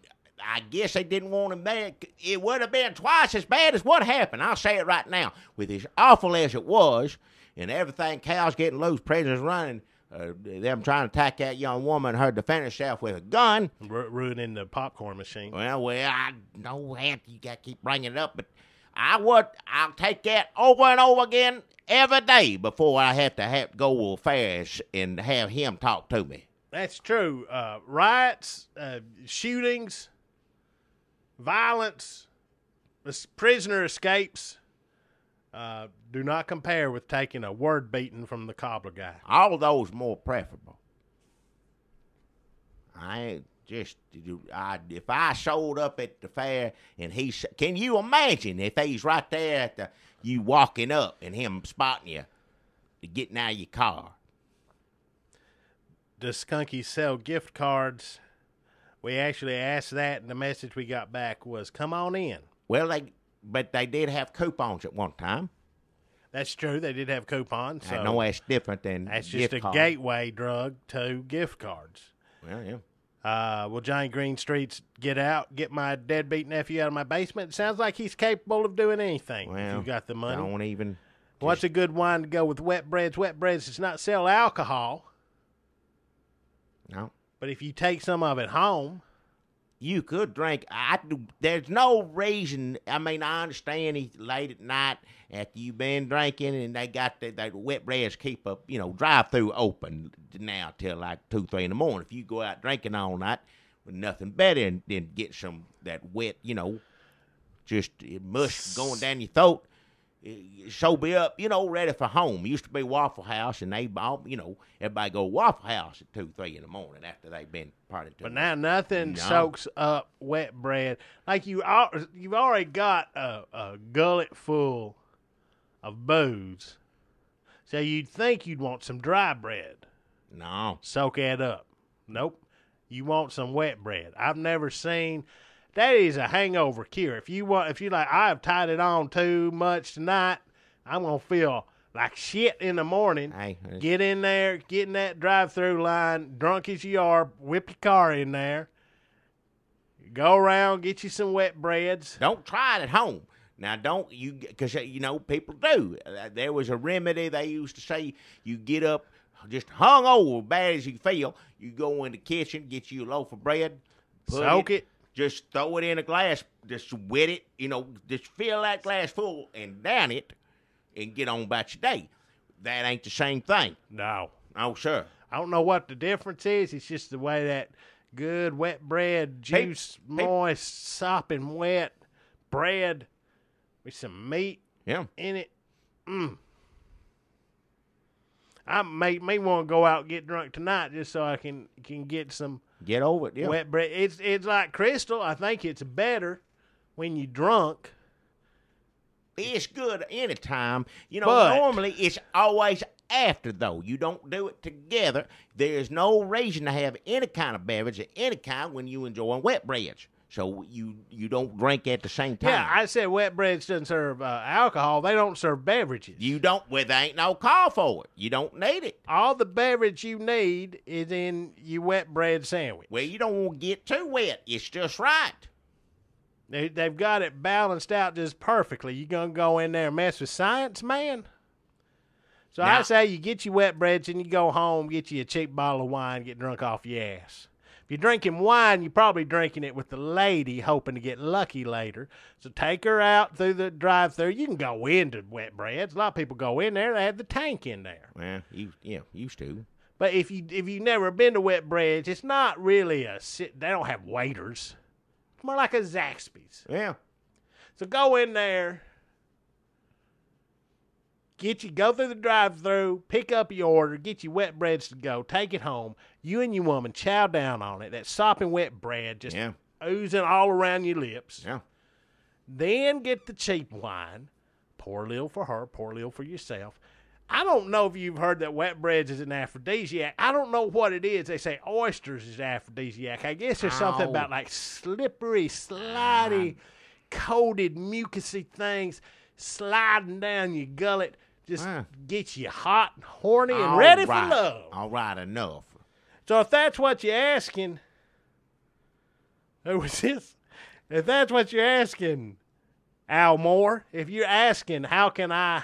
I guess they didn't want him there. It would have been twice as bad as what happened. I'll say it right now. With as awful as it was, and everything, cows getting loose, prisoners running, them trying to attack that young woman, her defend herself with a gun. Ruining the popcorn machine. Well, I know that you got to keep bringing it up, but I'll take that over and over again every day before I have to go to affairs and have him talk to me. That's true. Riots, shootings, violence, prisoner escapes do not compare with taking a word beating from the cobbler guy. All those more preferable. If I showed up at the fair and can you imagine if he's right there at you walking up and him spotting you, getting out of your car? Does Skunky sell gift cards? We actually asked that, and the message we got back was, come on in. Well, but they did have coupons at one time. That's true. They did have coupons. So I know that's different than that's gift just a cards. gateway drug to gift cards. Well, yeah. Will Johnny Greenstreet's get out, get my deadbeat nephew out of my basement? It sounds like he's capable of doing anything if Well, you got the money. Don't even. What's a good wine to go with wet breads? Wet breads does not sell alcohol. No. But if you take some of it home, you could drink. There's no reason. I mean, I understand he's late at night after you've been drinking, and they got the wet breads keep up, drive-through open now till like 2, 3 in the morning. If you go out drinking all night, with nothing better than get some that wet, just mush going down your throat. Sober you up, ready for home. Used to be Waffle House, and they, everybody go Waffle House at 2, 3 in the morning after they've been partying. But now nothing soaks up wet bread. Like you've already got a gullet full of booze, so you'd think you'd want some dry bread. No. Soak that up. Nope. You want some wet bread. I've never seen. That is a hangover cure. If you're like, I've tied it on too much tonight, I'm gonna feel like shit in the morning. Hey, Get in there, get in that drive-through line, drunk as you are, whip your car in there. Go around, get you some wet breads. don't try it at home. Now, don't you, because, people do. There was a remedy they used to say, you get up just hungover, bad as you feel, you go in the kitchen, get you a loaf of bread. Soak it. Just throw it in a glass, just wet it, just fill that glass full and down it and get on about your day. That ain't the same thing. No. Oh, sir. I don't know what the difference is. It's just the way that good wet bread, juice, moist, sopping wet bread with some meat in it. I may want to go out and get drunk tonight just so I can get some Get over it, yeah. wet bread. It's like Crystal. I think it's better when you're drunk. It's good anytime. But- Normally it's always after, though. You don't do it together. There's no reason to have any kind of beverage of any kind when you enjoy wet breads. So you don't drink at the same time. Yeah, I said wet breads doesn't serve alcohol. They don't serve beverages. You don't, well, there ain't no call for it. You don't need it. All the beverage you need is in your wet bread sandwich. Well, you don't want to get too wet. It's just right. They've got it balanced out just perfectly. You going to go in there and mess with science, man? So Now- I say you get your wet breads and you go home, get you a cheap bottle of wine, get drunk off your ass. If you're drinking wine, you're probably drinking it with the lady, hoping to get lucky later. So take her out through the drive-thru. You can go into wet breads. A lot of people go in there. They have the tank in there. Well, used to. But if you've never been to wet breads, it's not really they don't have waiters. It's more like a Zaxby's. Yeah. So go in there, go through the drive-thru, pick up your order, get your wet breads to go, take it home. You and your woman chow down on it. That sopping wet bread just oozing all around your lips. Yeah. Then get the cheap wine. Pour a little for her, pour a little for yourself. I don't know if you've heard that wet breads is an aphrodisiac. I don't know what it is. They say oysters is aphrodisiac. I guess there's something about like slippery, slidey, coated, mucusy things sliding down your gullet. Just get you hot and horny and ready for love. All right, enough. So if that's what you're asking, who was this? If that's what you're asking, Al Moore, if you're asking how can I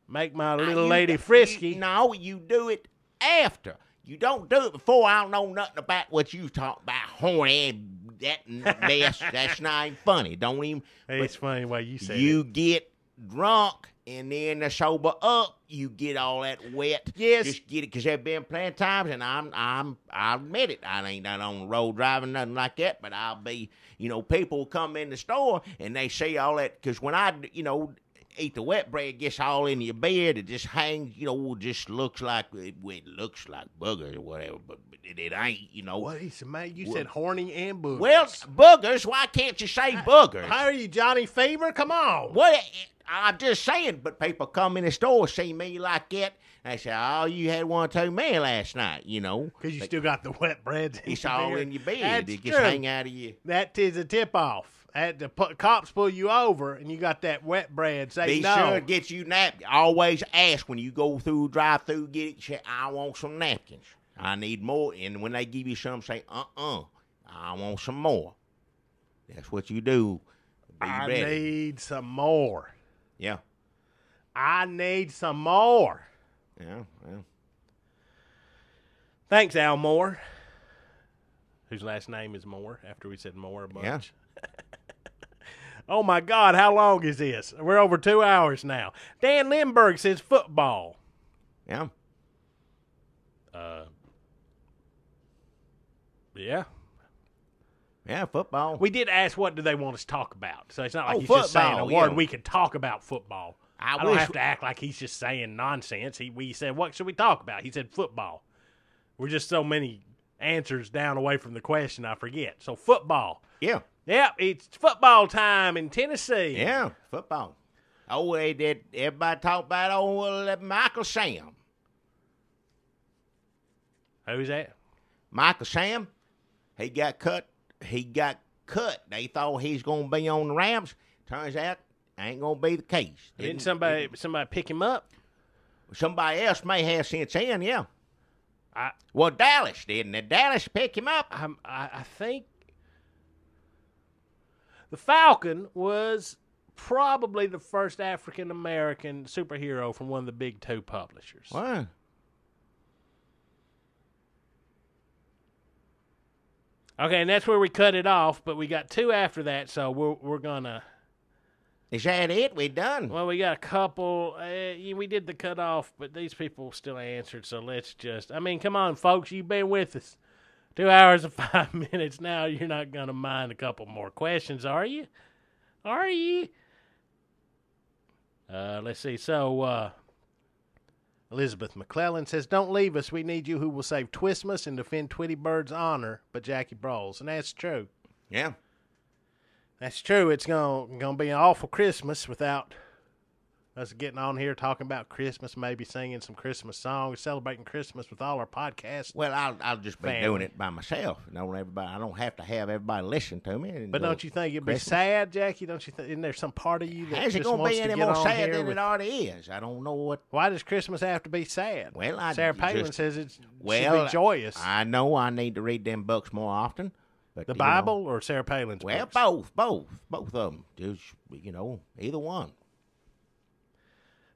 make my little lady frisky. No, you do it after. You don't do it before. I don't know nothing about what you talk about. Horny, that mess. That's not even funny. Don't even. It's funny the way you say You it. get drunk and then to sober up, you get all that wet. Yes. Just get it because there've been plenty of times, and I admit it. I ain't not on the road driving nothing like that, but I'll be. People come in the store and they see all that because when I eat the wet bread, it gets all in your beard. It just hangs, just looks like it looks like boogers or whatever, but it ain't, What is it, man? You said horny and boogers. Well, boogers. Why can't you say boogers? How are you, Johnny Fever? Come on. What? I'm just saying, but people come in the store, see me like that, and they say, "Oh, you had one too many last night," Because you still got the wet bread. It's all in your beard. That's It just true. hang out of you. That is a tip-off. The cops pull you over, and you got that wet bread. Say Be no. sure to get you napkins. Always ask when you go through drive-through, get it. Say, I want some napkins. I need more. And when they give you some, say, I want some more. That's what you do. Be I ready. need some more. Yeah. I need some more. Yeah. Well. Thanks, Al Moore, whose last name is Moore, after we said Moore a bunch. Yeah. Oh, my God, how long is this? We're over 2 hours now. Dan Lindbergh says football. Yeah. Yeah. Yeah, football. We did ask what do they want us to talk about. So it's not like Oh, he's just saying a football, word. yeah. We can talk about football. I don't wish- have to act like he's just saying nonsense. We said, what should we talk about? He said football. We're just so many answers down away from the question, I forget. So football. Yeah. Yep, it's football time in Tennessee. Yeah, football. Oh, everybody talk about Michael Sam. Who's that? Michael Sam, he got cut. They thought he's going to be on the Rams. Turns out Ain't gonna be the case. Didn't somebody pick him up? Somebody else may have since then, yeah. Well, Dallas didn't. Did Dallas pick him up? I think the Falcon was probably the first African-American superhero from one of the big two publishers. Wow. Okay, and that's where we cut it off, but we got two after that, so we're gonna. Is that it? We done? Well, we got a couple. We did the cutoff, but these people still answered, so let's just. I mean, come on, folks, you've been with us 2 hours and 5 minutes now. You're not gonna mind a couple more questions, are you? Are you? Let's see. So, Elizabeth McClellan says, "Don't leave us. We need you who will save Twistmas and defend Twitty Bird's honor, but Jackie Broles." And that's true. Yeah. That's true. It's gonna be an awful Christmas without us getting on here talking about Christmas, maybe singing some Christmas songs, celebrating Christmas with all our podcasts. Well, I'll just be doing it by myself. I don't have to have everybody listen to me. But don't you think it'd be sad, Jackie? Don't you think? Isn't there some part of you that How's it just gonna wants be to any get more on sad here than it already is? I don't know what. Why does Christmas have to be sad? Well, Sarah Palin says it should be joyous. I know I need to read them books more often. But, the Bible or Sarah Palin's books? Both of them. Just, either one.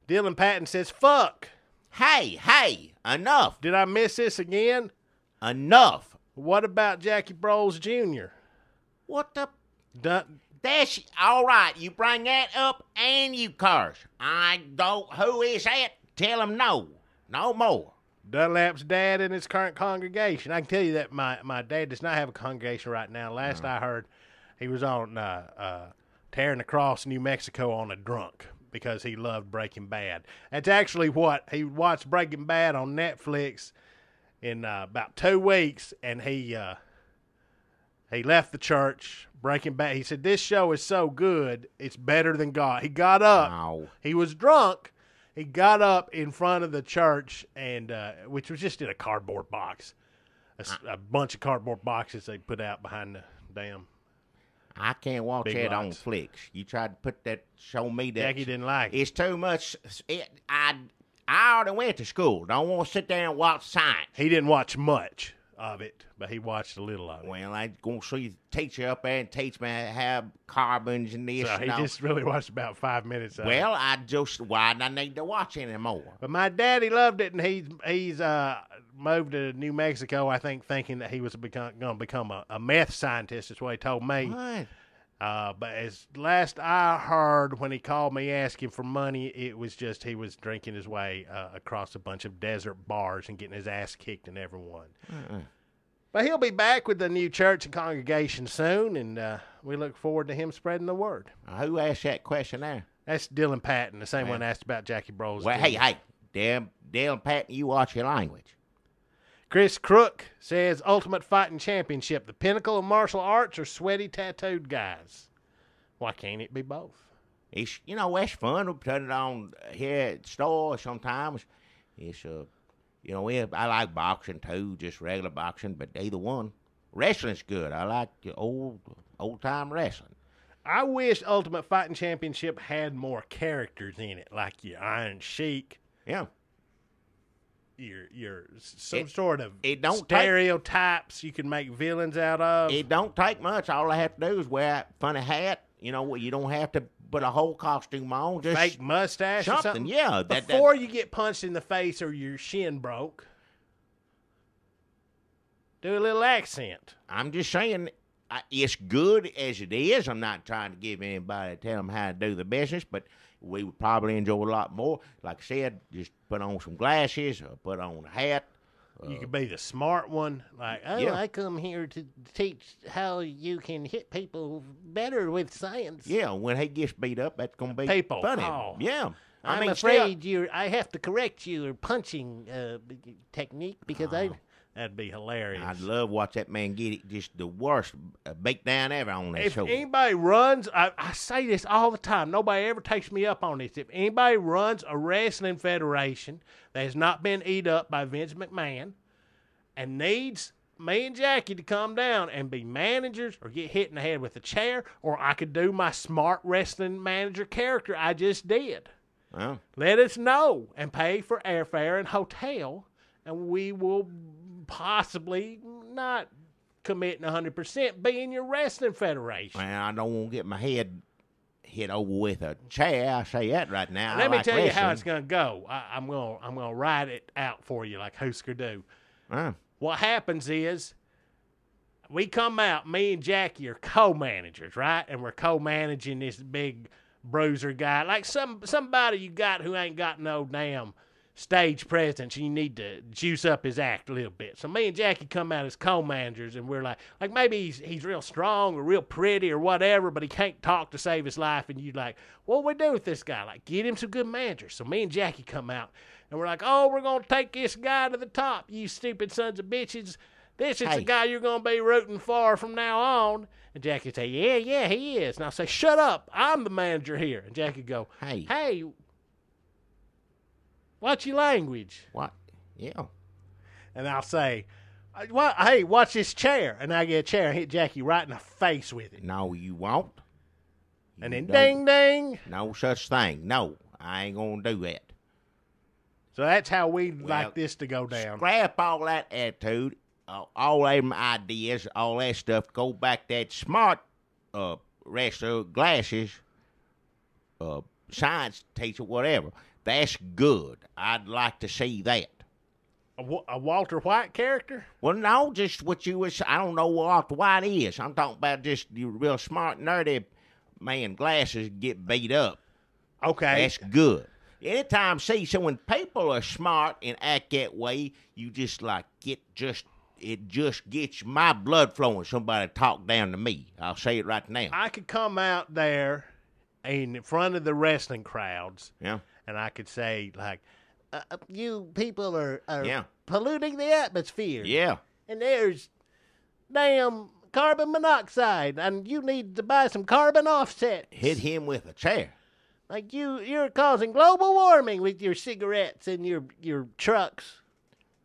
Dylan Patton says, "Fuck." Hey, enough. Did I miss this again? Enough. What about Jackie Broles Jr.? What the? That's all right. You bring that up and you curse. I don't. Who is that? Tell him no more. Dunlap's dad in his current congregation. I can tell you that my dad does not have a congregation right now. Last I heard, he was on tearing across New Mexico on a drunk because he loved Breaking Bad. That's actually what he watched Breaking Bad on Netflix in about 2 weeks, and he left the church. Breaking Bad. He said, "This show is so good, it's better than God." He got up. Wow. He was drunk. He got up in front of the church, and which was just in a cardboard box, a bunch of cardboard boxes they put out behind the damn. I can't watch big that box. on flicks. You tried to put that, show me that. Jackie didn't like it. It's too much. I already went to school. Don't want to sit there and watch science. He didn't watch much of it, but he watched a little of it. Well, I going to see the teacher up there and teach me how carbons and this. So he just really watched about 5 minutes of it. Well, why did I need to watch anymore? But my daddy loved it, and he's moved to New Mexico, I think, thinking that he was going to become a meth scientist. That's what he told me. What? But as last I heard, when he called me asking for money, it was just he was drinking his way across a bunch of desert bars and getting his ass kicked in every one. But he'll be back with the new church and congregation soon, and we look forward to him spreading the word. Who asked that question there? That's Dylan Patton, the same one asked about Jackie Broles. Well, hey, Dale Patton, you watch your language. Chris Crook says, "Ultimate Fighting Championship, the pinnacle of martial arts or sweaty tattooed guys?" Why can't it be both? It's it's fun. We put it on here at the store sometimes. It's I like boxing too, just regular boxing, but either one. Wrestling's good. I like old time wrestling. I wish Ultimate Fighting Championship had more characters in it, like your Iron Sheik. Yeah. Your some sort of it don't stereotypes you can make villains out of. It don't take much. All I have to do is wear a funny hat. You don't have to put a whole costume on. Just fake mustache or something. Yeah. Before you get punched in the face or your shin broke, do a little accent. I'm just saying, it's good as it is. I'm not trying to give anybody tell them how to do the business, but we would probably enjoy a lot more. Like I said, just put on some glasses or put on a hat. You could be the smart one. Like, Yeah. I come here to teach how you can hit people better with science. Yeah, when he gets beat up, that's going to be People. funny. Oh. Yeah. I'm afraid I have to correct your punching technique because that'd be hilarious. I'd love to watch that man get it, just the worst beat down ever on that If show. anybody runs, I say this all the time. Nobody ever takes me up on this. If anybody runs a wrestling federation that has not been eat up by Vince McMahon and needs me and Jackie to come down and be managers or get hit in the head with a chair, or I could do my smart wrestling manager character I just did. Well, Let us know and pay for airfare and hotel, and we will possibly not committing 100% be in your wrestling federation. Man, I don't want to get my head hit over with a chair. I say that right now. Let I me like tell you how wrestling. it's going to go. I'm gonna write it out for you like Husker do. What happens is we come out, me and Jackie are co-managers, right? And we're co-managing this big bruiser guy, like somebody you got who ain't got no damn stage presence, and you need to juice up his act a little bit. So me and Jackie come out as co-managers, and we're like maybe he's real strong or real pretty or whatever, but he can't talk to save his life, and you're like, what we do with this guy? Like, get him some good managers. So me and Jackie come out, and we're like, oh, we're going to take this guy to the top, you stupid sons of bitches. This is the guy you're going to be rooting for from now on. And Jackie say, yeah, he is. And I'll say, shut up, I'm the manager here. And Jackie go, hey, what's your language? What? Yeah. And I'll say, hey, watch this chair. And I get a chair and hit Jackie right in the face with it. No, you won't. And then ding, ding. No such thing. No, I ain't going to do that. So that's how we like this to go down. Scrap all that attitude, all them ideas, all that stuff. Go back to that smart wrestler, glasses, science teacher, whatever. That's good. I'd like to see that. A Walter White character? Well, no, just what you was. I don't know what Walter White is. I'm talking about just you real smart, nerdy man, glasses get beat up. Okay. That's good. Anytime see, so when people are smart and act that way, you just like it just gets my blood flowing. Somebody talk down to me. I'll say it right now. I could come out there in front of the wrestling crowds. Yeah. And I could say, like, you people are Yeah. polluting the atmosphere. Yeah. And there's damn carbon monoxide, and you need to buy some carbon offsets. Hit him with a chair. Like, you're causing global warming with your cigarettes and your trucks.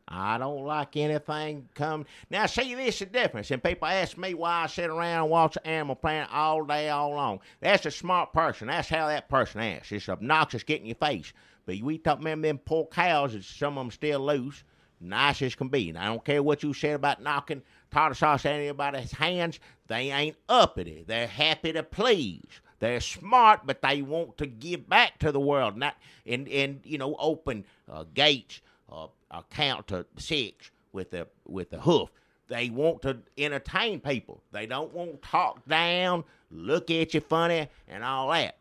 I don't like anything come. Now, see, this is the difference. And people ask me why I sit around and watch Animal Planet all day, all long. That's a smart person. That's how that person acts. It's obnoxious getting your face. But we talk about them poor cows, and some of them still loose, nice as can be. And I don't care what you said about knocking tartar sauce out of anybody's hands. They ain't uppity. They're happy to please. They're smart, but they want to give back to the world, not and open gates. Count to 6 with a hoof. They want to entertain people. They don't want to talk down, look at you funny, and all that.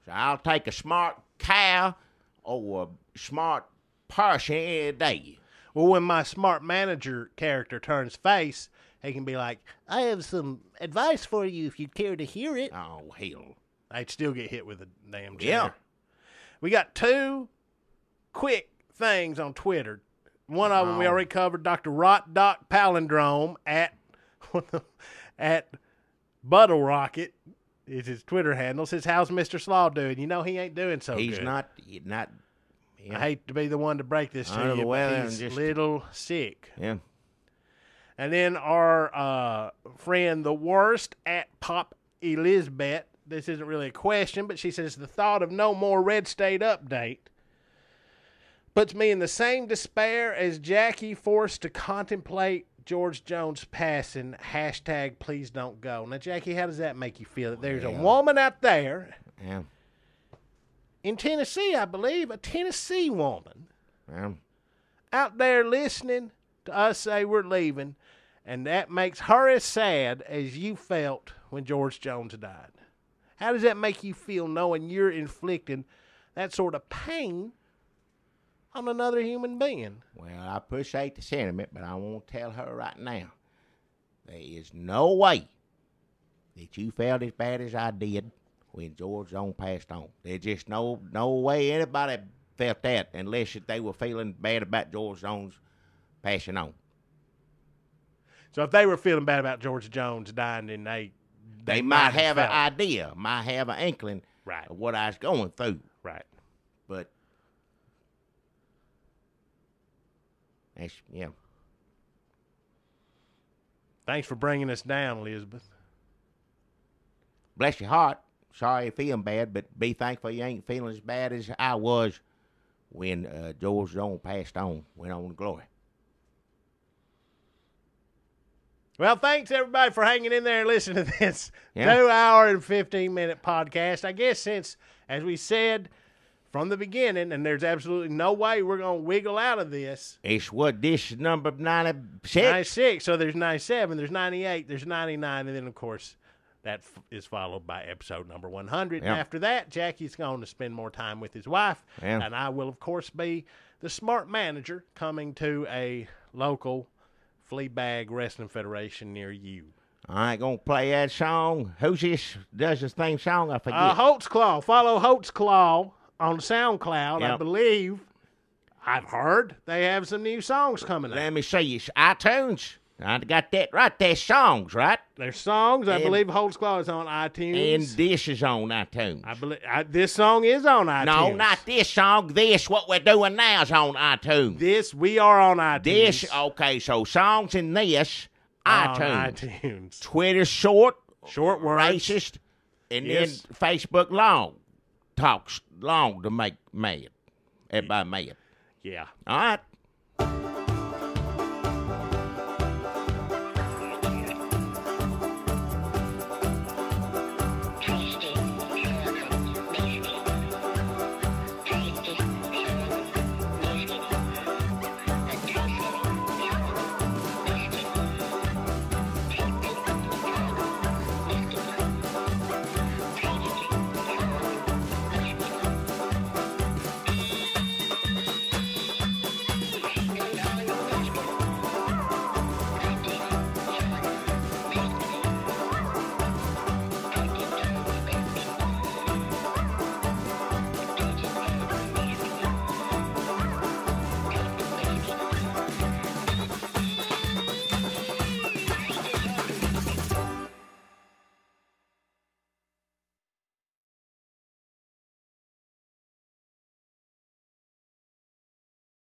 So I'll take a smart cow or a smart person any day. Well, when my smart manager character turns face, he can be like, I have some advice for you if you'd care to hear it. Oh, hell. I'd still get hit with a damn chair. Yeah. We got 2 quick things on Twitter. One of them we already covered. Dr. Rot Doc Palindrome at Buttle Rocket is his Twitter handle. Says, how's Mr. Slaw doing? You know he ain't doing so good. He's not. Yeah. I hate to be the one to break this to you, but he's a little sick. Yeah. And then our friend, the worst at Pop Elizabeth. This isn't really a question, but she says, the thought of no more Red State update puts me in the same despair as Jackie forced to contemplate George Jones passing. # please don't go. Now, Jackie, how does that make you feel? That there's a woman out there in Tennessee, I believe, a Tennessee woman out there listening to us say we're leaving, and that makes her as sad as you felt when George Jones died. How does that make you feel knowing you're inflicting that sort of pain on another human being? Well, I appreciate the sentiment, but I won't tell her right now. There is no way that you felt as bad as I did when George Jones passed on. There's just no way anybody felt that unless they were feeling bad about George Jones passing on. So if they were feeling bad about George Jones dying, then they might have an idea, might have an inkling of what I was going through. Right. But that's, Thanks for bringing us down, Elizabeth. Bless your heart. Sorry you're feeling bad, but be thankful you ain't feeling as bad as I was when George Jones passed on, went on to glory. Well, thanks, everybody, for hanging in there and listening to this 2 hour and 15-minute podcast. I guess since, as we said from the beginning, and there's absolutely no way we're going to wiggle out of this. It's what, this is number 96? 96, so there's 97, there's 98, there's 99, and then, of course, that is followed by episode number 100. Yep. And after that, Jackie's going to spend more time with his wife, and I will, of course, be the smart manager coming to a local Fleabag Wrestling Federation near you. I ain't gonna play that song. Who's this does this theme song? I forget. Holt's Claw. Follow Holt's Claw on SoundCloud. Yep. I believe, I've heard, they have some new songs coming out. Let me see. It's iTunes. I got that right. There's songs, right? There's songs. I believe Holt's Claw is on iTunes. And this is on iTunes. I believe this song is on iTunes. No, not this song. This, what we're doing now, is on iTunes. This, we are on iTunes. This, okay, so songs in this, iTunes. On iTunes. Twitter short words. Racist. And then Facebook long. Talks long to make mad. Everybody mad. Yeah. All right.